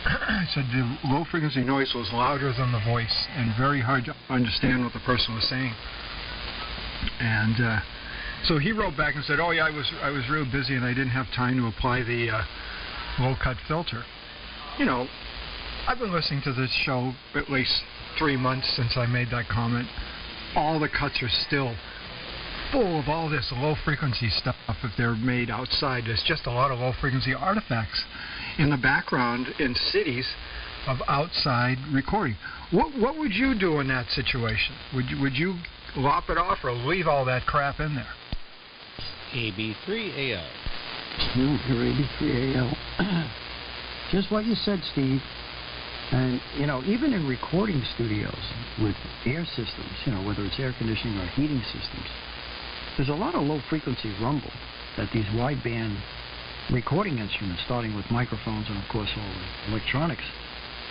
I said the low-frequency noise was louder than the voice and very hard to understand what the person was saying. And so he wrote back and said, "Oh yeah, I was real busy and I didn't have time to apply the low-cut filter." I've been listening to this show at least 3 months since I made that comment. All the cuts are still full of all this low-frequency stuff. If they're made outside, there's just a lot of low-frequency artifacts in the background in cities of outside recording. What would you do in that situation? Would you lop it off or leave all that crap in there? AB3AL. Your AB3AL. Just what you said, Steve. And, even in recording studios with air systems, whether it's air conditioning or heating systems, there's a lot of low-frequency rumble that these wideband recording instruments, starting with microphones and, of course, all the electronics,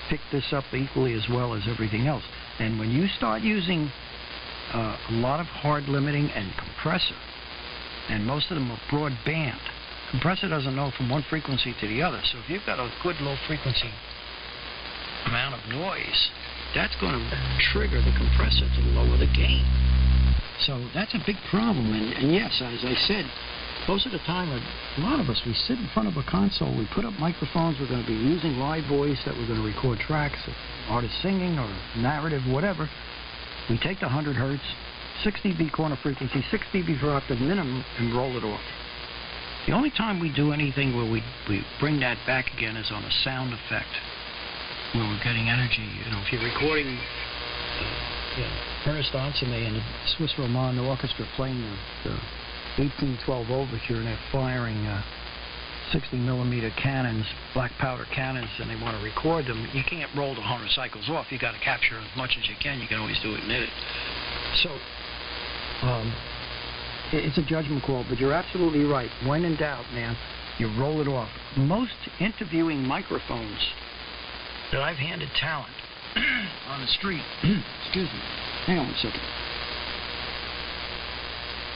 pick this up equally as well as everything else. And when you start using a lot of hard limiting and compressor, and most of them are broadband, compressor doesn't know from one frequency to the other. So if you've got a good low-frequency amount of noise, that's going to trigger the compressor to lower the gain. So that's a big problem. And yes, as I said, most of the time, a lot of us, we sit in front of a console, we put up microphones, we're going to be using live voice, that we're going to record tracks, artists singing or narrative, whatever. We take the 100 hertz, 6 dB corner frequency, 6 dB for octave minimum, and roll it off. The only time we do anything where we bring that back again is on a sound effect, where we're getting energy. If you're recording Ernest Ansame and the Swiss Roman Orchestra playing the 1812 Overture, and they're firing 60mm cannons, black powder cannons, and they want to record them, you can't roll the 100 cycles off. You got to capture as much as you can. You can always do it in edit. So it's a judgment call, but you're absolutely right. When in doubt, man, You roll it off. Most interviewing microphones that I've handed talent on the street, excuse me, hang on 1 second.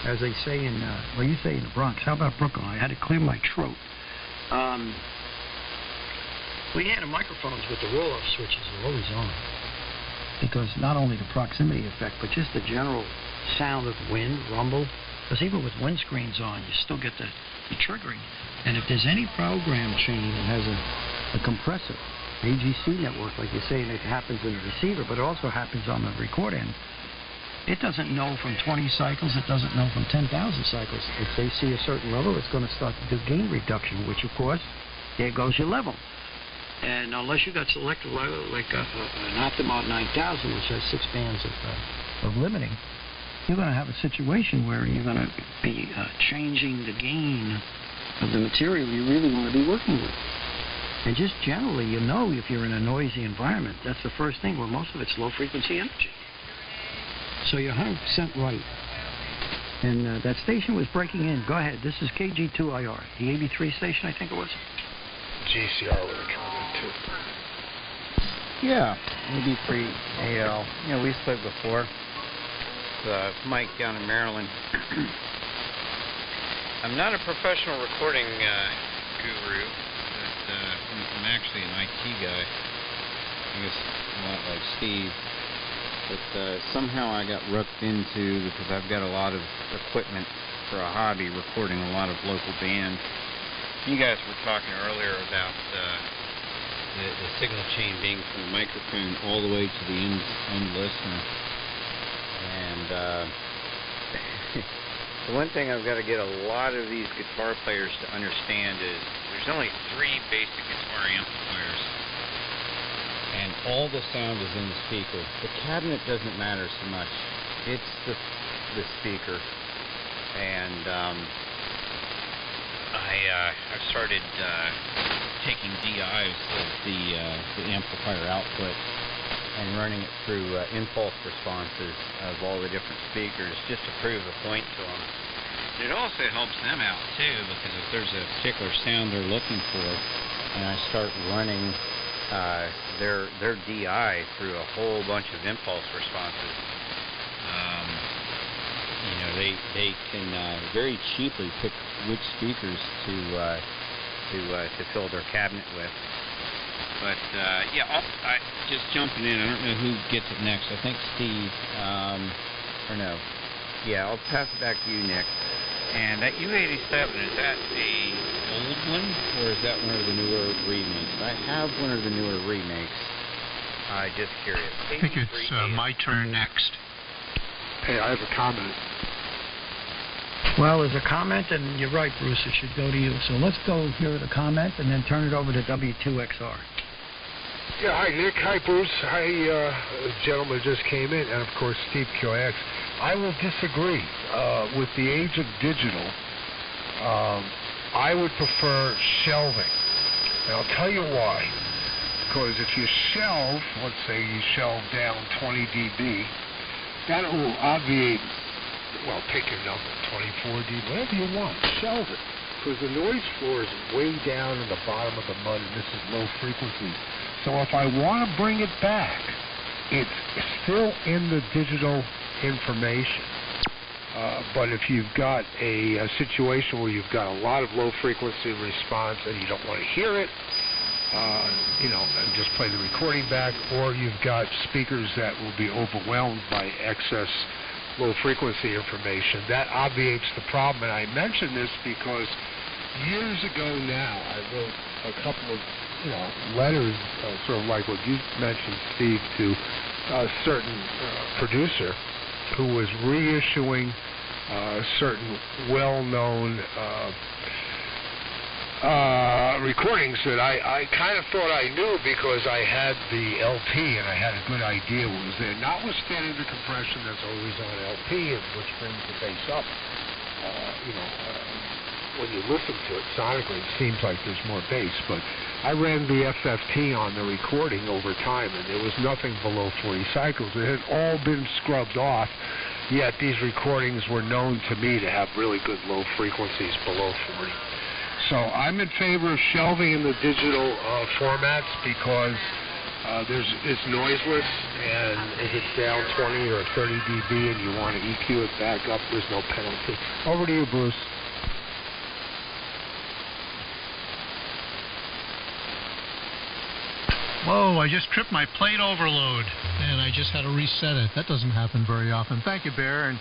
As they say in, you say in the Bronx, how about Brooklyn? I had to clear my throat. We handed microphones with the roll-off switches are always on. Because not only the proximity effect, but just the general sound of wind, rumble. Because even with windscreens on, you still get the triggering. And if there's any program chain that has a compressor, AGC network, like you say, and it happens in the receiver, but it also happens on the record end, it doesn't know from 20 cycles, it doesn't know from 10,000 cycles. If they see a certain level, it's going to start to do gain reduction, which, of course, there goes your level. And unless you got selected like an Optimod 9000, which has 6 bands of limiting, you're going to have a situation where you're going to be changing the gain of the material you really want to be working with. And just generally, you know, if you're in a noisy environment, that's the first thing. Well, most of it's low-frequency energy. So you're 100% right. And that station was breaking in. Go ahead. This is KG2IR, the 83 station, I think it was. GCR with a comment, too. Yeah, AB3 AL. You know, we spoke before. Mike down in Maryland. I'm not a professional recording guru, but I'm actually an IT guy. I guess a lot like Steve. But somehow I got roped into, because I've got a lot of equipment for a hobby, recording a lot of local bands. You guys were talking earlier about the signal chain being from the microphone all the way to the end listener. And the one thing I've got to get a lot of these guitar players to understand is there's only 3 basic guitar amplifiers. And all the sound is in the speaker. The cabinet doesn't matter so much. It's the speaker. And I've started taking DIs of the amplifier output and running it through impulse responses of all the different speakers just to prove a point to them. It also helps them out too, because if there's a particular sound they're looking for, and I start running their DI through a whole bunch of impulse responses, you know, they can very cheaply pick which speakers to fill their cabinet with. But yeah, I just jumping in. I don't know who gets it next. I think Steve, or no. Yeah, I'll pass it back to you, Nick. And that U87, is that a old one, or is that one of the newer remakes? I have one of the newer remakes. Just curious. I think it's my turn next. Hey, I have a comment. Well, there's a comment, and you're right, Bruce, it should go to you. So let's go hear the comment and then turn it over to W2XR. Yeah, hi, Nick. Hi, Bruce. Hi, gentleman just came in, and, of course, Steve QX. I will disagree. With the age of digital, I would prefer shelving. And I'll tell you why. Because if you shelve, let's say you shelve down 20 dB, that will obviate, well, pick your number, 24 dB, whatever you want, shelve it. Because the noise floor is way down in the bottom of the mud, and this is low frequency. So if I want to bring it back, it's still in the digital information. But if you've got a situation where you've got a lot of low frequency response and you don't want to hear it, you know, and just play the recording back, or you've got speakers that will be overwhelmed by excess low frequency information, that obviates the problem. And I mention this because years ago now, I wrote a couple of, you know, letters, sort of like what you mentioned, Steve, to a certain producer who was reissuing certain well-known recordings that I kind of thought I knew because I had the LP and I had a good idea what was there. Notwithstanding the compression that's always on LP, and which brings the bass up, you know, when you listen to it sonically, it seems like there's more bass. But I ran the FFT on the recording over time, and there was nothing below 40 cycles. It had all been scrubbed off, yet these recordings were known to me to have really good low frequencies below 40. So I'm in favor of shelving in the digital formats because it's noiseless, and if it's down 20 or 30 dB and you want to EQ it back up, there's no penalty. Over to you, Bruce. Whoa, I just tripped my plate overload, and I just had to reset it. That doesn't happen very often. Thank you, Bear,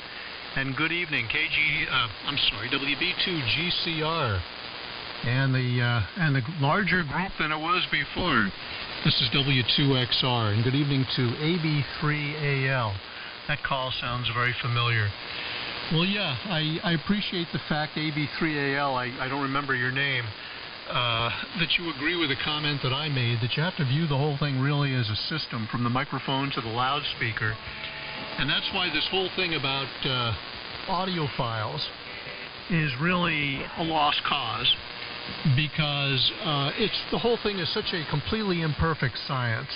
and good evening, WB2GCR, and the larger group than it was before. This is W2XR, and good evening to AB3AL. That call sounds very familiar. Well, yeah, I appreciate the fact, AB3AL, I don't remember your name, that you agree with the comment that I made, that you have to view the whole thing really as a system, from the microphone to the loudspeaker. And that's why this whole thing about audiophiles is really a lost cause, because the whole thing is such a completely imperfect science.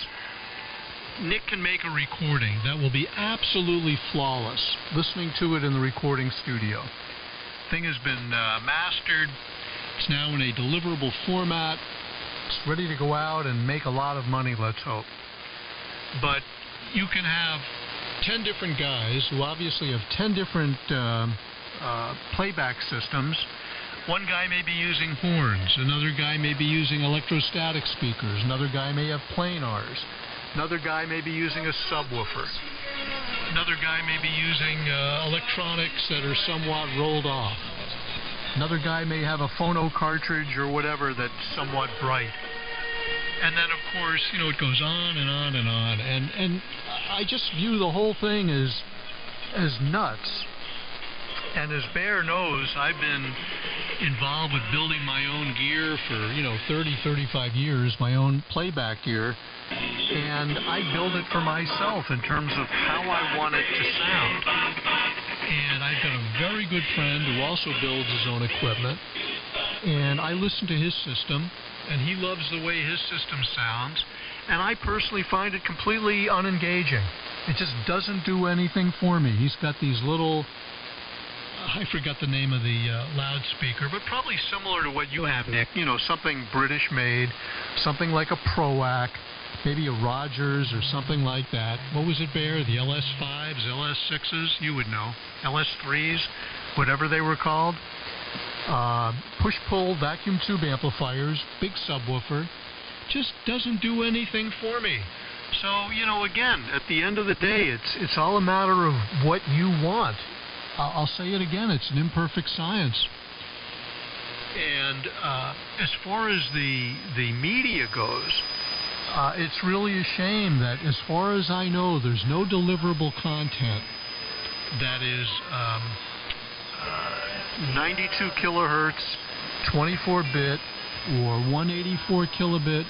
Nick can make a recording that will be absolutely flawless, listening to it in the recording studio. Thing has been mastered. It's now in a deliverable format. It's ready to go out and make a lot of money, let's hope. But you can have 10 different guys who obviously have 10 different playback systems. One guy may be using horns. Another guy may be using electrostatic speakers. Another guy may have planars. Another guy may be using a subwoofer. Another guy may be using electronics that are somewhat rolled off. Another guy may have a phono cartridge or whatever that's somewhat bright. And then, of course, it goes on and on and on. And I just view the whole thing as nuts. And as Bear knows, I've been involved with building my own gear for, 30, 35 years, my own playback gear. And I build it for myself in terms of how I want it to sound. And I've got a very good friend who also builds his own equipment. And I listen to his system, and he loves the way his system sounds. And I personally find it completely unengaging. It just doesn't do anything for me. He's got these little... I forgot the name of the loudspeaker, but probably similar to what you have, Nick. Something British made, something like a PROAC, maybe a Rogers or something like that. What was it, Bear? The LS5s, LS6s? You would know. LS3s, whatever they were called. Push-pull vacuum tube amplifiers, big subwoofer. Just doesn't do anything for me. So, again, at the end of the day, it's all a matter of what you want. I'll say it again, it's an imperfect science. And as far as the media goes, it's really a shame that, as far as I know, there's no deliverable content that is 92 kilohertz, 24-bit, or 184 kilohertz,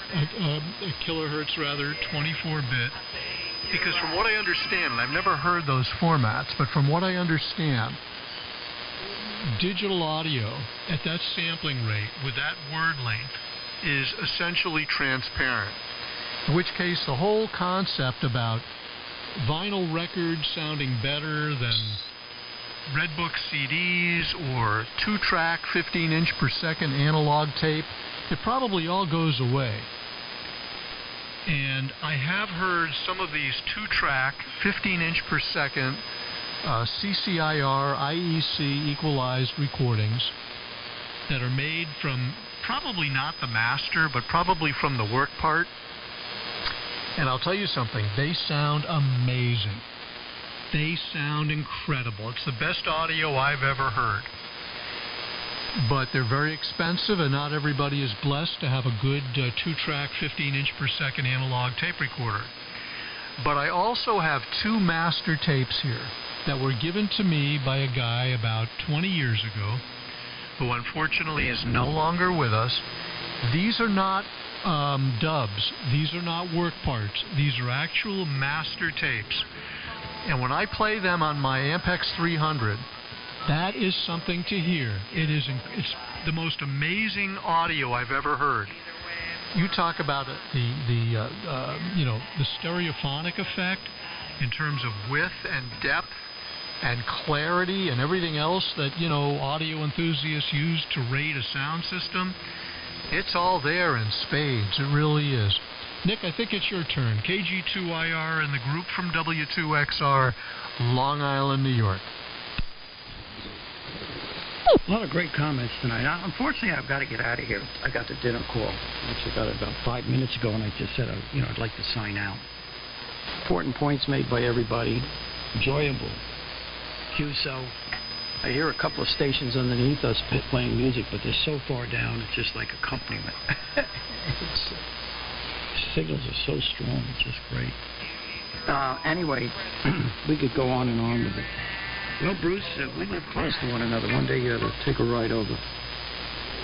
24-bit. Because from what I understand, and I've never heard those formats, but from what I understand, digital audio at that sampling rate with that word length is essentially transparent. In which case, the whole concept about vinyl records sounding better than Redbook CDs or 2-track 15-inch per second analog tape, it probably all goes away. And I have heard some of these 2-track 15-inch per second CCIR, IEC equalized recordings that are made from probably not the master, but probably from the work part. And I'll tell you something, they sound amazing. They sound incredible. It's the best audio I've ever heard. But they're very expensive, and not everybody is blessed to have a good 2-track 15-inch per second analog tape recorder. But I also have 2 master tapes here that were given to me by a guy about 20 years ago, who unfortunately is no longer with us. These are not dubs. These are not work parts. These are actual master tapes. And when I play them on my Ampex 300, that is something to hear. It's the most amazing audio I've ever heard. You talk about the stereophonic effect in terms of width and depth and clarity and everything else that, you know, audio enthusiasts use to rate a sound system, it's all there in spades. It really is. Nick, I think it's your turn. KG2IR and the group from W2XR, Long Island, New York. A lot of great comments tonight. Unfortunately, I've got to get out of here. I got the dinner call. I actually got it about 5 minutes ago, and I just said, I'd like to sign out. Important points made by everybody. Enjoyable. QSO. I hear a couple of stations underneath us playing music, but they're so far down, it's just like accompaniment. Signals are so strong. It's just great. Anyway, we could go on and on with it. Well, Bruce, we live close to one another. One day you ought to take a ride over.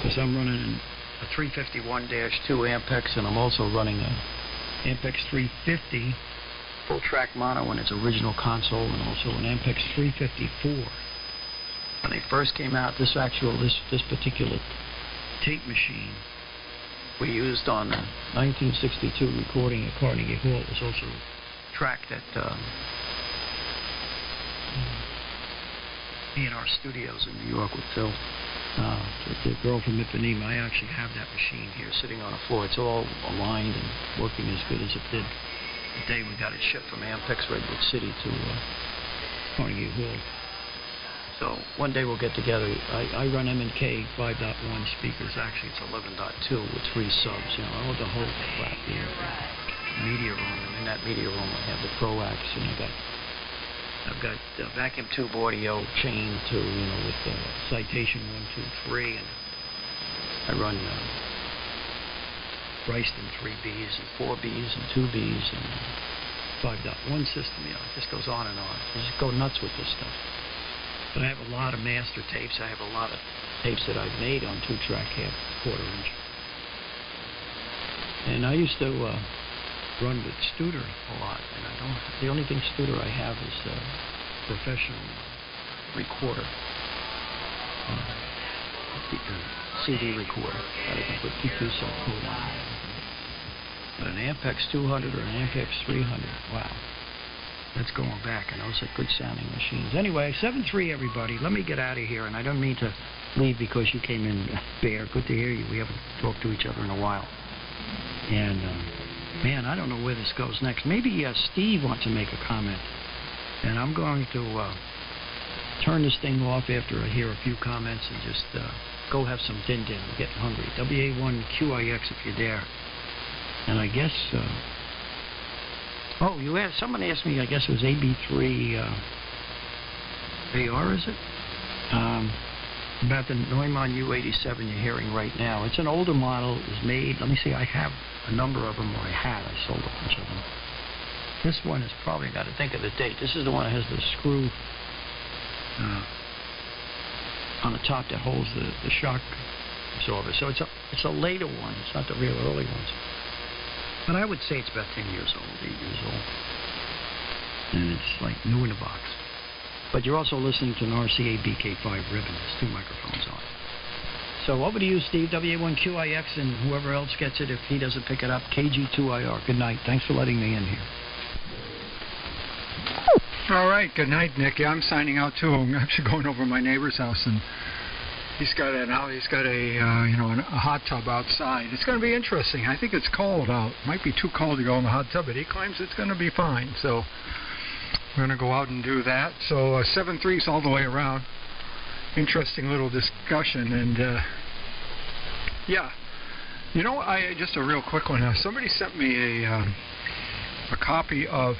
Because I'm running a 351-2 Ampex, and I'm also running a Ampex 350 full-track mono in its original console, and also an Ampex 354. When they first came out, this particular tape machine we used on the 1962 recording at Carnegie Hall. It was also tracked at A&R Studios in New York with Phil. The girl from Ipanema. I actually have that machine here sitting on the floor. It's all aligned and working as good as it did the day we got it shipped from Ampex Redwood City to Carnegie Hall. So one day we'll get together. I run M&K 5.1 speakers. Actually, it's 11.2 with 3 subs. You know, all the whole crap here. Media room, and in that media room I have the Proax, and I've got vacuum tube audio chain to, you know, with citation 1, 2, 3, and I run Bryston 3Bs and 4Bs and 2Bs and 5.1 system. You know, it just goes on and on. I just go nuts with this stuff. But I have a lot of master tapes. I have a lot of tapes that I've made on 2-track quarter-inch. And I used to run with Studer a lot, and the only thing Studer I have is a professional recorder, CD recorder that I can put PQ cell code on. But an Ampex 200 or an Ampex 300, wow. That's going back, and those are good sounding machines. Anyway, 7-3 everybody. Let me get out of here, and I don't mean to leave because you came in, Bear. Good to hear you. We haven't talked to each other in a while. And, man, I don't know where this goes next. Maybe Steve wants to make a comment, and I'm going to turn this thing off after I hear a few comments and just go have some din-din. I'm getting hungry. WA1QIX if you're there. And I guess... someone asked me, I guess it was AB3 AR, is it? About the Neumann U87 you're hearing right now. It's an older model. It was made, let me see, I have a number of them, or I sold a bunch of them. This one is probably, got to think of the date. This is the one that has the screw on the top that holds the shock absorber. So it's a later one. It's not the real early ones. But I would say it's about 10 years old, 8 years old. And it's like new in the box. But you're also listening to an RCA BK5 ribbon. There's 2 microphones on it. So over to you, Steve, WA1QIX, and whoever else gets it, if he doesn't pick it up, KG2IR. Good night. Thanks for letting me in here. All right. Good night, Nick. Yeah, I'm signing out, too. I'm actually going over to my neighbor's house, and he's got a hot tub outside. It's going to be interesting. I think it's cold out. It might be too cold to go in the hot tub, but he claims it's going to be fine. So we're going to go out and do that. So 7-3s all the way around. Interesting little discussion. And yeah, just a real quick one. Somebody sent me a copy of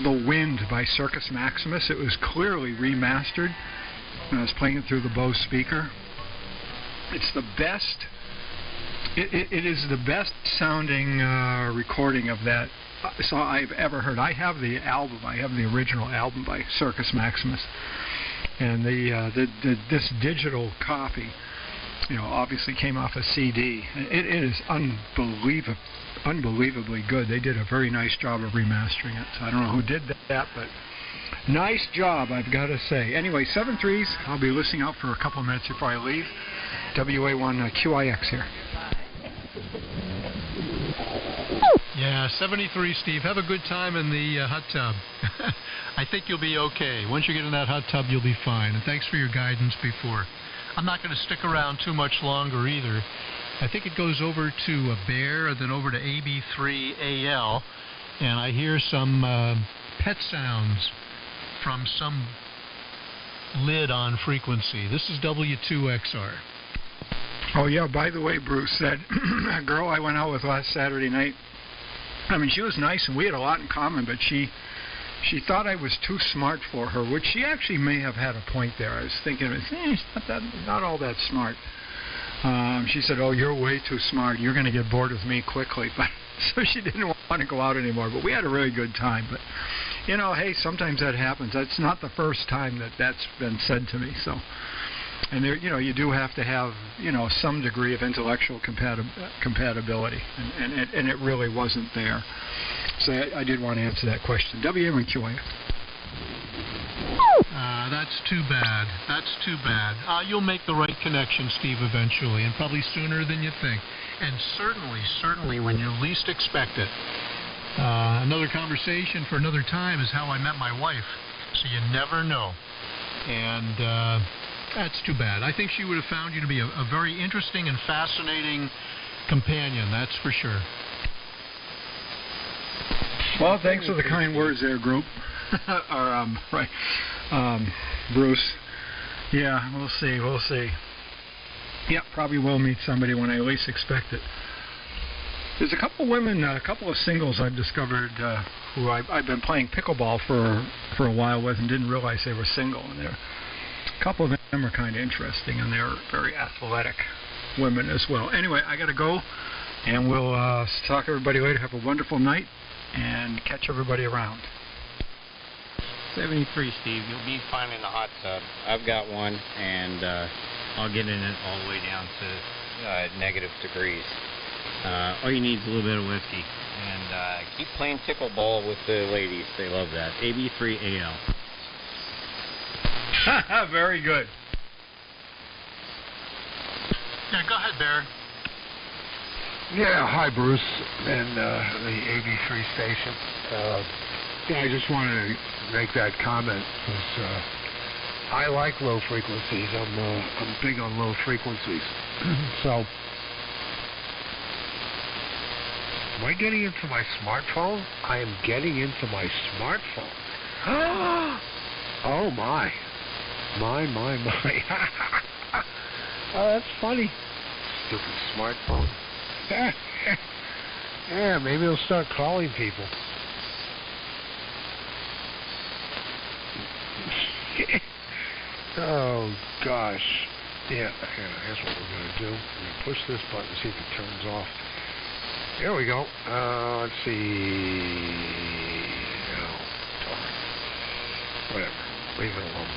The Wind by Circus Maximus. It was clearly remastered. And I was playing it through the Bose speaker. It's the best. It is the best sounding recording of that song I've ever heard. I have the album. I have the original album by Circus Maximus, and this digital copy, obviously came off a CD. It is unbelievably good. They did a very nice job of remastering it. So I don't know who did that, but. Nice job, I've got to say. Anyway, 7-3s. I'll be listening out for a couple of minutes before I leave. WA1QIX here. Yeah, 73, Steve. Have a good time in the hot tub. I think you'll be okay. Once you get in that hot tub, you'll be fine. And thanks for your guidance before. I'm not going to stick around too much longer either. I think it goes over to a Bear and then over to AB3AL. And I hear some pet sounds from some lid on frequency. This is W2XR. Oh, yeah, by the way, Bruce, that girl I went out with last Saturday night, I mean, she was nice and we had a lot in common, but she thought I was too smart for her, which she actually may have had a point there. I was thinking, she's not all that smart. She said, oh, you're way too smart. You're going to get bored with me quickly. But so she didn't want to go out anymore. But we had a really good time. But, you know, hey, sometimes that happens. That's not the first time that's been said to me. So, and there, you know, you do have to have, you know, some degree of intellectual compatibility, and it really wasn't there. So I did want to answer that question. WMQA. That's too bad. That's too bad. You'll make the right connection, Steve, eventually, and probably sooner than you think. And certainly when you least expect it. Another conversation for another time is how I met my wife. So you never know. And that's too bad. I think she would have found you to be a very interesting and fascinating companion, that's for sure. Well, thanks for the kind words there, group. Or, Bruce. Yeah, we'll see. Yeah, probably will meet somebody when I least expect it. There's a couple women, a couple of singles I've discovered who I've been playing pickleball for a while with and didn't realize they were single. And a couple of them are kind of interesting, and they're very athletic women as well. Anyway, I got to go, and we'll talk to everybody later. Have a wonderful night, and catch everybody around. 73, Steve. You'll be fine in the hot tub. I've got one, and I'll get in it all the way down to negative degrees. All you need is a little bit of whiskey. And keep playing pickleball with the ladies. They love that. AB3AL. Very good. Yeah, go ahead, Bear. Yeah, hi, Bruce, and the AB3 station. Yeah, I just wanted to make that comment because I like low frequencies. I'm big on low frequencies. So, am I getting into my smartphone? I am getting into my smartphone. Oh my. Oh, that's funny. Stupid smartphone. Yeah, maybe I'll start calling people. Oh, gosh. Yeah, here's what we're going to do. We're going to push this button and see if it turns off. There we go. Let's see. Oh, darn. Whatever. Leave it alone.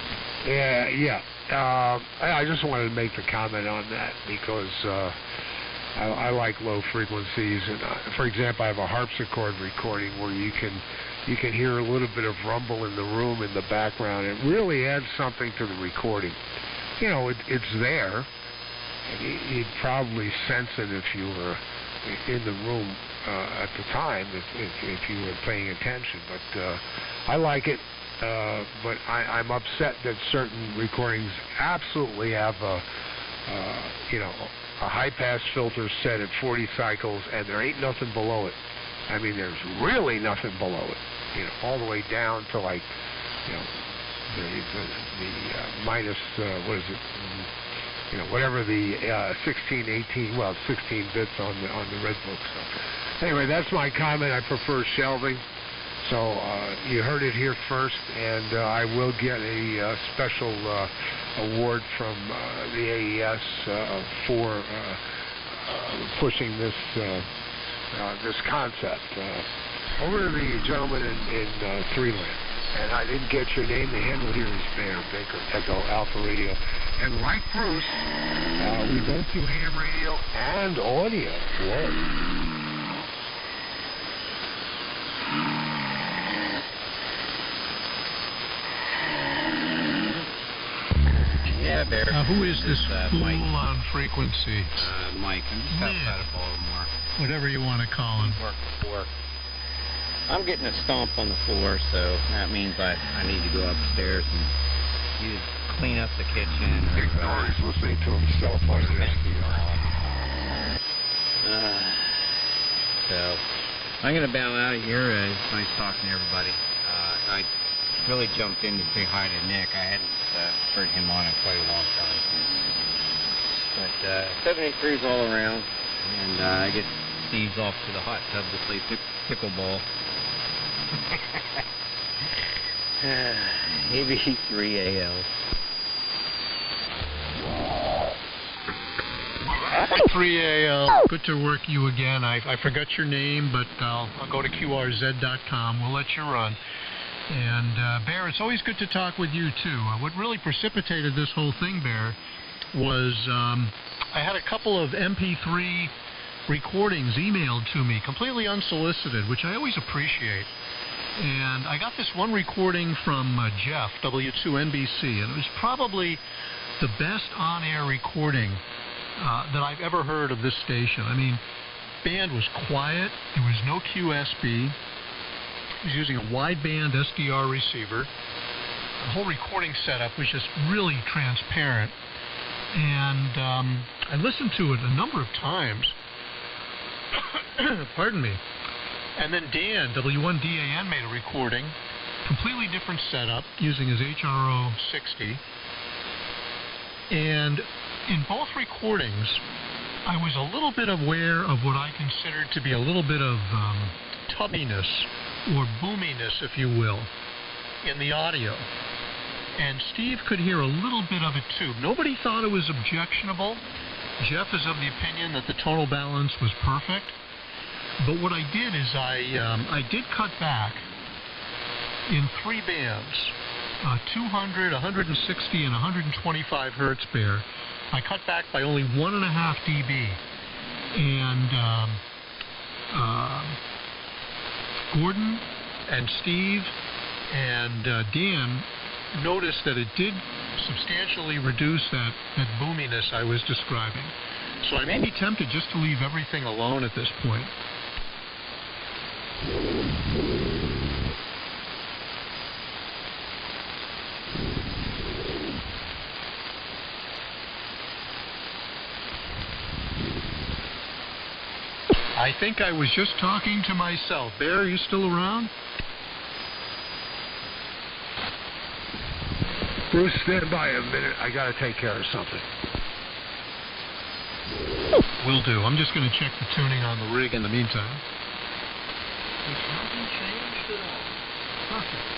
Yeah. I just wanted to make the comment on that because I like low frequencies. And for example, I have a harpsichord recording where you can hear a little bit of rumble in the room in the background. It really adds something to the recording. You know, it's there. And you'd probably sense it if you were in the room at the time, if you were paying attention. But I like it. But I'm upset that certain recordings absolutely have a high-pass filter set at 40 cycles, and there ain't nothing below it. I mean, there's really nothing below it. You know, all the way down to like, you know, the minus what is it? You know, whatever the 16, 18, well, 16 bits on the Red Book. So anyway, that's my comment. I prefer shelving. So you heard it here first, and I will get a special award from the AES for pushing this this concept. Over to the gentleman in Threeland. And I didn't get your name. The handle here is Bear Baker, Echo Alpha Radio. And like Bruce, we both do ham radio and audio. Whoa. Yeah, Bear. Who is this fool Mike. on frequency? Mike. I'm just outside of Baltimore. whatever you want to call him. Work before. I'm getting a stomp on the floor, so that means I need to go upstairs and clean up the kitchen. He's listening to himself on his SDR. So I'm going to bow out of here. It's nice talking to everybody. I really jumped in to say hi to Nick. I hadn't heard him on in quite a long time. But 73's all around, and I get Steve's off to the hot tub to play pickleball. AB3AL. 3AL. Good to work you again. I forgot your name, but I'll go to QRZ.com. We'll let you run. And Bear, it's always good to talk with you too. What really precipitated this whole thing, Bear, was I had a couple of MP3 recordings emailed to me, completely unsolicited, which I always appreciate. And I got this one recording from Jeff, W2NBC, and it was probably the best on-air recording that I've ever heard of this station. I mean, band was quiet. There was no QSB. He was using a wideband SDR receiver. The whole recording setup was just really transparent. And I listened to it a number of times. Pardon me. And then Dan, W1DAN, made a recording, completely different setup, using his HRO 60. And in both recordings, I was a little bit aware of what I considered to be a little bit of tubbiness or boominess, if you will, in the audio. And Steve could hear a little bit of it too. Nobody thought it was objectionable. Jeff is of the opinion that the tonal balance was perfect. But what I did is I did cut back in 3 bands, 200, 160, and 125 hertz Bear. I cut back by only 1.5 dB. And Gordon and Steve and Dan noticed that it did substantially reduce that boominess I was describing. So I may be tempted just to leave everything alone at this point. I think I was just talking to myself. Bear, are you still around? Bruce, stand by a minute. I got to take care of something. Will do. I'm just going to check the tuning on the rig in the meantime. It's nothing changed at all. Perfect.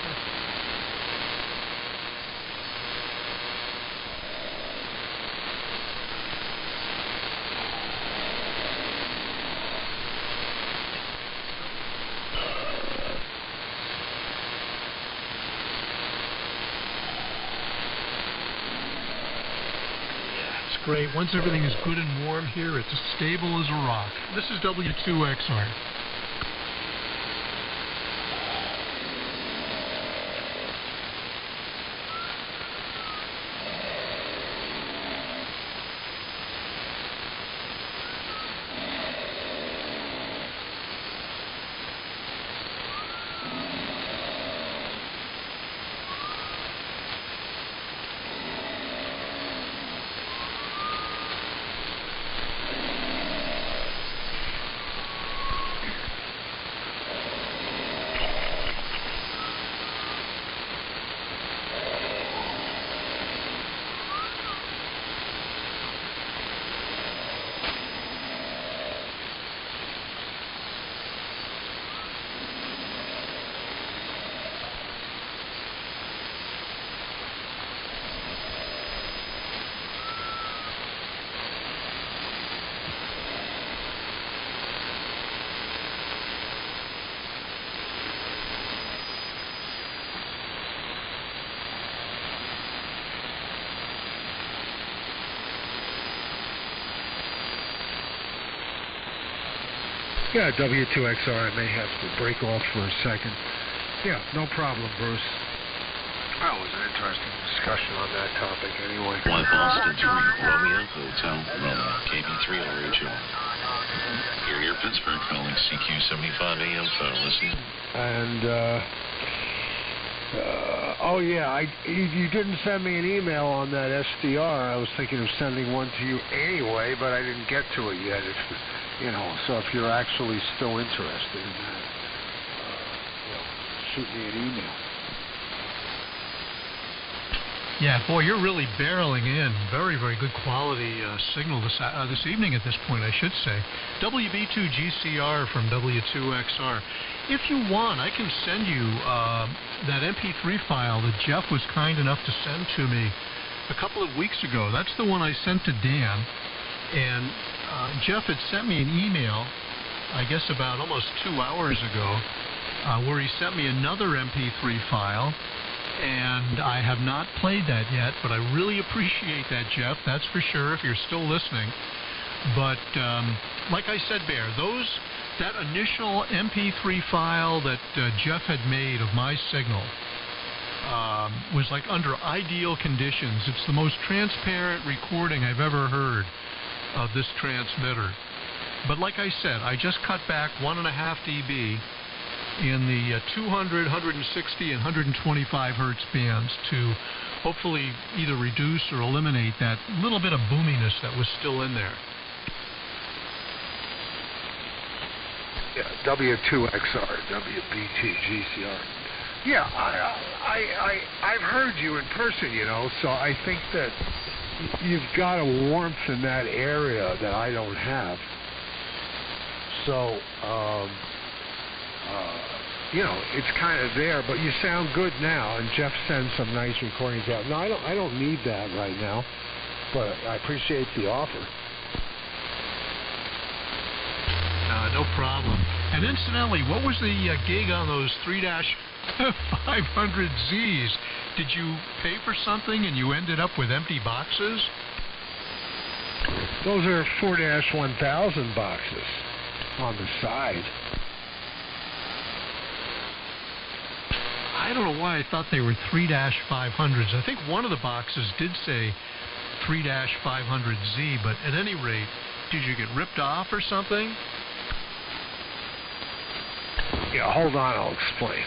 Great. Once everything is good and warm here, it's as stable as a rock. This is W2XR. Yeah, W2XR, I may have to break off for a second. Yeah, no problem, Bruce. That was an interesting discussion on that topic anyway. 1 Boston 3, Romeo Hotel, Romeo, KB3 RHO. You're near Pittsburgh, calling CQ75 AM phone. Listen. And, oh yeah, you didn't send me an email on that SDR. I was thinking of sending one to you anyway, but I didn't get to it yet. So if you're actually still interested in that, shoot me an email. Yeah, boy, you're really barreling in. Very, very good quality signal this evening at this point, I should say. WB2GCR from W2XR. If you want, I can send you that MP3 file that Jeff was kind enough to send to me a couple of weeks ago. That's the one I sent to Dan. And Jeff had sent me an email, I guess about almost 2 hours ago, where he sent me another MP3 file. And I have not played that yet, but I really appreciate that, Jeff. That's for sure, if you're still listening. But like I said, Bear, that initial MP3 file that Jeff had made of my signal was like under ideal conditions. It's the most transparent recording I've ever heard of this transmitter. But like I said, I just cut back 1.5 dB in the 200, 160, and 125 hertz bands to hopefully either reduce or eliminate that little bit of boominess that was still in there. Yeah, W2XR, WB2GCR. Yeah, I've heard you in person, so I think that you've got a warmth in that area that I don't have. So, it's kind of there, but you sound good now, and Jeff sends some nice recordings out. No, I don't need that right now, but I appreciate the offer. No problem. And incidentally, what was the gig on those 3-500Zs? Did you pay for something and you ended up with empty boxes? Those are 4-1000 boxes on the side. I don't know why I thought they were 3-500s. I think one of the boxes did say 3-500Z, but at any rate, did you get ripped off or something? Yeah, hold on, I'll explain.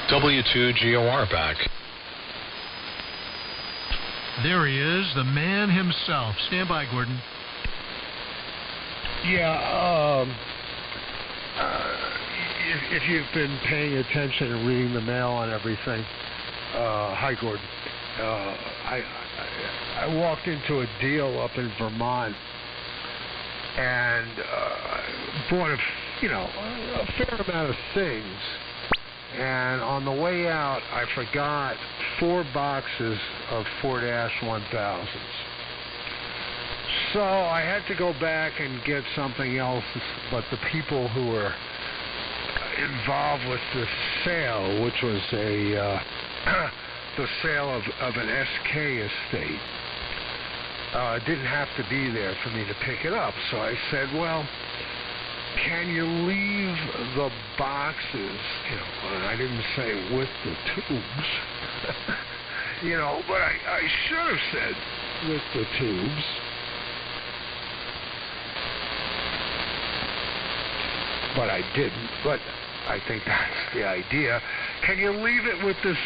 W2GOR back. There he is, the man himself. Stand by, Gordon. Yeah, if you've been paying attention and reading the mail and everything, hi, Gordon. I walked into a deal up in Vermont and bought a fair amount of things. And on the way out, I forgot 4 boxes of 4-1000s. So I had to go back and get something else, but the people who were involved with the sale, which was the sale of an SK estate, didn't have to be there for me to pick it up. So I said, well, can you leave the boxes, and I didn't say with the tubes, but I should have said with the tubes. But I didn't, but I think that's the idea. Can you leave it with this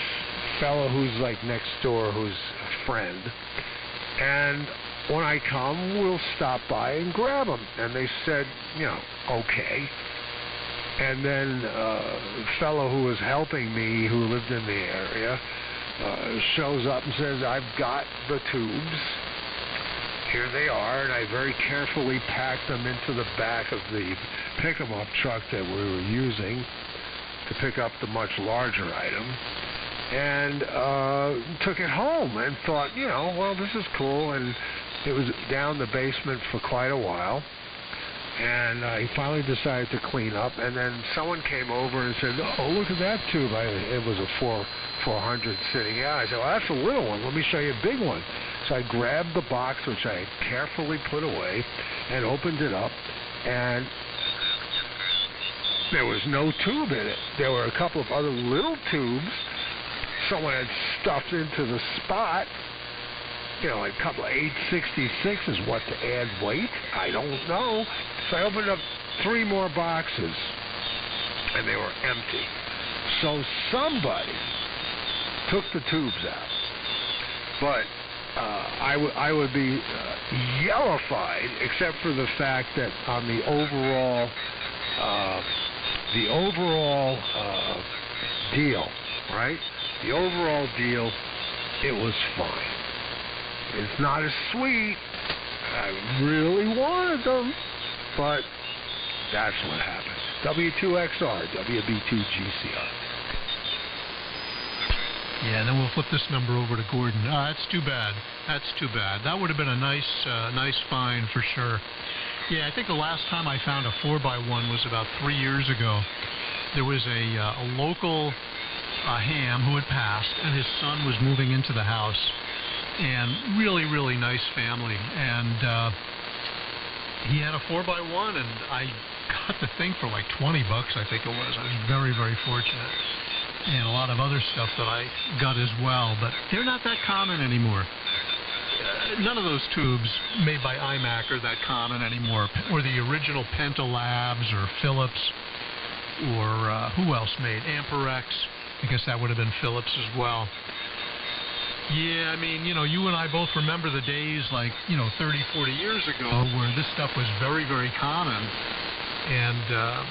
fellow who's like next door, who's a friend, and when I come, we'll stop by and grab them. And they said, okay. And then the fellow who was helping me, who lived in the area, shows up and says, I've got the tubes. Here they are, and I very carefully packed them into the back of the pick-em-up truck that we were using to pick up the much larger item, and took it home and thought, well, this is cool. And it was down the basement for quite a while, and he finally decided to clean up, and then someone came over and said, oh, look at that tube. It was a 400 sitting out. I said, well, that's a little one. Let me show you a big one. So I grabbed the box, which I had carefully put away, and opened it up, and there was no tube in it. There were a couple of other little tubes someone had stuffed into the spot, a couple of 866s. What to add weight? I don't know. So I opened up 3 more boxes, and they were empty. So somebody took the tubes out. But I would be yellowified, except for the fact that on the overall deal, right? The overall deal, it was fine. It's not as sweet. I really wanted them, but that's what happened. W2XR, WB2GCR. Yeah, and then we'll flip this number over to Gordon. That's too bad. That's too bad. That would have been a nice find for sure. Yeah, I think the last time I found a 4x1 was about 3 years ago. There was a local ham who had passed, and his son was moving into the house. And really, really nice family. And he had a 4x1, and I got the thing for like $20, I think it was. I was very, very fortunate. And a lot of other stuff that I got as well, but they're not that common anymore. None of those tubes made by iMac are that common anymore, or the original Penta Labs or Philips, or who else made Amperex? I guess that would have been Philips as well. Yeah, I mean, you and I both remember the days 30, 40 years ago where this stuff was very, very common. And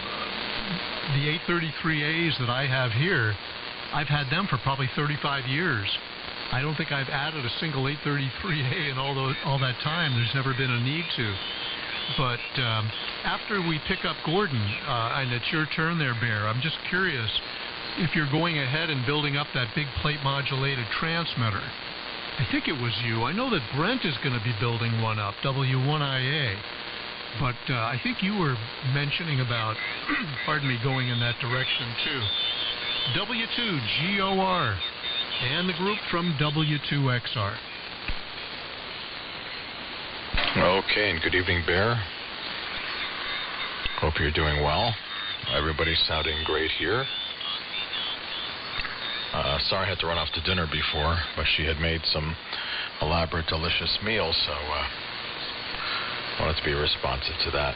the 833As that I have here, I've had them for probably 35 years. I don't think I've added a single 833A in all that time. There's never been a need to. But after we pick up Gordon, and it's your turn there, Bear, I'm just curious if you're going ahead and building up that big plate modulated transmitter. I think it was you. I know that Brent is going to be building one up, W1IA. But I think you were mentioning about, pardon me, going in that direction too. W2GOR and the group from W2XR. Okay, and good evening, Bear. Hope you're doing well. Everybody's sounding great here. Sorry I had to run off to dinner before, but she had made some elaborate, delicious meals, so wanted to be responsive to that.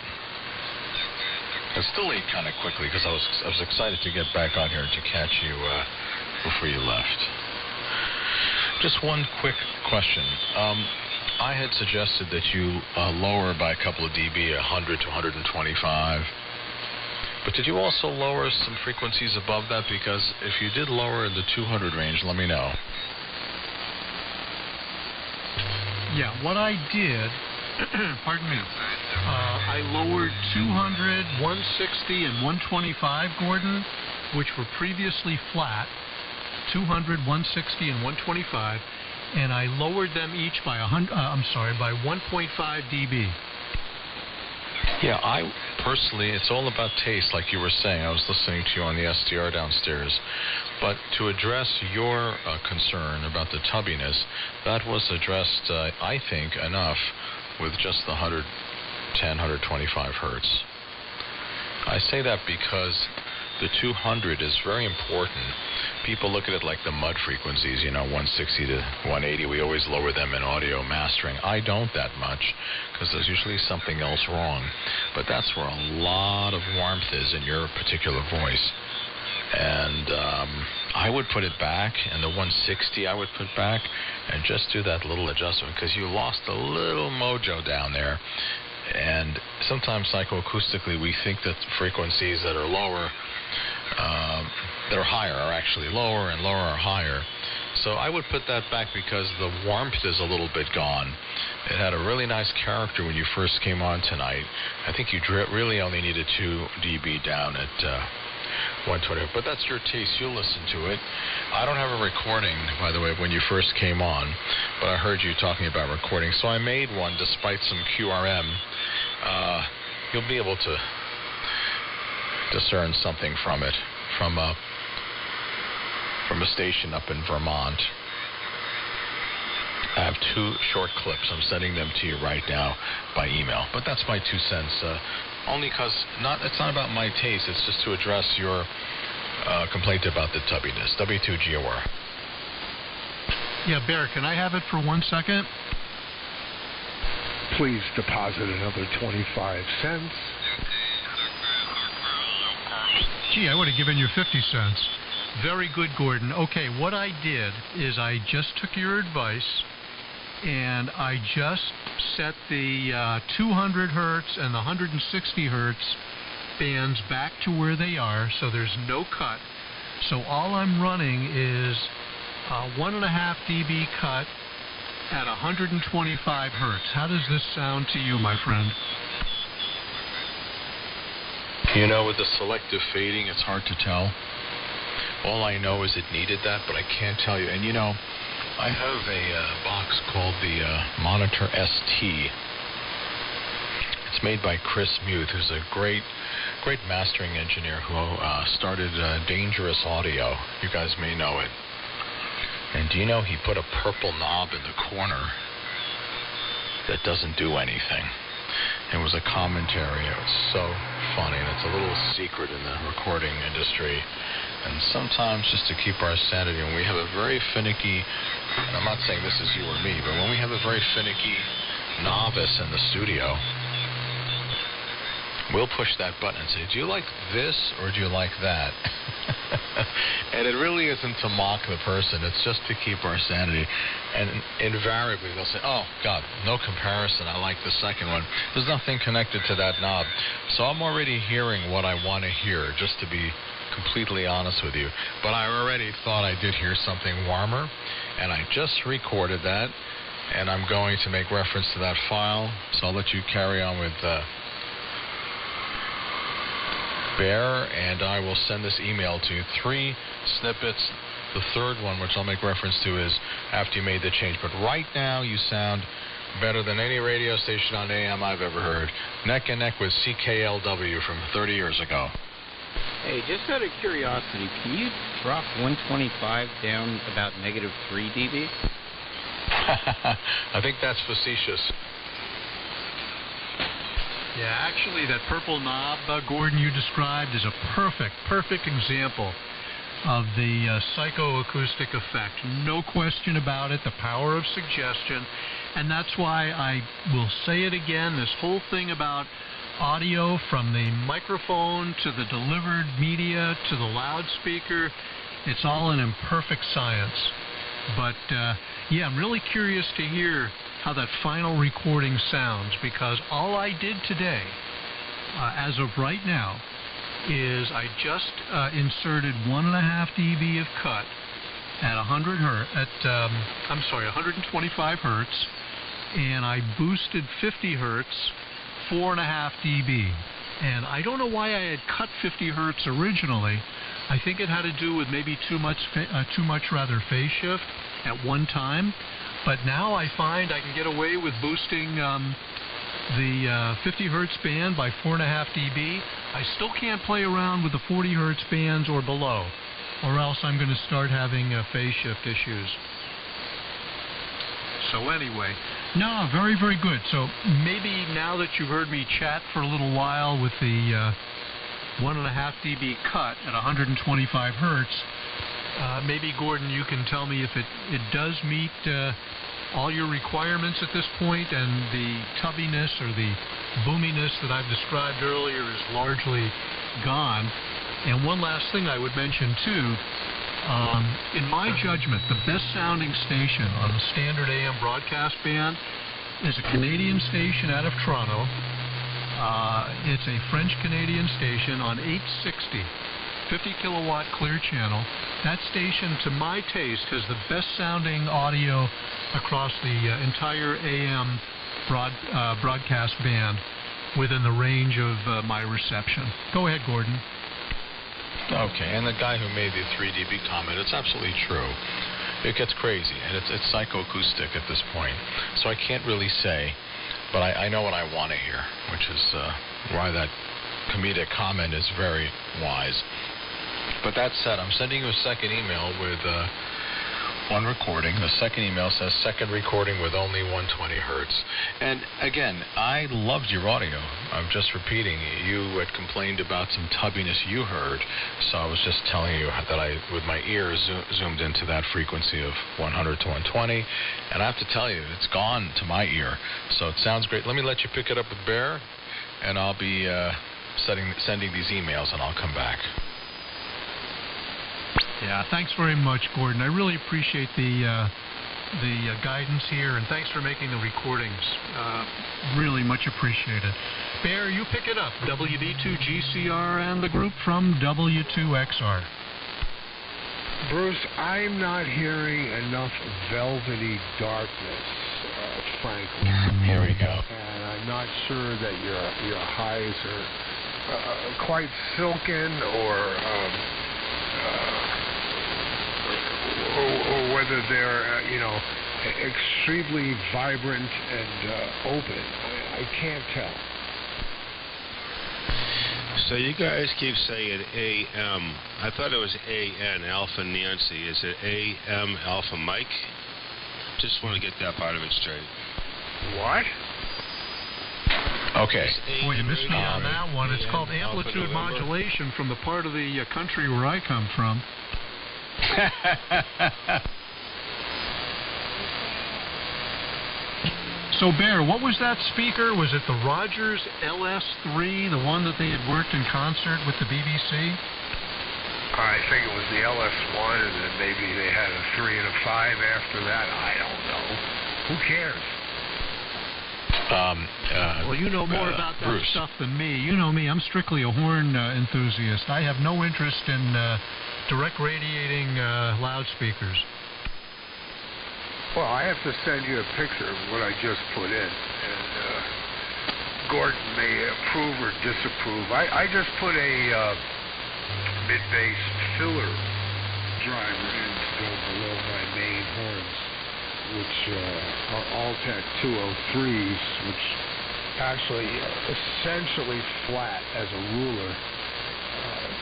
I still ate kind of quickly because I was excited to get back on here to catch you before you left. Just one quick question. I had suggested that you lower by a couple of dB, 100 to 125. But did you also lower some frequencies above that? Because if you did lower in the 200 range, let me know. Yeah, what I did, pardon me, I lowered 200, 160, and 125, Gordon, which were previously flat, 200, 160, and 125, and I lowered them each by by 1.5 dB. Yeah, I personally, it's all about taste, like you were saying. I was listening to you on the SDR downstairs. But to address your concern about the tubbiness, that was addressed, I think, enough with just the 110, 125 hertz. I say that because the 200 is very important. People look at it like the mud frequencies, 160 to 180. We always lower them in audio mastering. I don't that much because there's usually something else wrong. But that's where a lot of warmth is in your particular voice. And I would put it back, and the 160 I would put back, and just do that little adjustment because you lost a little mojo down there. And sometimes psychoacoustically we think that frequencies that are lower, that are higher are actually lower, and lower are higher. So I would put that back because the warmth is a little bit gone. It had a really nice character when you first came on tonight. I think you really only needed 2 dB down at 120. But that's your taste. You'll listen to it. I don't have a recording, by the way, when you first came on, but I heard you talking about recording. So I made one despite some QRM. You'll be able to discern something from it, from a station up in Vermont. I have 2 short clips. I'm sending them to you right now by email. But that's my 2 cents. Only because it's not about my taste. It's just to address your complaint about the tubbiness. W2GOR. Yeah, Bear, can I have it for 1 second? Please deposit another 25 cents. Gee, I would have given you 50 cents. Very good, Gordon. Okay, what I did is I just took your advice and I just set the 200 hertz and the 160 hertz bands back to where they are, so there's no cut. So all I'm running is 1.5 dB cut at 125 hertz. How does this sound to you, my friend? You know, with the selective fading, it's hard to tell. All I know is it needed that, but I can't tell you. And you know, I have a box called the Monitor ST. It's made by Chris Muth, who's a great mastering engineer who started Dangerous Audio. You guys may know it. And do you know he put a purple knob in the corner that doesn't do anything? It was a commentary. It was so funny. And it's a little secret in the recording industry. And sometimes, just to keep our sanity, when we have a very finicky, and I'm not saying this is you or me, but when we have a very finicky novice in the studio, we'll push that button and say, do you like this or do you like that? And it really isn't to mock the person. It's just to keep our sanity. And invariably they'll say, oh, God, no comparison. I like the second one. There's nothing connected to that knob. So I'm already hearing what I want to hear, just to be completely honest with you. But I already thought I did hear something warmer, and I just recorded that, and I'm going to make reference to that file. So I'll let you carry on with Bear, and I will send this email to you. 3 snippets. The third one, which I'll make reference to, is after you made the change. But right now, you sound better than any radio station on AM I've ever heard. Neck and neck with CKLW from 30 years ago. Hey, just out of curiosity, can you drop 125 down about -3 dB? I think that's facetious. Yeah, actually, that purple knob, Gordon, you described is a perfect example of the psychoacoustic effect. No question about it, the power of suggestion. And that's why I will say it again, this whole thing about audio from the microphone to the delivered media to the loudspeaker, it's all an imperfect science. But, yeah, I'm really curious to hear how that final recording sounds, because all I did today, as of right now, is I just inserted 1.5 dB of cut at 125 hertz, and I boosted 50 hertz, 4.5 dB. And I don't know why I had cut 50 hertz originally. I think it had to do with maybe too much phase shift at one time. But now I find I can get away with boosting the 50 hertz band by 4.5 dB. I still can't play around with the 40 hertz bands or below, or else I'm going to start having phase shift issues. So anyway, no, very, very good. So maybe now that you've heard me chat for a little while with the 1.5 dB cut at 125 hertz, maybe, Gordon, you can tell me if it does meet all your requirements at this point, and the tubbiness or the boominess that I've described earlier is largely gone. And one last thing I would mention, too, in my judgment, the best-sounding station on the standard AM broadcast band is a Canadian station out of Toronto. It's a French-Canadian station on 860. 50 kilowatt clear channel. That station, to my taste, has the best sounding audio across the entire AM broadcast band within the range of my reception. Go ahead, Gordon. Okay, and the guy who made the 3 dB comment, it's absolutely true. It gets crazy, and it's psychoacoustic at this point. So I can't really say, but I know what I want to hear, which is why that comedic comment is very wise. But that said, I'm sending you a second email with one recording. The second email says second recording with only 120 hertz. And again, I loved your audio. I'm just repeating. You had complained about some tubbiness you heard, so I was just telling you that I, with my ears, zoomed into that frequency of 100 to 120. And I have to tell you, it's gone to my ear. So it sounds great. Let me let you pick it up with Bear, and I'll be sending these emails, and I'll come back. Yeah, thanks very much, Gordon. I really appreciate the guidance here, and thanks for making the recordings. Really much appreciated. Bear, you pick it up. WB2GCR and the group from W2XR. Bruce, I'm not hearing enough velvety darkness, frankly. Here we go. And I'm not sure that your highs are quite silken or whether they're, extremely vibrant and open. I can't tell. So you guys keep saying AM. I thought it was AN, Alpha Nancy. Is it AM Alpha Mike? Just want to get that part of it straight. What? Okay. Boy, you missed me on that one. It's called amplitude modulation from the part of the country where I come from. So, Bear, what was that speaker? Was it the Rogers LS3, the one that they had worked in concert with the BBC? I think it was the LS1, and then maybe they had a 3 and a 5 after that. I don't know. Who cares? Well, you know more about that Bruce. stuff than me. You know me. I'm strictly a horn enthusiast. I have no interest in direct radiating loudspeakers. Well, I have to send you a picture of what I just put in, and Gordon may approve or disapprove. I just put a mid-bass filler driver in to go below my main horns, which are Altec 203s, which actually essentially flat as a ruler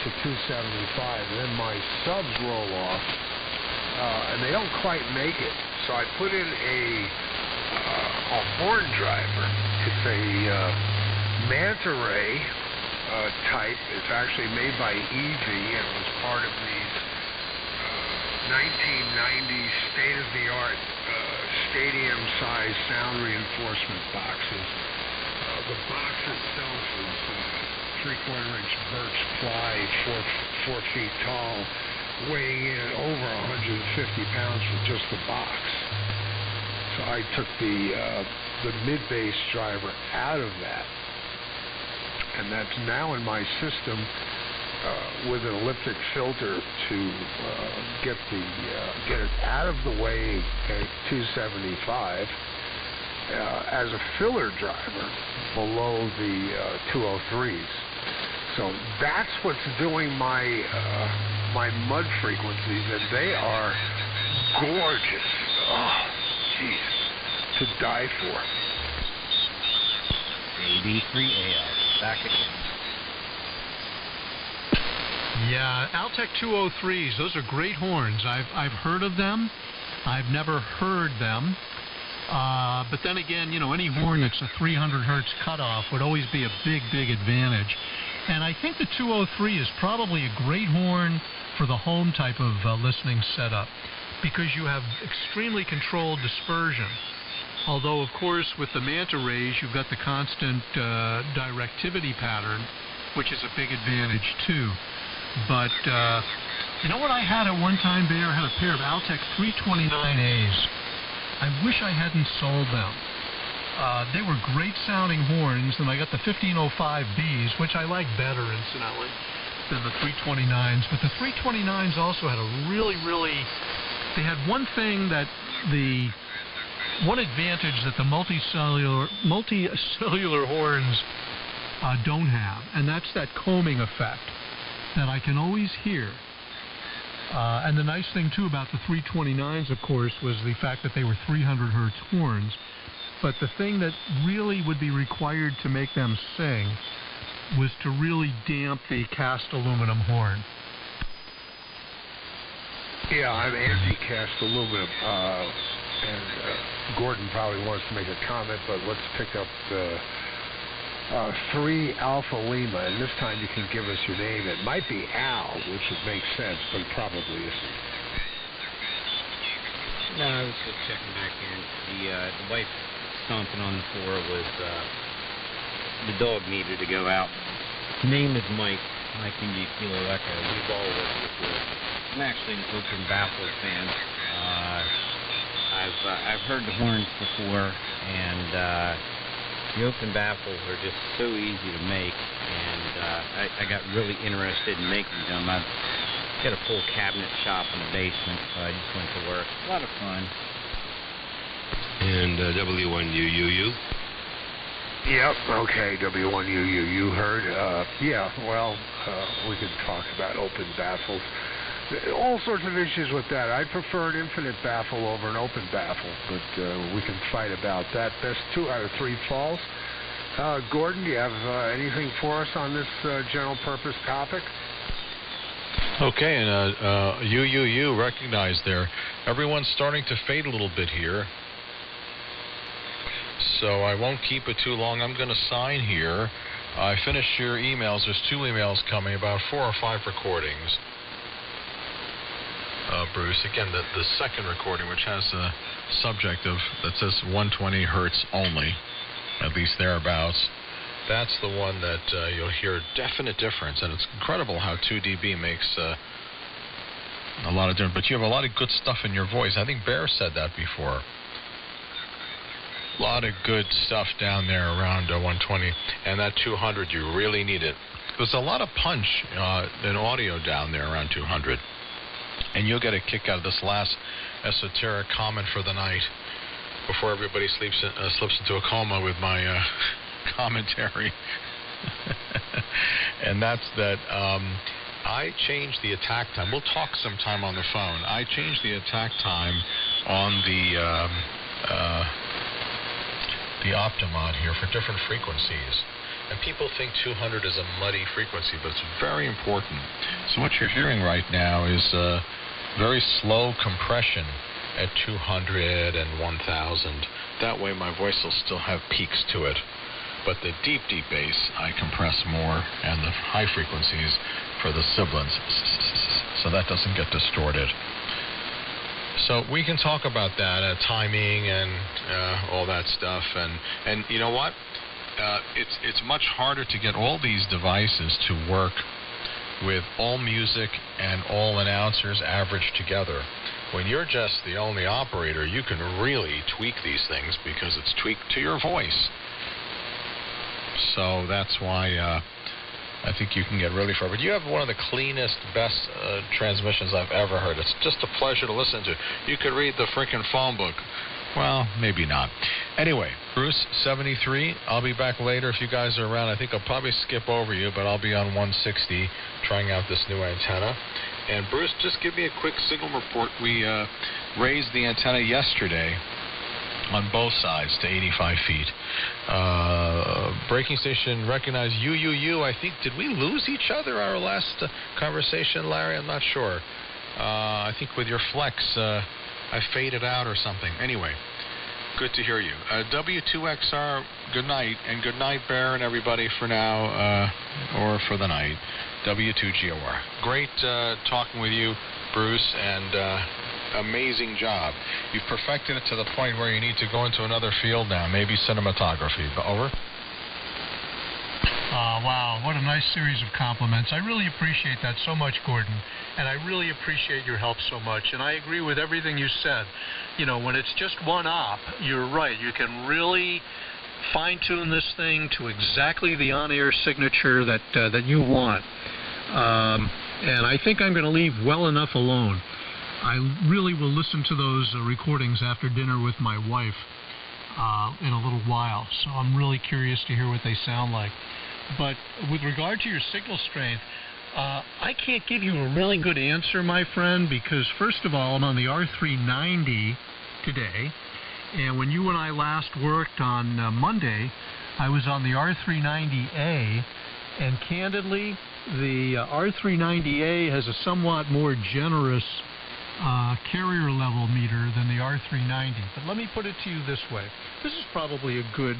to 275, and then my subs roll off, and they don't quite make it. So I put in a horn driver. It's a manta ray type. It's actually made by EV, and it was part of these 1990s state-of-the-art stadium-sized sound reinforcement boxes. The box itself is 3/4-inch birch ply, 4 feet tall, weighing in at over 150 pounds for just the box. So I took the mid-bass driver out of that, and that's now in my system with an elliptic filter to get it out of the way at 275 as a filler driver below the 203s. So that's what's doing my my mud frequencies, and they are gorgeous. Oh, jeez, to die for. 83AL, back again. Yeah, Altec 203s, those are great horns. I've heard of them. I've never heard them. But then again, any horn that's a 300 hertz cutoff would always be a big, big advantage. And I think the 203 is probably a great horn for the home type of listening setup, because you have extremely controlled dispersion. Although, of course, with the manta rays, you've got the constant directivity pattern, which is a big advantage, too. But, you know what I had at one time, Bear? I had a pair of Altec 329As. I wish I hadn't sold them. They were great sounding horns, and I got the 1505Bs, which I like better, incidentally, than the 329s. But the 329s also had a they had one thing that one advantage that the multicellular horns don't have, and that's that combing effect that I can always hear. And the nice thing, too, about the 329s, of course, was the fact that they were 300 hertz horns. But the thing that really would be required to make them sing was to really damp the cast aluminum horn. Yeah, I'm anti-cast a little bit, and Gordon probably wants to make a comment, but let's pick up the 3 Alpha Lima, and this time you can give us your name. It might be Al, which would make sense, but it probably isn't. No, I was just checking back in. The wife stomping on the floor was the dog needed to go out. Name is Mike India Kilo Echo. We've all worked before. I'm actually an Open Baffle fan. I've heard the horns before, and the Open Baffles are just so easy to make, and I got really interested in making them. I've got a full cabinet shop in the basement, so I just went to work. A lot of fun. And W1UUU. Yep, okay, W1UU, you heard. Yeah, well, we could talk about open baffles. All sorts of issues with that. I prefer an infinite baffle over an open baffle, but we can fight about that. Best 2 out of 3 falls. Gordon, do you have anything for us on this general purpose topic? Okay, and UUU recognized there. Everyone's starting to fade a little bit here. So I won't keep it too long. I'm going to sign here. I finished your emails. There's 2 emails coming, about 4 or 5 recordings. Bruce, again, the second recording, which has a subject of that says 120 hertz only, at least thereabouts. That's the one that you'll hear a definite difference, and it's incredible how 2 dB makes a lot of difference. But you have a lot of good stuff in your voice. I think Bear said that before. A lot of good stuff down there around 120, and that 200, you really need it. There's a lot of punch in audio down there around 200, and you'll get a kick out of this last esoteric comment for the night before everybody slips into a coma with my commentary. And that's that I changed the attack time. We'll talk sometime on the phone. I changed the attack time on the Optimod here for different frequencies. And people think 200 is a muddy frequency, but it's very important. So what you're hearing right now is very slow compression at 200 and 1000. That way my voice will still have peaks to it. But the deep, deep bass, I compress more, and the high frequencies for the sibilants, so that doesn't get distorted. So we can talk about that, timing and all that stuff. And you know what? It's much harder to get all these devices to work with all music and all announcers averaged together. When you're just the only operator, you can really tweak these things because it's tweaked to your voice. So that's why I think you can get really far. But you have one of the cleanest, best transmissions I've ever heard. It's just a pleasure to listen to. You could read the freaking phone book. Well, maybe not. Anyway, Bruce, 73. I'll be back later if you guys are around. I think I'll probably skip over you, but I'll be on 160 trying out this new antenna. And Bruce, just give me a quick signal report. We raised the antenna yesterday on both sides to 85 feet. Breaking station recognized UUU. I think, did we lose each other our last conversation, Larry? I'm not sure. I think with your flex, I faded out or something. Anyway, good to hear you. W2XR, good night. And good night, Bear, and everybody for now, or for the night. W2GOR. Great talking with you, Bruce, and amazing job. You've perfected it to the point where you need to go into another field now, maybe cinematography. Over. Wow, what a nice series of compliments. I really appreciate that so much, Gordon, and I really appreciate your help so much, and I agree with everything you said. You know, when it's just one op, you're right. You can really fine-tune this thing to exactly the on-air signature that you want. And I think I'm going to leave well enough alone. I really will listen to those recordings after dinner with my wife in a little while, so I'm really curious to hear what they sound like. But with regard to your signal strength, I can't give you a really good answer, my friend, because first of all, I'm on the R390 today, and when you and I last worked on Monday, I was on the R390A, and candidly, the R390A has a somewhat more generous carrier level meter than the R390. But let me put it to you this way. This is probably a good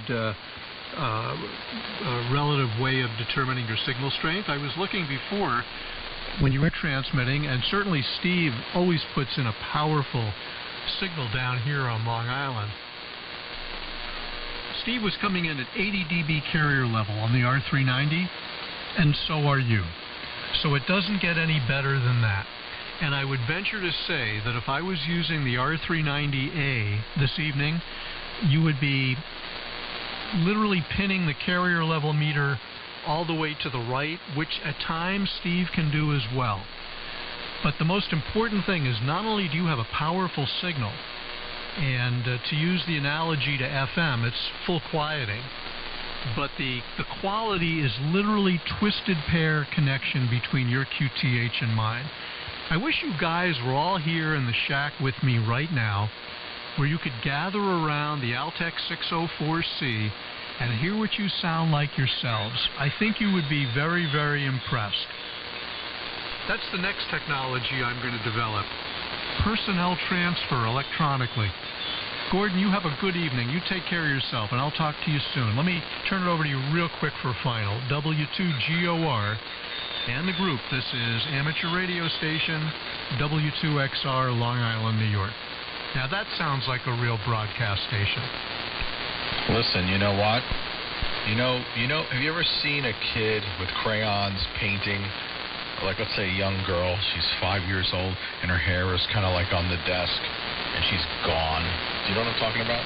relative way of determining your signal strength. I was looking before when you were transmitting, and certainly Steve always puts in a powerful signal down here on Long Island. Steve was coming in at 80 dB carrier level on the R390, and so are you. So it doesn't get any better than that. And I would venture to say that if I was using the R390A this evening, you would be literally pinning the carrier level meter all the way to the right, which at times Steve can do as well. But the most important thing is not only do you have a powerful signal, and to use the analogy to FM, it's full quieting, but the quality is literally twisted pair connection between your QTH and mine. I wish you guys were all here in the shack with me right now, where you could gather around the Altec 604C and hear what you sound like yourselves. I think you would be very, very impressed. That's the next technology I'm going to develop. Personnel transfer electronically. Gordon, you have a good evening. You take care of yourself, and I'll talk to you soon. Let me turn it over to you real quick for a final. W2GOR and the group. This is amateur radio station W2XR, Long Island, New York. Now that sounds like a real broadcast station. Listen, you know what? You know, have you ever seen a kid with crayons painting, like let's say a young girl, she's 5 years old, and her hair is kind of like on the desk, and she's gone. Do you know what I'm talking about?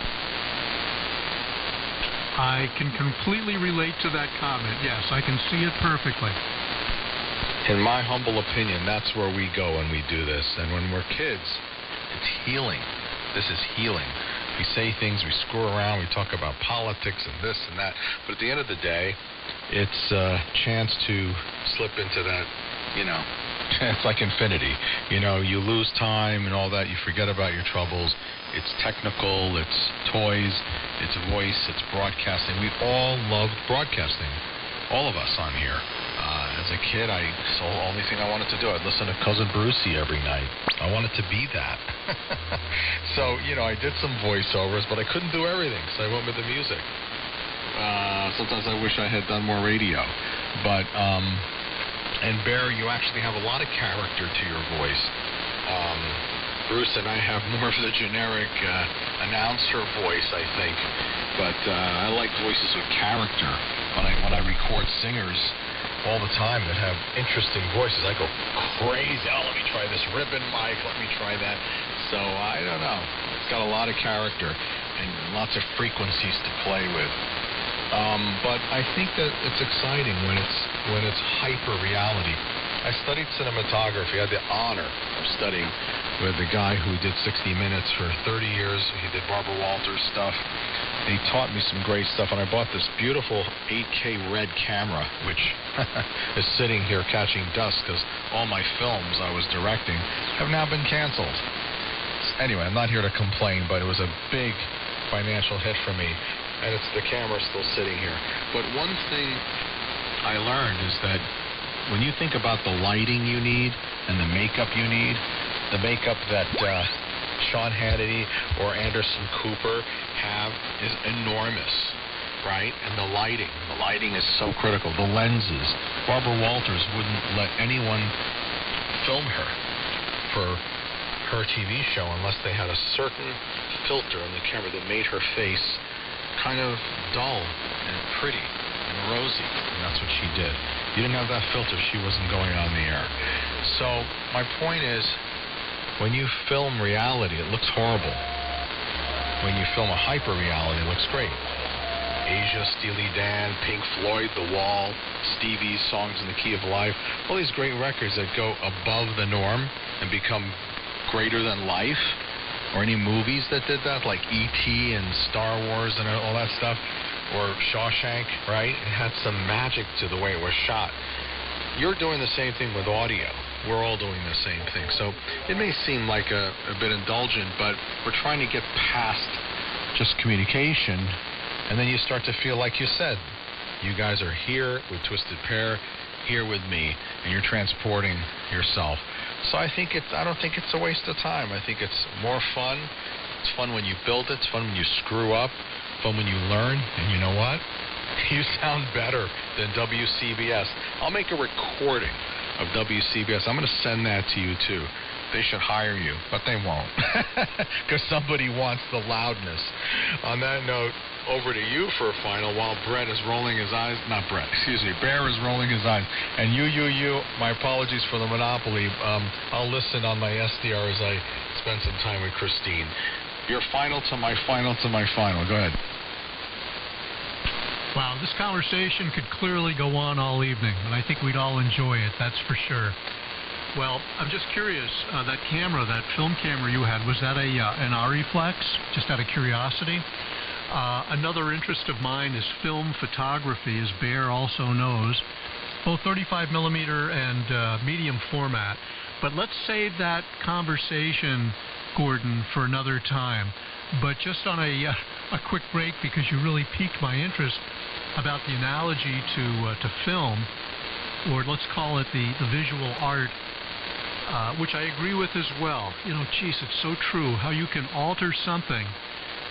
I can completely relate to that comment. Yes, I can see it perfectly. In my humble opinion, that's where we go when we do this. And when we're kids, it's healing. This is healing. We say things, we screw around, we talk about politics and this and that. But at the end of the day, it's a chance to slip into that, it's like infinity. You lose time and all that. You forget about your troubles. It's technical, it's toys, it's voice, it's broadcasting. We all loved broadcasting. All of us on here. As a kid, it's the only thing I wanted to do. I'd listen to Cousin Brucey every night. I wanted to be that. So, I did some voiceovers, but I couldn't do everything, so I went with the music. Sometimes I wish I had done more radio. But, and Bear, you actually have a lot of character to your voice. Bruce and I have more of the generic announcer voice, I think. But I like voices with character. When I record singers all the time that have interesting voices, I go crazy. Oh, let me try this ribbon mic. Let me try that. So I don't know. It's got a lot of character and lots of frequencies to play with. But I think that it's exciting when it's hyper reality. I studied cinematography. I had the honor of studying with a guy who did 60 Minutes for 30 years. He did Barbara Walters stuff. He taught me some great stuff, and I bought this beautiful 8K red camera, which is sitting here catching dust because all my films I was directing have now been canceled. Anyway, I'm not here to complain, but it was a big financial hit for me, and the camera's still sitting here. But one thing I learned is that when you think about the lighting you need and the makeup you need, the makeup that Sean Hannity or Anderson Cooper have is enormous, right? And the lighting is so critical. The lenses. Barbara Walters wouldn't let anyone film her for her TV show unless they had a certain filter on the camera that made her face kind of dull and pretty and rosy, and that's what she did. You didn't have that filter, she wasn't going on the air. So my point is, when you film reality, it looks horrible. When you film a hyper reality, it looks great. Asia, Steely Dan, Pink Floyd, The Wall, Stevie's Songs in the Key of Life, all these great records that go above the norm and become greater than life, or any movies that did that, like E.T. and Star Wars and all that stuff, or Shawshank, right? It had some magic to the way it was shot. You're doing the same thing with audio. We're all doing the same thing. So it may seem like a bit indulgent, but we're trying to get past just communication, and then you start to feel like you said, you guys are here with Twisted Pair, here with me, and you're transporting yourself. So I don't think it's a waste of time. I think it's more fun. It's fun when you build it. It's fun when you screw up. Fun when you learn. And you know what? You sound better than WCBS. I'll make a recording of WCBS. I'm going to send that to you, too. They should hire you, but they won't, because somebody wants the loudness. On that note, over to you for a final while Bear is rolling his eyes, and you, my apologies for the monopoly. I'll listen on my SDR as I spend some time with Christine. Your final to my final to my final. Go ahead. Wow, this conversation could clearly go on all evening, and I think we'd all enjoy it, that's for sure. Well, I'm just curious, that camera, that film camera you had, was that an Ariflex, just out of curiosity? Another interest of mine is film photography, as Bear also knows, both 35 millimeter and medium format. But let's save that conversation, Gordon, for another time. But just on a quick break, because you really piqued my interest about the analogy to film, or let's call it the visual art, which I agree with as well. You know, geez, it's so true how you can alter something,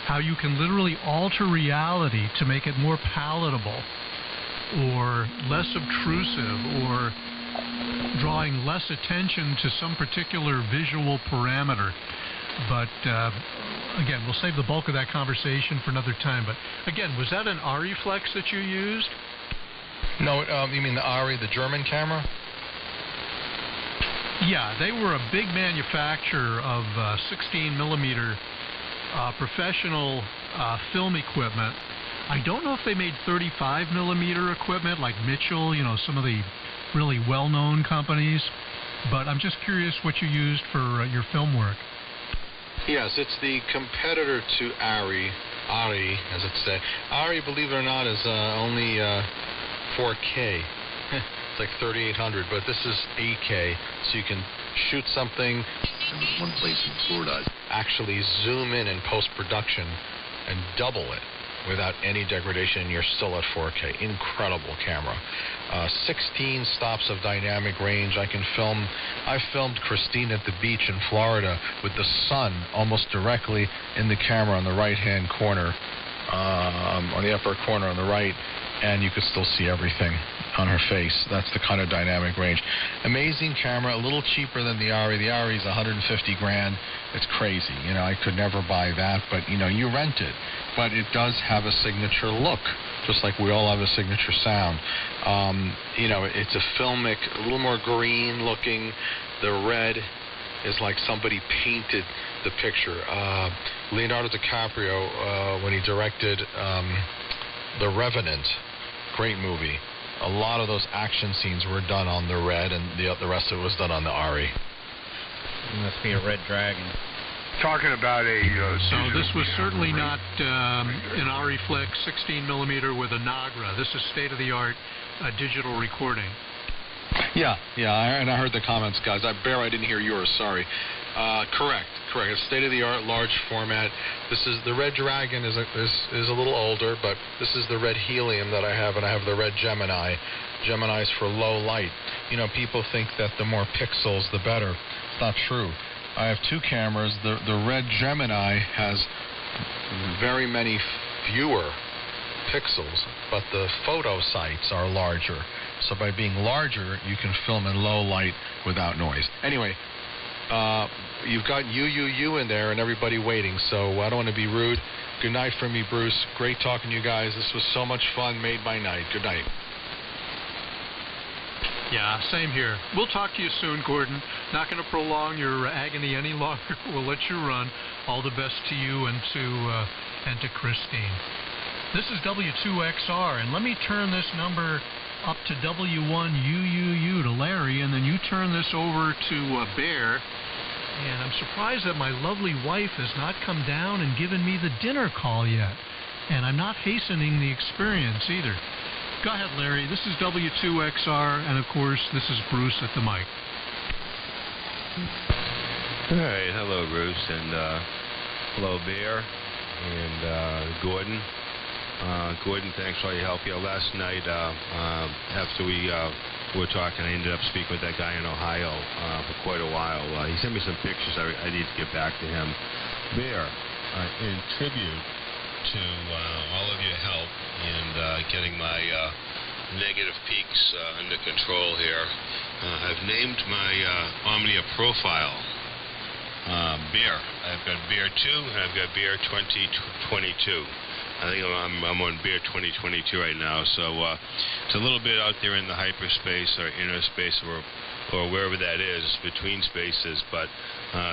how you can literally alter reality to make it more palatable or less obtrusive or drawing less attention to some particular visual parameter. But again, we'll save the bulk of that conversation for another time. But again, was that an Ariflex that you used? No, you mean the Ari, the German camera? Yeah, they were a big manufacturer of 16 millimeter professional film equipment. I don't know if they made 35 millimeter equipment like Mitchell, you know, some of the really well-known companies. But I'm just curious what you used for your film work. Yes, it's the competitor to Ari, as it's said. Ari, believe it or not, is only 4K. It's like 3800, but this is 8K, so you can shoot something. And there's one place in Florida. Actually zoom in post-production and double it without any degradation, and you're still at 4K. Incredible camera. 16 stops of dynamic range. I filmed Christine at the beach in Florida with the sun almost directly in the camera on the right-hand corner, on the upper corner on the right, and you could still see everything on her face. That's the kind of dynamic range. Amazing camera, a little cheaper than the Ari. The Ari is $150,000. It's crazy. You know, I could never buy that, but you know, you rent it. But it does have a signature look, just like we all have a signature sound. You know, it's a filmic, a little more green looking. The red is like somebody painted the picture. Leonardo DiCaprio, when he directed The Revenant, great movie. A lot of those action scenes were done on the red, and the rest of it was done on the Ari. It must be a red dragon. Talking about so this was certainly not an Ariflex 16 millimeter with a Nagra. This is state-of-the-art digital recording. Yeah, and I heard the comments, guys. Bear, I didn't hear yours. Sorry. Correct. It's state-of-the-art, large format. This is the Red Dragon is a little older, but this is the Red Helium that I have, and I have the Red Gemini. Gemini's for low light. You know, people think that the more pixels, the better. It's not true. I have two cameras. The Red Gemini has very many fewer pixels, but the photo sites are larger. So by being larger, you can film in low light without noise. Anyway, you've got you in there and everybody waiting, so I don't want to be rude. Good night from me, Bruce. Great talking to you guys. This was so much fun. Made my night. Good night. Yeah, same here. We'll talk to you soon, Gordon. Not going to prolong your agony any longer. We'll let you run. All the best to you and to Christine. This is W2XR, and let me turn this number up to W1UUU to Larry, and then you turn this over to Bear. And I'm surprised that my lovely wife has not come down and given me the dinner call yet. And I'm not hastening the experience either. Go ahead, Larry. This is W2XR, and of course, this is Bruce at the mic. All right. Hello, Bruce, and hello, Bear, and Gordon. Gordon, thanks for all your help. Last night, after we were talking, I ended up speaking with that guy in Ohio for quite a while. He sent me some pictures. I need to get back to him. Bear, in tribute to all of your help in getting my negative peaks under control here, I've named my Omnia profile Bear. I've got Bear 2 and I've got Bear 2022. I think I'm on Bear 2022 right now, so it's a little bit out there in the hyperspace or inner space or wherever that is, between spaces, but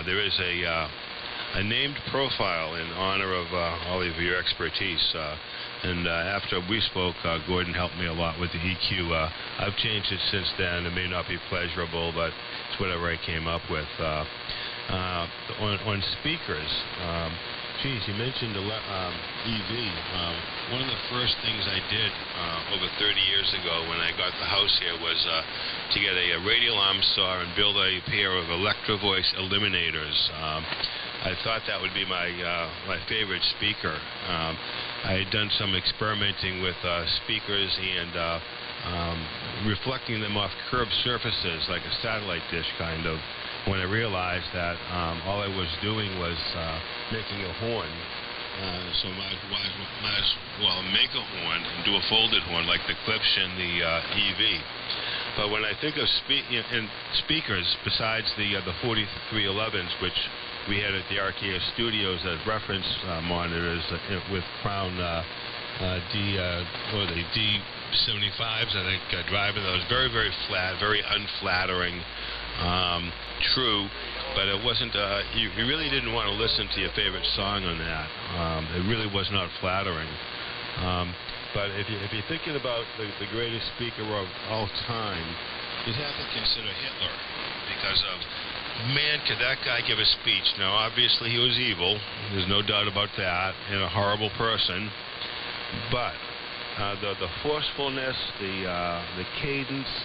there is a named profile in honor of all of your expertise. And after we spoke, Gordon helped me a lot with the EQ. I've changed it since then. It may not be pleasurable, but it's whatever I came up with. On speakers, geez, you mentioned EV. One of the first things I did over 30 years ago when I got the house here was to get a radial arm saw and build a pair of Electro Voice eliminators. I thought that would be my favorite speaker. I had done some experimenting with speakers and reflecting them off curved surfaces like a satellite dish kind of, when I realized that all I was doing was making a horn. So might as well make a horn and do a folded horn like the Klipsch and the EV. But when I think of speakers, besides the 4311s, which we had at the RKS Studios as reference monitors with Crown D75s, I think, driving those, very, very flat, very unflattering. True, but it wasn't. You really didn't want to listen to your favorite song on that. It really was not flattering. But if you're thinking about the greatest speaker of all time, you'd have to consider Hitler, because of, man, could that guy give a speech? Now, obviously, he was evil. There's no doubt about that, and a horrible person. But the forcefulness, the cadence,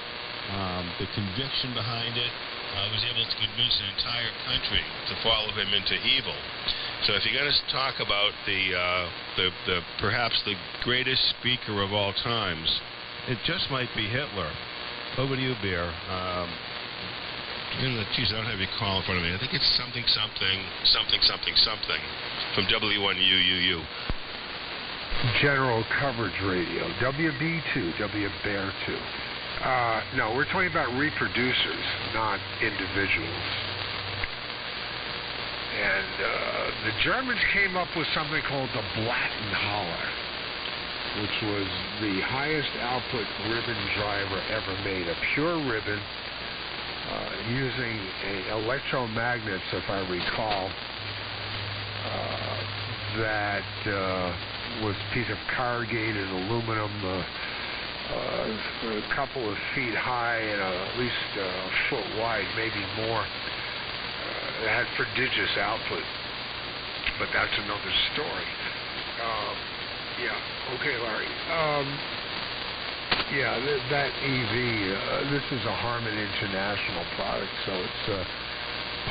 the conviction behind it, was able to convince an entire country to follow him into evil. So if you're going to talk about the perhaps the greatest speaker of all times, it just might be Hitler. Over to you, Bear. Geez, I don't have your call in front of me. I think it's something from W1UUU. General Coverage Radio, WB2, WBear 2. No, we're talking about reproducers, not individuals. And the Germans came up with something called the Blattenhaller, which was the highest output ribbon driver ever made, a pure ribbon using electromagnets, if I recall, that was a piece of corrugated aluminum, a couple of feet high and at least a foot wide, maybe more. It had prodigious output, but that's another story. Yeah, okay, Larry. Yeah, that EV, this is a Harman International product, so it's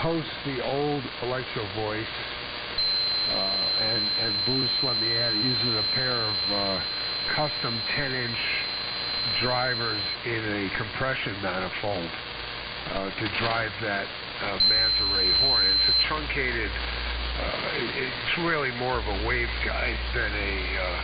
post the old Electro Voice, and Bruce, let me add, uses a pair of custom 10-inch drivers in a compression manifold to drive that manta ray horn. It's a truncated, it's really more of a waveguide than a